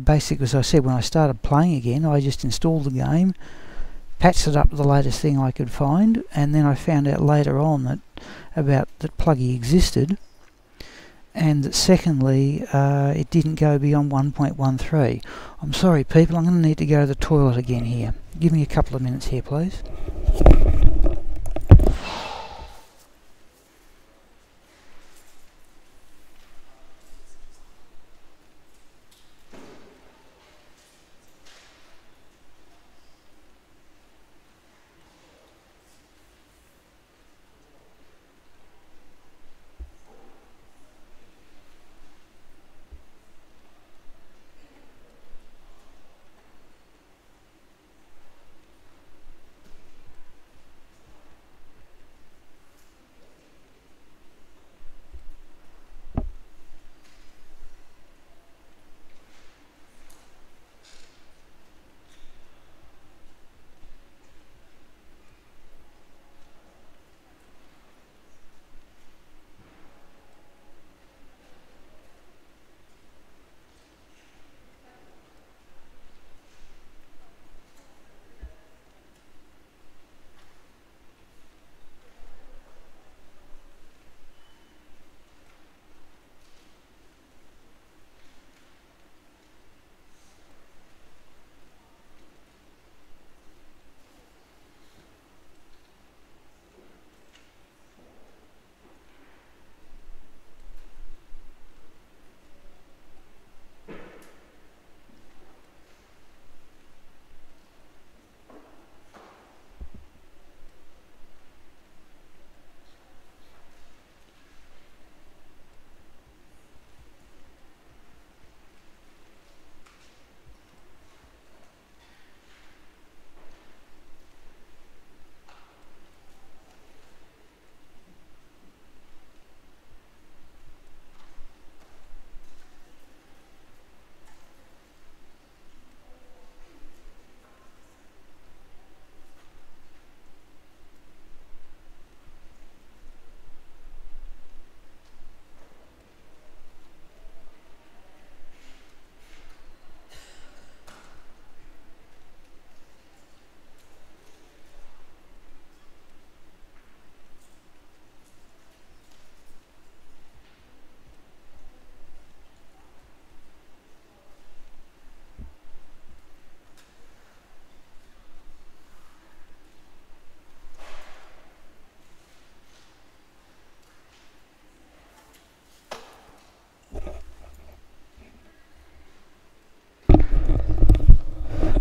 S1: Basically, as I said, when I started playing again, I just installed the game, patched it up with the latest thing I could find, and then I found out later on that Pluggy existed, and that secondly it didn't go beyond 1.13. I'm sorry people, I'm going to need to go to the toilet again here. Give me a couple of minutes here please.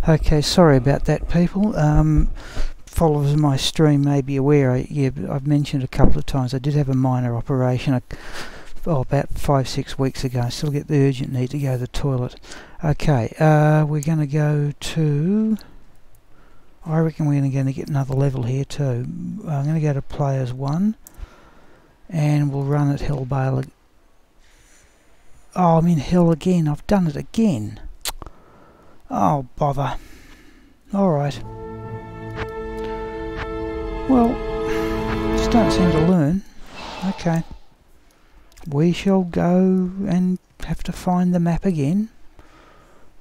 S1: Okay, sorry about that people. Followers of my stream may be aware, I've mentioned a couple of times I did have a minor operation about 5-6 weeks ago. I still get the urgent need to go to the toilet. Okay, we're going to go to... I reckon we're going to get another level here too. I'm going to go to Players 1 and we'll run at Hellbale. Oh, I'm in Hell again. I've done it again. Oh, bother. Alright. Well, just don't seem to learn. Okay. We shall go and have to find the map again.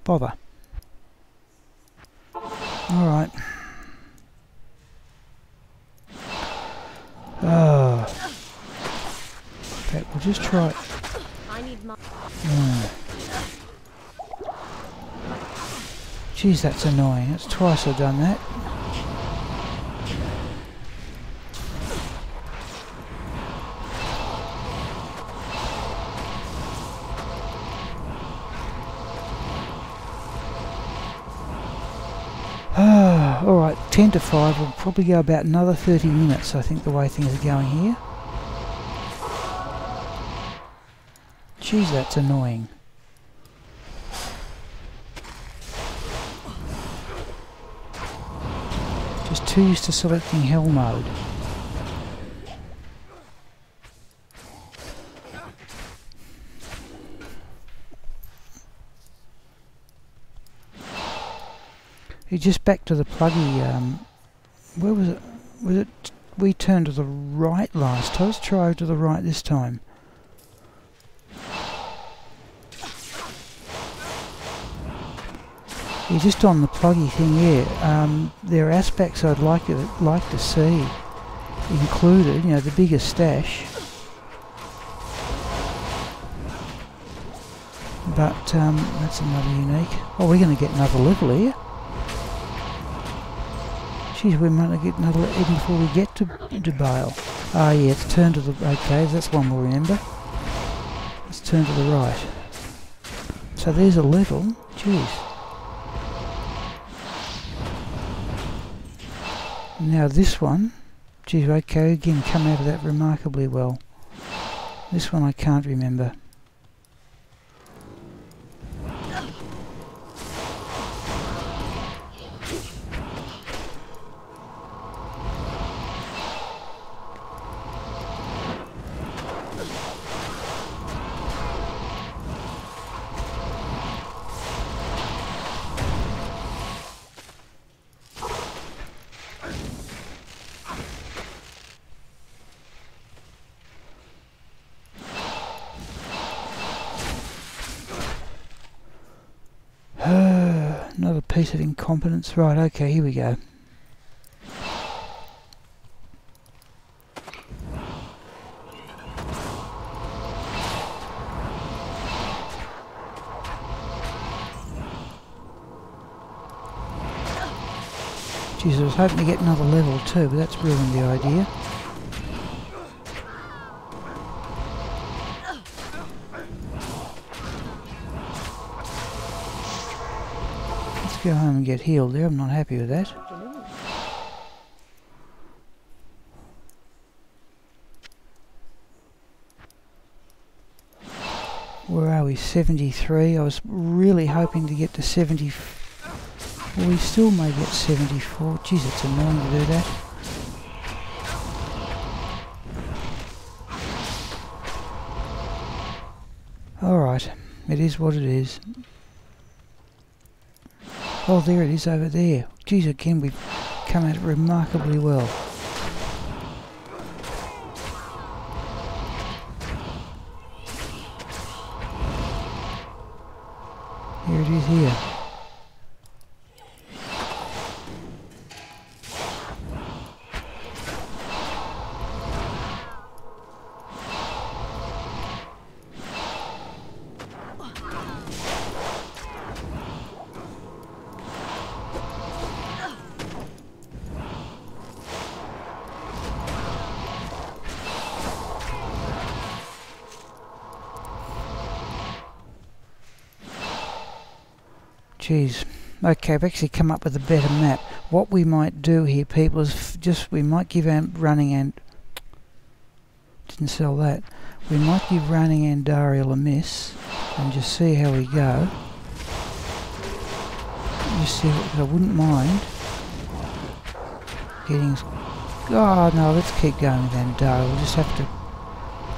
S1: Bother. Alright. Oh. In fact, we'll just try it.
S4: I need my
S1: Jeez, that's annoying. That's twice I've done that. Alright, 10 to 5. We'll probably go about another 30 minutes, I think, the way things are going here. Jeez, that's annoying. Just too used to selecting hell mode. Just back to the pluggy, where was it? Was it we turned to the right last time? Let's try to the right this time. Yeah, just on the pluggy thing, yeah. There are aspects I'd like to see included. You know, the bigger stash. But that's another unique. Oh, we're going to get another level here. Geez, we might get another level even before we get to Bale. Ah, yeah, it's turned to the... Okay, that's one we'll remember. Let's turn to the right. So there's a level. Jeez. Now this one. Geez, okay, again, come out of that remarkably well. This one I can't remember. Another piece of incompetence. Right, okay, here we go. Jeez, I was hoping to get another level too, but that's ruined the idea. Go home and get healed there. I'm not happy with that. Where are we? 73. I was really hoping to get to 70. Well, we still may get 74. Jeez, it's annoying to do that. Alright, it is what it is. Oh, there it is over there. Geez, again, we've come at it remarkably well. Here it is here. Geez. Okay, I've actually come up with a better map. What we might do here, people, is we might give running and... Didn't sell that. We might give running Andariel a miss and just see how we go. Just see what I wouldn't mind getting... Oh no, let's keep going with Andariel. We'll just have to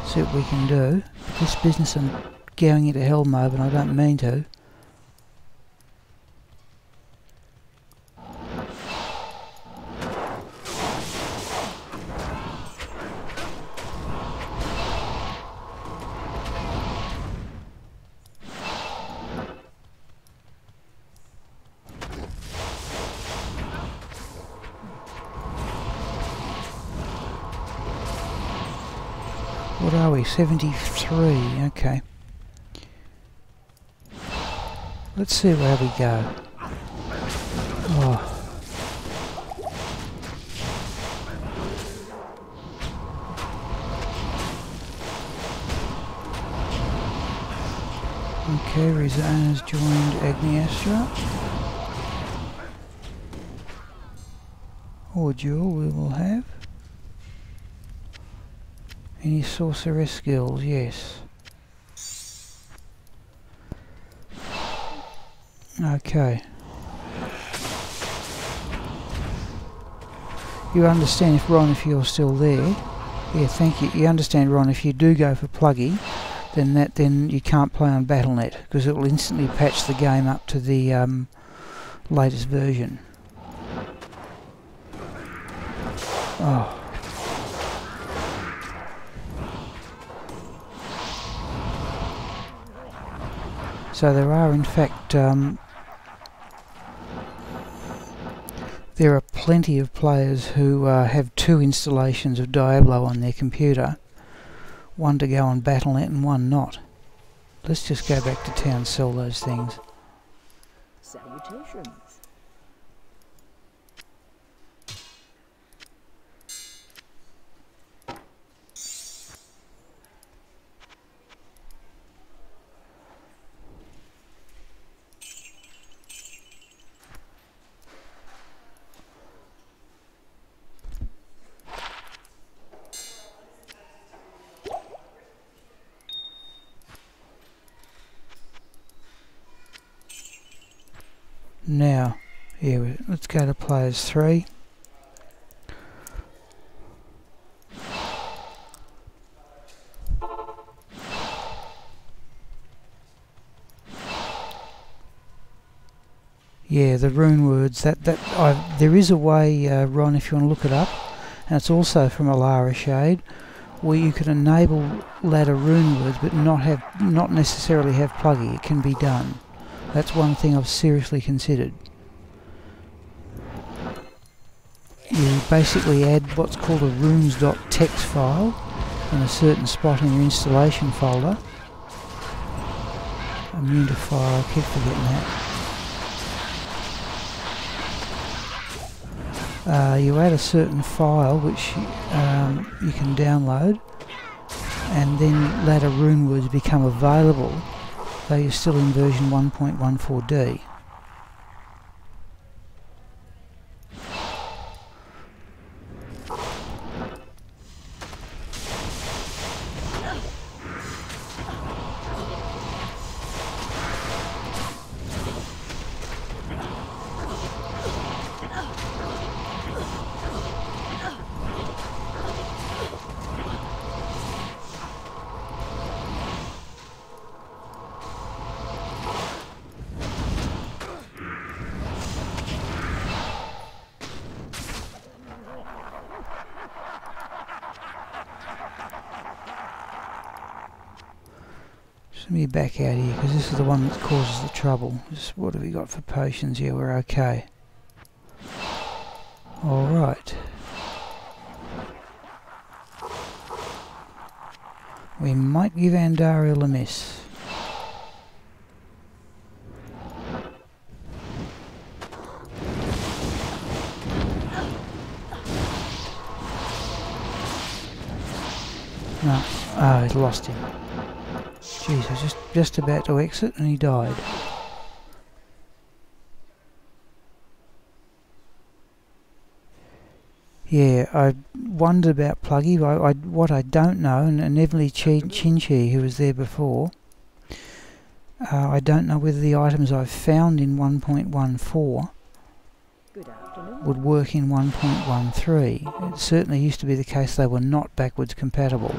S1: see what we can do. This business I'm going into hell mode and I don't mean to. What are we? 73. Okay. Let's see where we go. Oh. Okay, Rizona's joined Agneyastra. Or duel we will have. Any sorceress skills? Yes. Okay. You understand, if you're still there. Yeah, thank you. You understand, Ron, if you do go for pluggy, then you can't play on Battle.net because it will instantly patch the game up to the latest version. Oh. So there are in fact There are plenty of players who have 2 installations of Diablo on their computer, one to go on Battle.net and one not. Let's just go back to town and sell those things.
S2: Salutations.
S1: Now, yeah, let's go to players 3. Yeah, the rune words. There is a way, Ron, if you want to look it up, and it's also from Alara Shade, where you can enable ladder rune words, but not necessarily have pluggy. It can be done. That's one thing I've seriously considered. You basically add what's called a runes.txt file in a certain spot in your installation folder. Immune to fire, I keep forgetting that. You add a certain file which you can download, and then ladder rune words become available, though you're still in version 1.14D. Let me back out here, because this is the one that causes the trouble. What have we got for potions? Yeah, we're okay. Alright. We might give Andariel a miss. No. Ah, he's lost him. Jeez, I was just about to exit and he died. Yeah, I wondered about Pluggy. What I don't know, and Neville Chinchi, who was there before, I don't know whether the items I've found in 1.14 would work in 1.13. It certainly used to be the case they were not backwards compatible.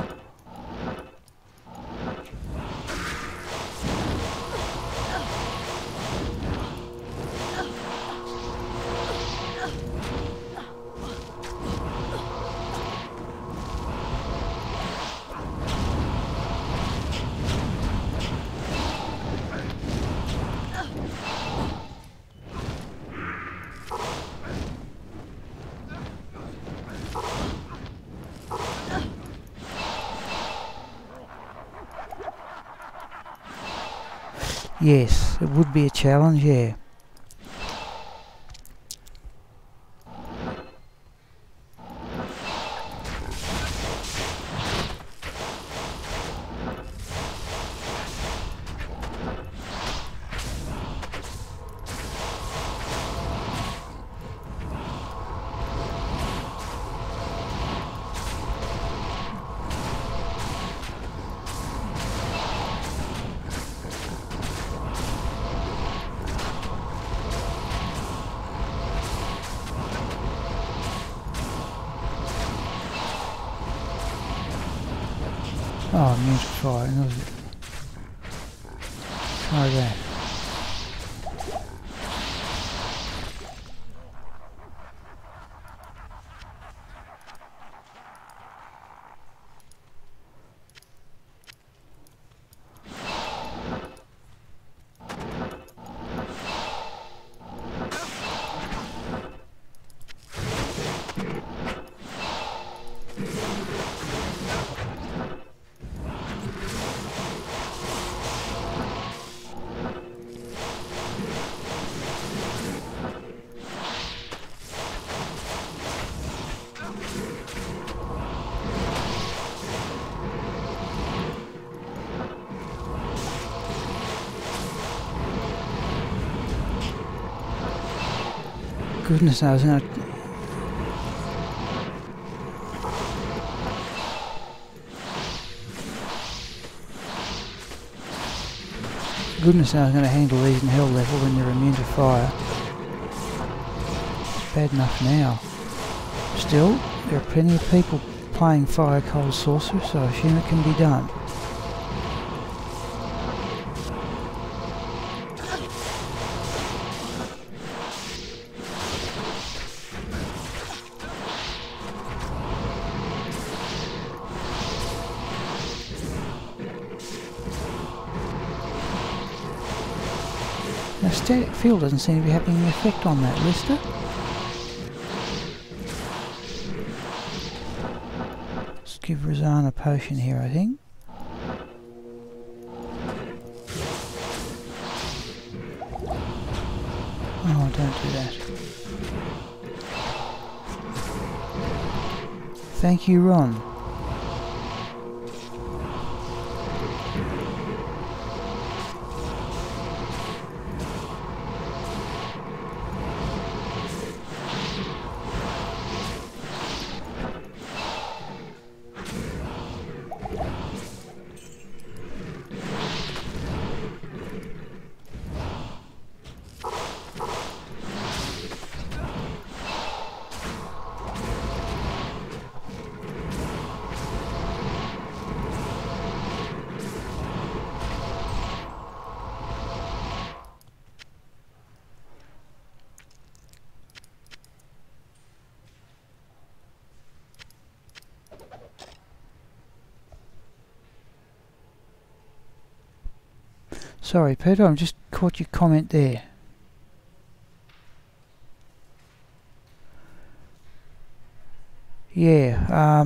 S1: Yes, it would be a challenge, yeah. Oh, immune to fire, that was it. Try that. Goodness knows, goodness knows I'm going to handle these in hell level when they're immune to fire. It's bad enough now. Still, there are plenty of people playing Fire Cold Sorcerer, so I assume it can be done. Now, static field doesn't seem to be having any effect on that, Lister. Let's give Razan a potion here, I think. Oh, don't do that. Thank you, Ron. Sorry, Peter, I just caught your comment there. Yeah,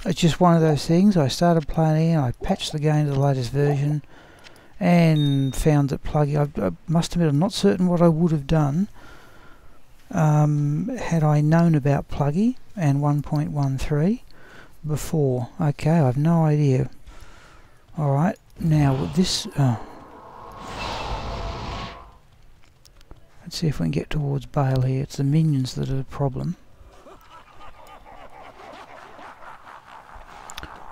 S1: it's just one of those things. I started playing it, I patched the game to the latest version and found that plugin, I must admit I'm not certain what I would have done had I known about Pluggy and 1.13 before. Okay, I have no idea. Alright, now with this, let's see if we can get towards Bale here. It's the minions that are the problem.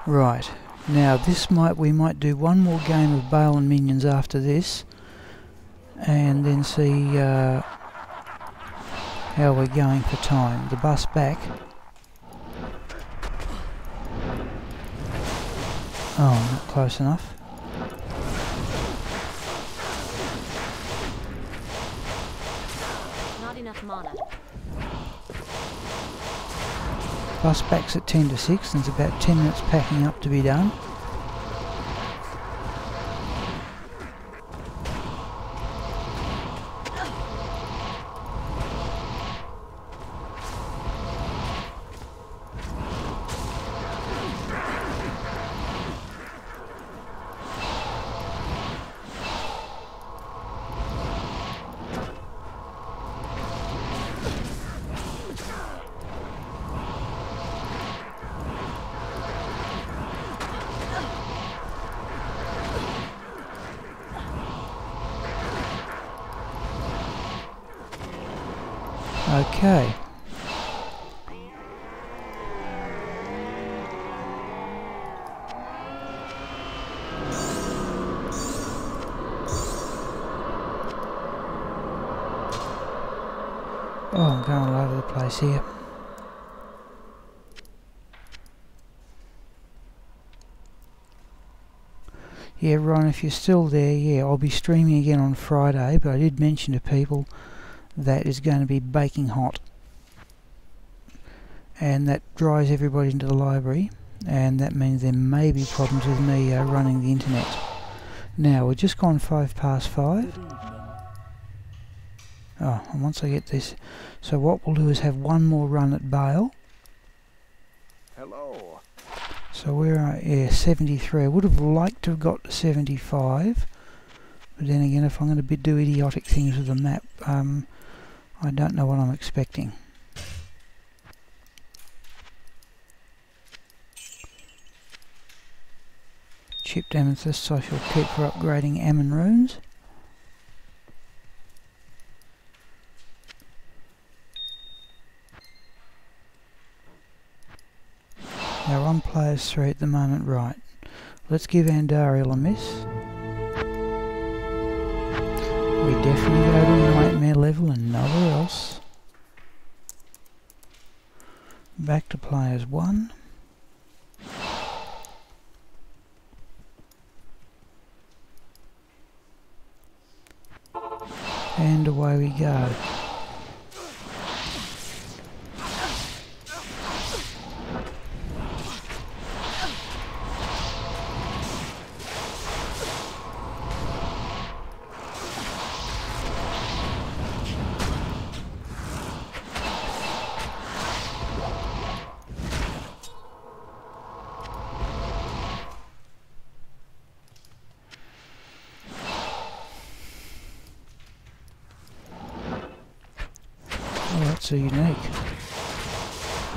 S1: Right, now this we might do one more game of Bale and minions after this, and then see how we're going for time. The bus back. Oh, not close enough.
S4: Not enough mana.
S1: Bus back's at 10 to 6 and it's about 10 minutes packing up to be done. Okay. Oh, I'm going all over the place here. Yeah, Ron, if you're still there, yeah, I'll be streaming again on Friday, but I did mention to people that is going to be baking hot. And that drives everybody into the library, and that means there may be problems with me running the internet. Now, we've just gone 5:05. Oh, and once I get this, so what we'll do is have one more run at Bale.
S3: Hello.
S1: So we're at 73. I would have liked to have got to 75, but then again, if I'm going to do idiotic things with the map, I don't know what I'm expecting. Chipped amethyst I shall keep for upgrading Ammon runes. Our on players 3 at the moment, right. Let's give Andariel a miss. We definitely go to nightmare level and nowhere else. Back to players 1. And away we go. Oh, that's so unique.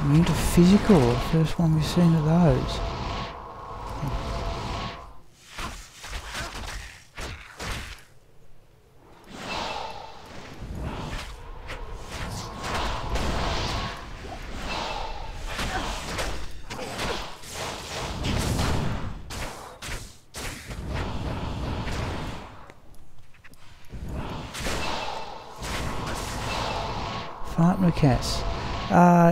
S1: Immune to physical, the first one we've seen of those. Fart Mukas.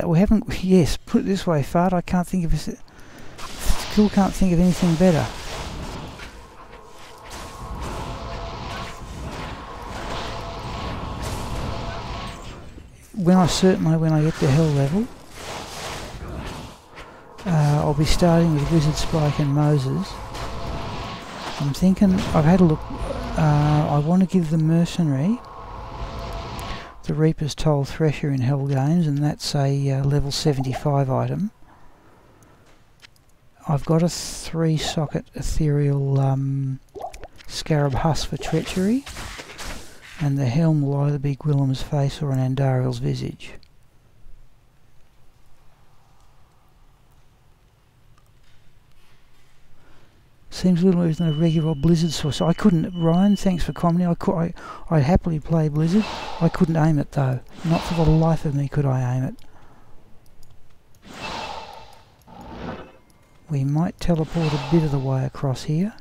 S1: We haven't, yes, put it this way, Fart, I can't think of, still can't think of anything better. When I get to hell level, I'll be starting with Wizard Spike and Moses. I'm thinking, I've had a look, I want to give the Mercenary the Reaper's Toll Thresher in Hell Games, and that's a level 75 item. I've got a 3-socket Ethereal Scarab Husk for Treachery, and the helm will either be Gwillem's face or an Andariel's visage. Seems a little more than a regular Blizzard source. I couldn't, Ryan, thanks for commenting. I'd happily play Blizzard. I couldn't aim it though. Not for the life of me could I aim it. We might teleport a bit of the way across here.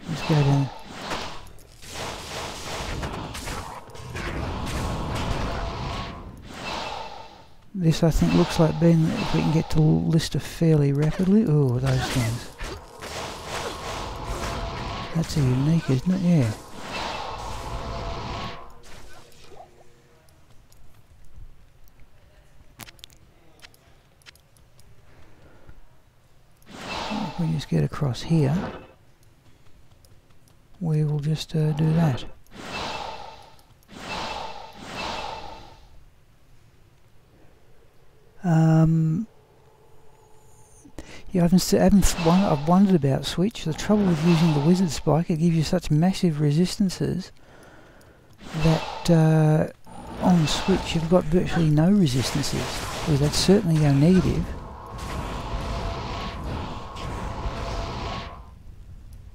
S1: Let's go down. This I think looks like being, if we can get to Lister fairly rapidly. Oh, those things. That's a unique, isn't it? Yeah. If we just get across here, we will just do that. Yeah, I've wondered about Switch. The trouble with using the Wizard Spike, it gives you such massive resistances that on Switch you've got virtually no resistances. Well, that's certainly your negative.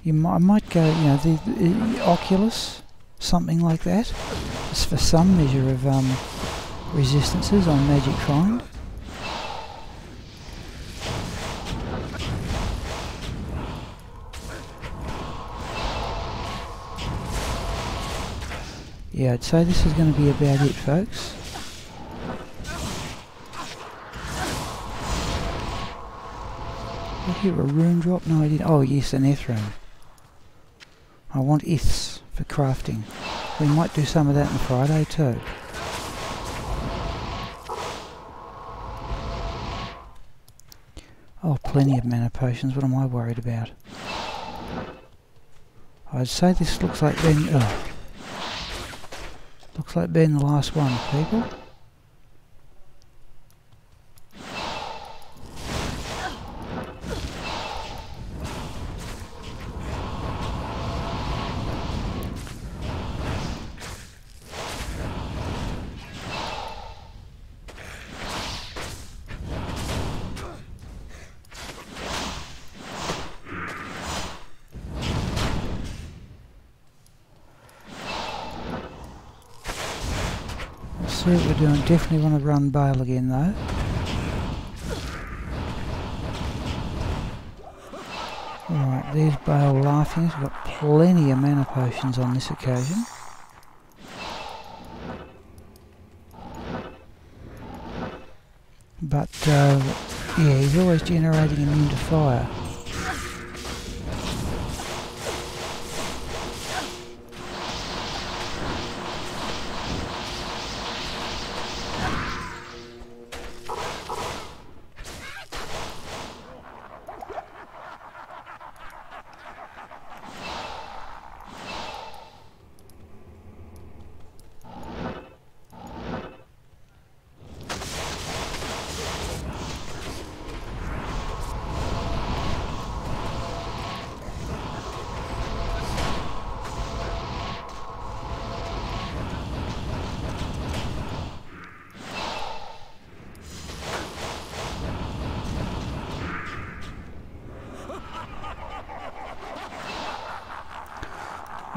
S1: I might go, you know, the Oculus, something like that, just for some measure of resistances on Magic Find. Yeah, I'd say this is going to be about it, folks. I hear a rune drop? No, I didn't. Oh, yes, an ith rune. I want iths for crafting. We might do some of that on Friday too. Oh, plenty of mana potions. What am I worried about? I'd say this looks like being... Oh. Looks like being the last one, people. See what we're doing. Definitely want to run Bale again though. there's Bale laughing. He's got plenty of mana potions on this occasion. But yeah, he's always generating immune to fire.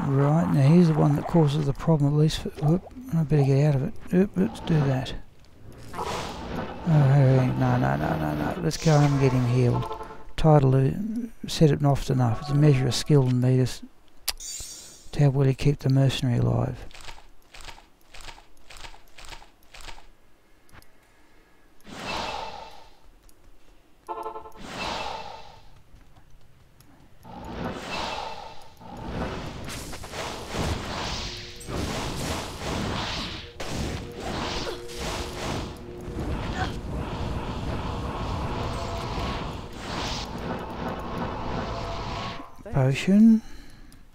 S1: Right, now here's the one that causes the problem, at least. Whoop, I better get out of it. Oop, let's do that. Oh, no. Let's go and get him healed. Title, set it often enough. It's a measure of skill and meters to how well you keep the mercenary alive. Potion.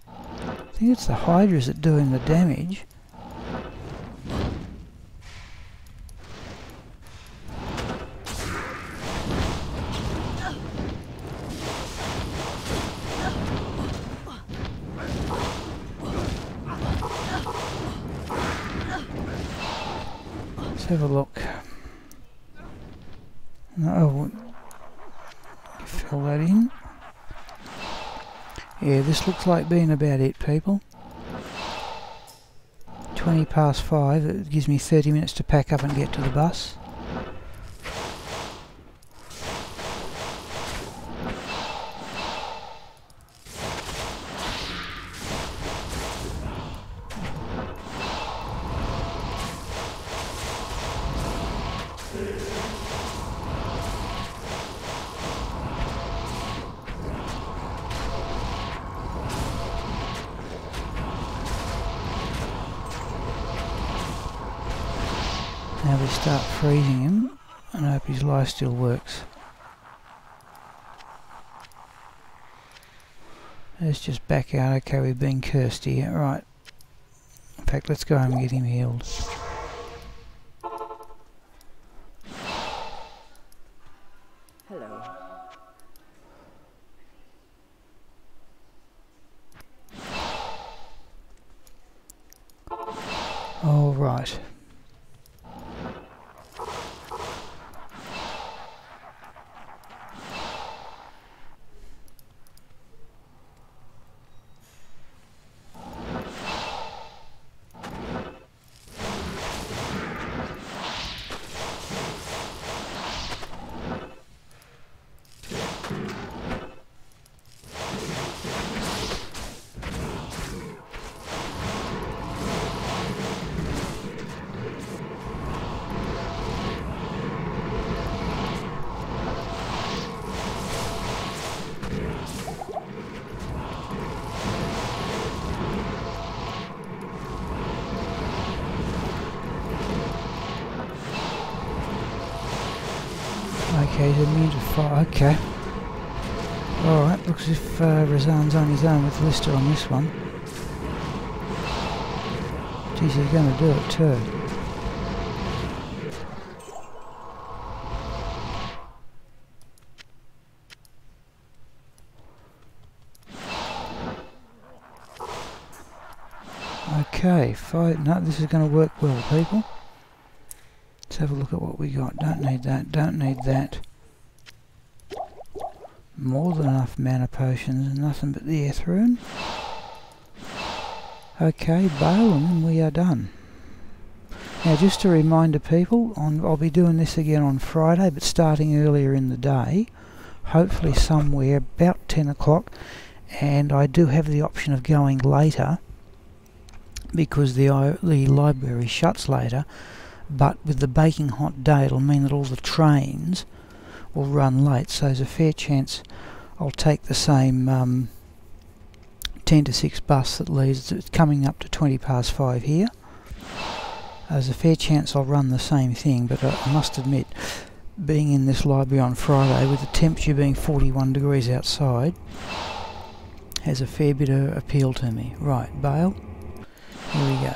S1: I think it's the hydras that doing the damage. Let's have a look. No, fill that in. Yeah, this looks like being about it, people. 20 past 5, it gives me 30 minutes to pack up and get to the bus. Now we start freezing him, and I hope his life still works. Let's just back out. Okay, we've been cursed here. Right. In fact, let's go home and get him healed.
S2: Hello.
S1: All right. Okay, he's immune to fire. Okay. Alright, looks as if Razan's on his own with Lister on this one. Geez, he's going to do it too. Okay, fine. No, this is going to work well, people. Let's have a look at what we got. Don't need that, don't need that. More than enough mana potions, nothing but the Earth Rune. Okay, Bale, and then we are done. Now just a reminder, people, I'll be doing this again on Friday, but starting earlier in the day, hopefully somewhere about 10 o'clock, and I do have the option of going later because the library shuts later, but with the baking hot day it'll mean that all the trains will run late, so there's a fair chance I'll take the same 10 to 6 bus that leaves. It's coming up to 20 past 5 here. There's a fair chance I'll run the same thing, but I must admit, being in this library on Friday with the temperature being 41 degrees outside has a fair bit of appeal to me. Right, bail. Here we go.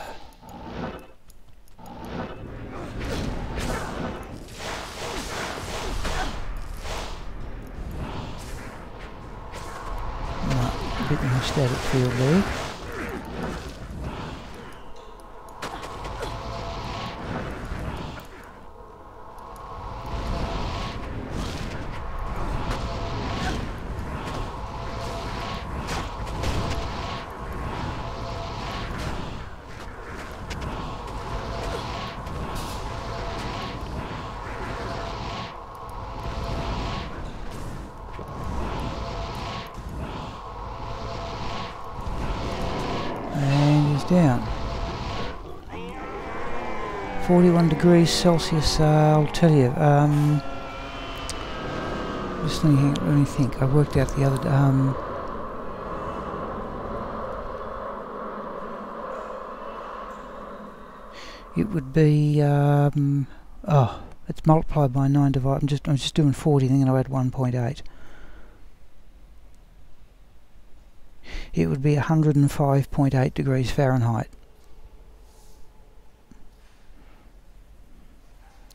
S1: Right, a bit more static field there. Down 41 degrees Celsius. I'll tell you, just thinking, let me think. I worked out the other it would be oh, it's multiplied by 9 divided. I'm just doing 40, then I'll add 1.8. It would be 105.8 degrees Fahrenheit.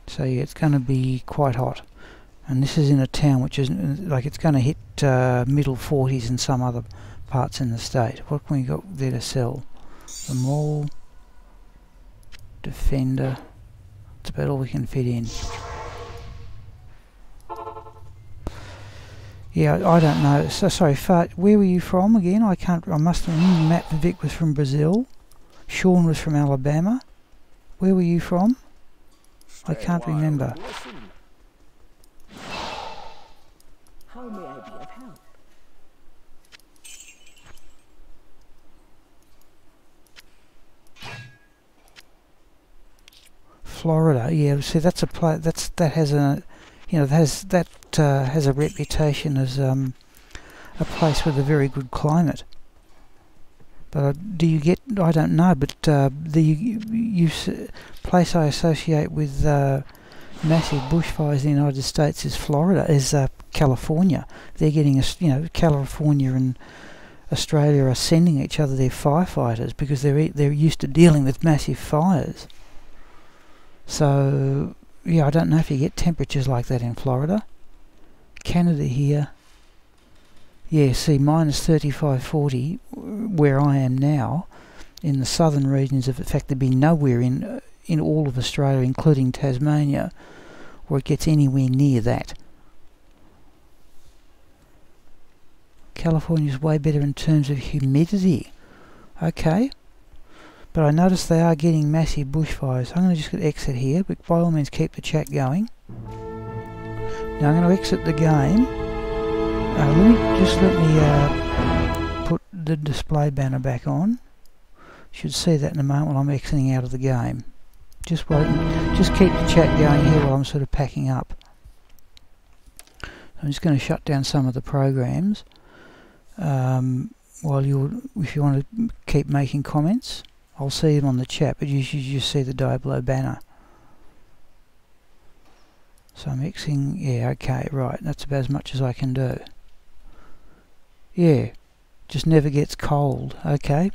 S1: So yeah, it's going to be quite hot. And this is in a town which is like, it's going to hit middle 40s in some other parts in the state. What can we got there to sell? The mall, Defender. That's about all we can fit in. Yeah, I don't know. So sorry, where were you from again? I must have known Matt Vic was from Brazil. Sean was from Alabama. Where were you from? I can't remember.
S2: How may I be of help?
S1: Florida. Yeah, see, that's a place that has a, you know, has a reputation as a place with a very good climate. But do you get? I don't know. But the place I associate with massive bushfires in the United States is Florida. Is California? They're getting California and Australia are sending each other their firefighters because they're used to dealing with massive fires. So yeah, I don't know if you get temperatures like that in Florida. Canada here. Yeah, see, minus 35, 40 where I am now. In the southern regions, in fact, there'd be nowhere in all of Australia, including Tasmania, where it gets anywhere near that. California's way better in terms of humidity. Okay. But I notice they are getting massive bushfires. I'm going to just exit here, but by all means keep the chat going. Now I'm going to exit the game. Let me put the display banner back on. Should see that in a moment while I'm exiting out of the game. Just keep the chat going here while I'm sort of packing up. I'm just going to shut down some of the programs while if you want to keep making comments. I'll see them on the chat, but you should just see the Diablo banner. So I'm exiting. Yeah, okay, right. That's about as much as I can do. Yeah, just never gets cold. Okay.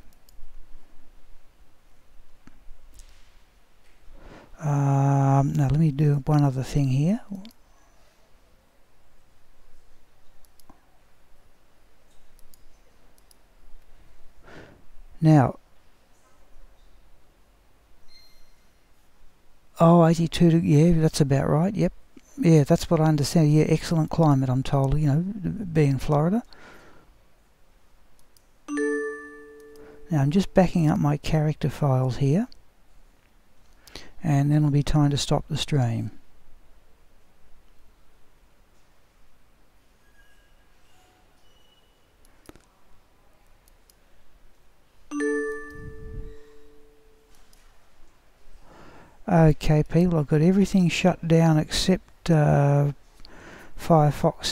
S1: Now let me do one other thing here. Now, 82, yeah, that's about right, yep. Yeah, that's what I understand. Yeah, excellent climate, I'm told, being Florida. Now I'm just backing up my character files here. And then it'll be time to stop the stream. Okay people, I've got everything shut down except Firefox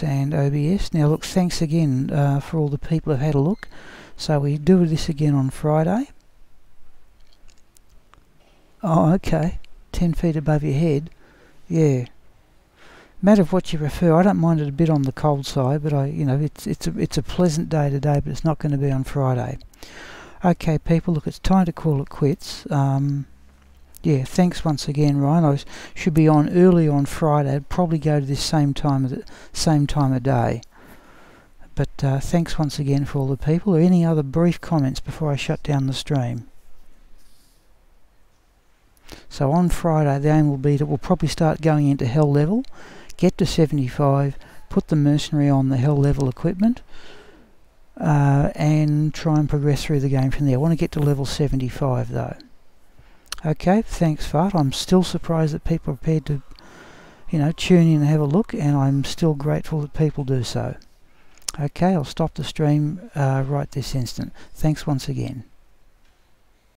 S1: and OBS. Now look, thanks again for all the people who've had a look. So we do this again on Friday. Oh okay, 10 feet above your head. Yeah. Matter of what you prefer. I don't mind it a bit on the cold side, but it's a pleasant day today, but it's not going to be on Friday. Okay people, look, it's time to call it quits. Yeah, thanks once again, Ryan. I should be on early on Friday. I'd probably go to this same time of day. But thanks once again for all the people. Or any other brief comments before I shut down the stream? So on Friday, the aim will be that we'll probably start going into hell level, get to 75, put the mercenary on the hell level equipment, and try and progress through the game from there. I want to get to level 75 though. Okay, thanks Fart. I'm still surprised that people are prepared to, tune in and have a look, and I'm still grateful that people do so. Okay, I'll stop the stream right this instant. Thanks once again.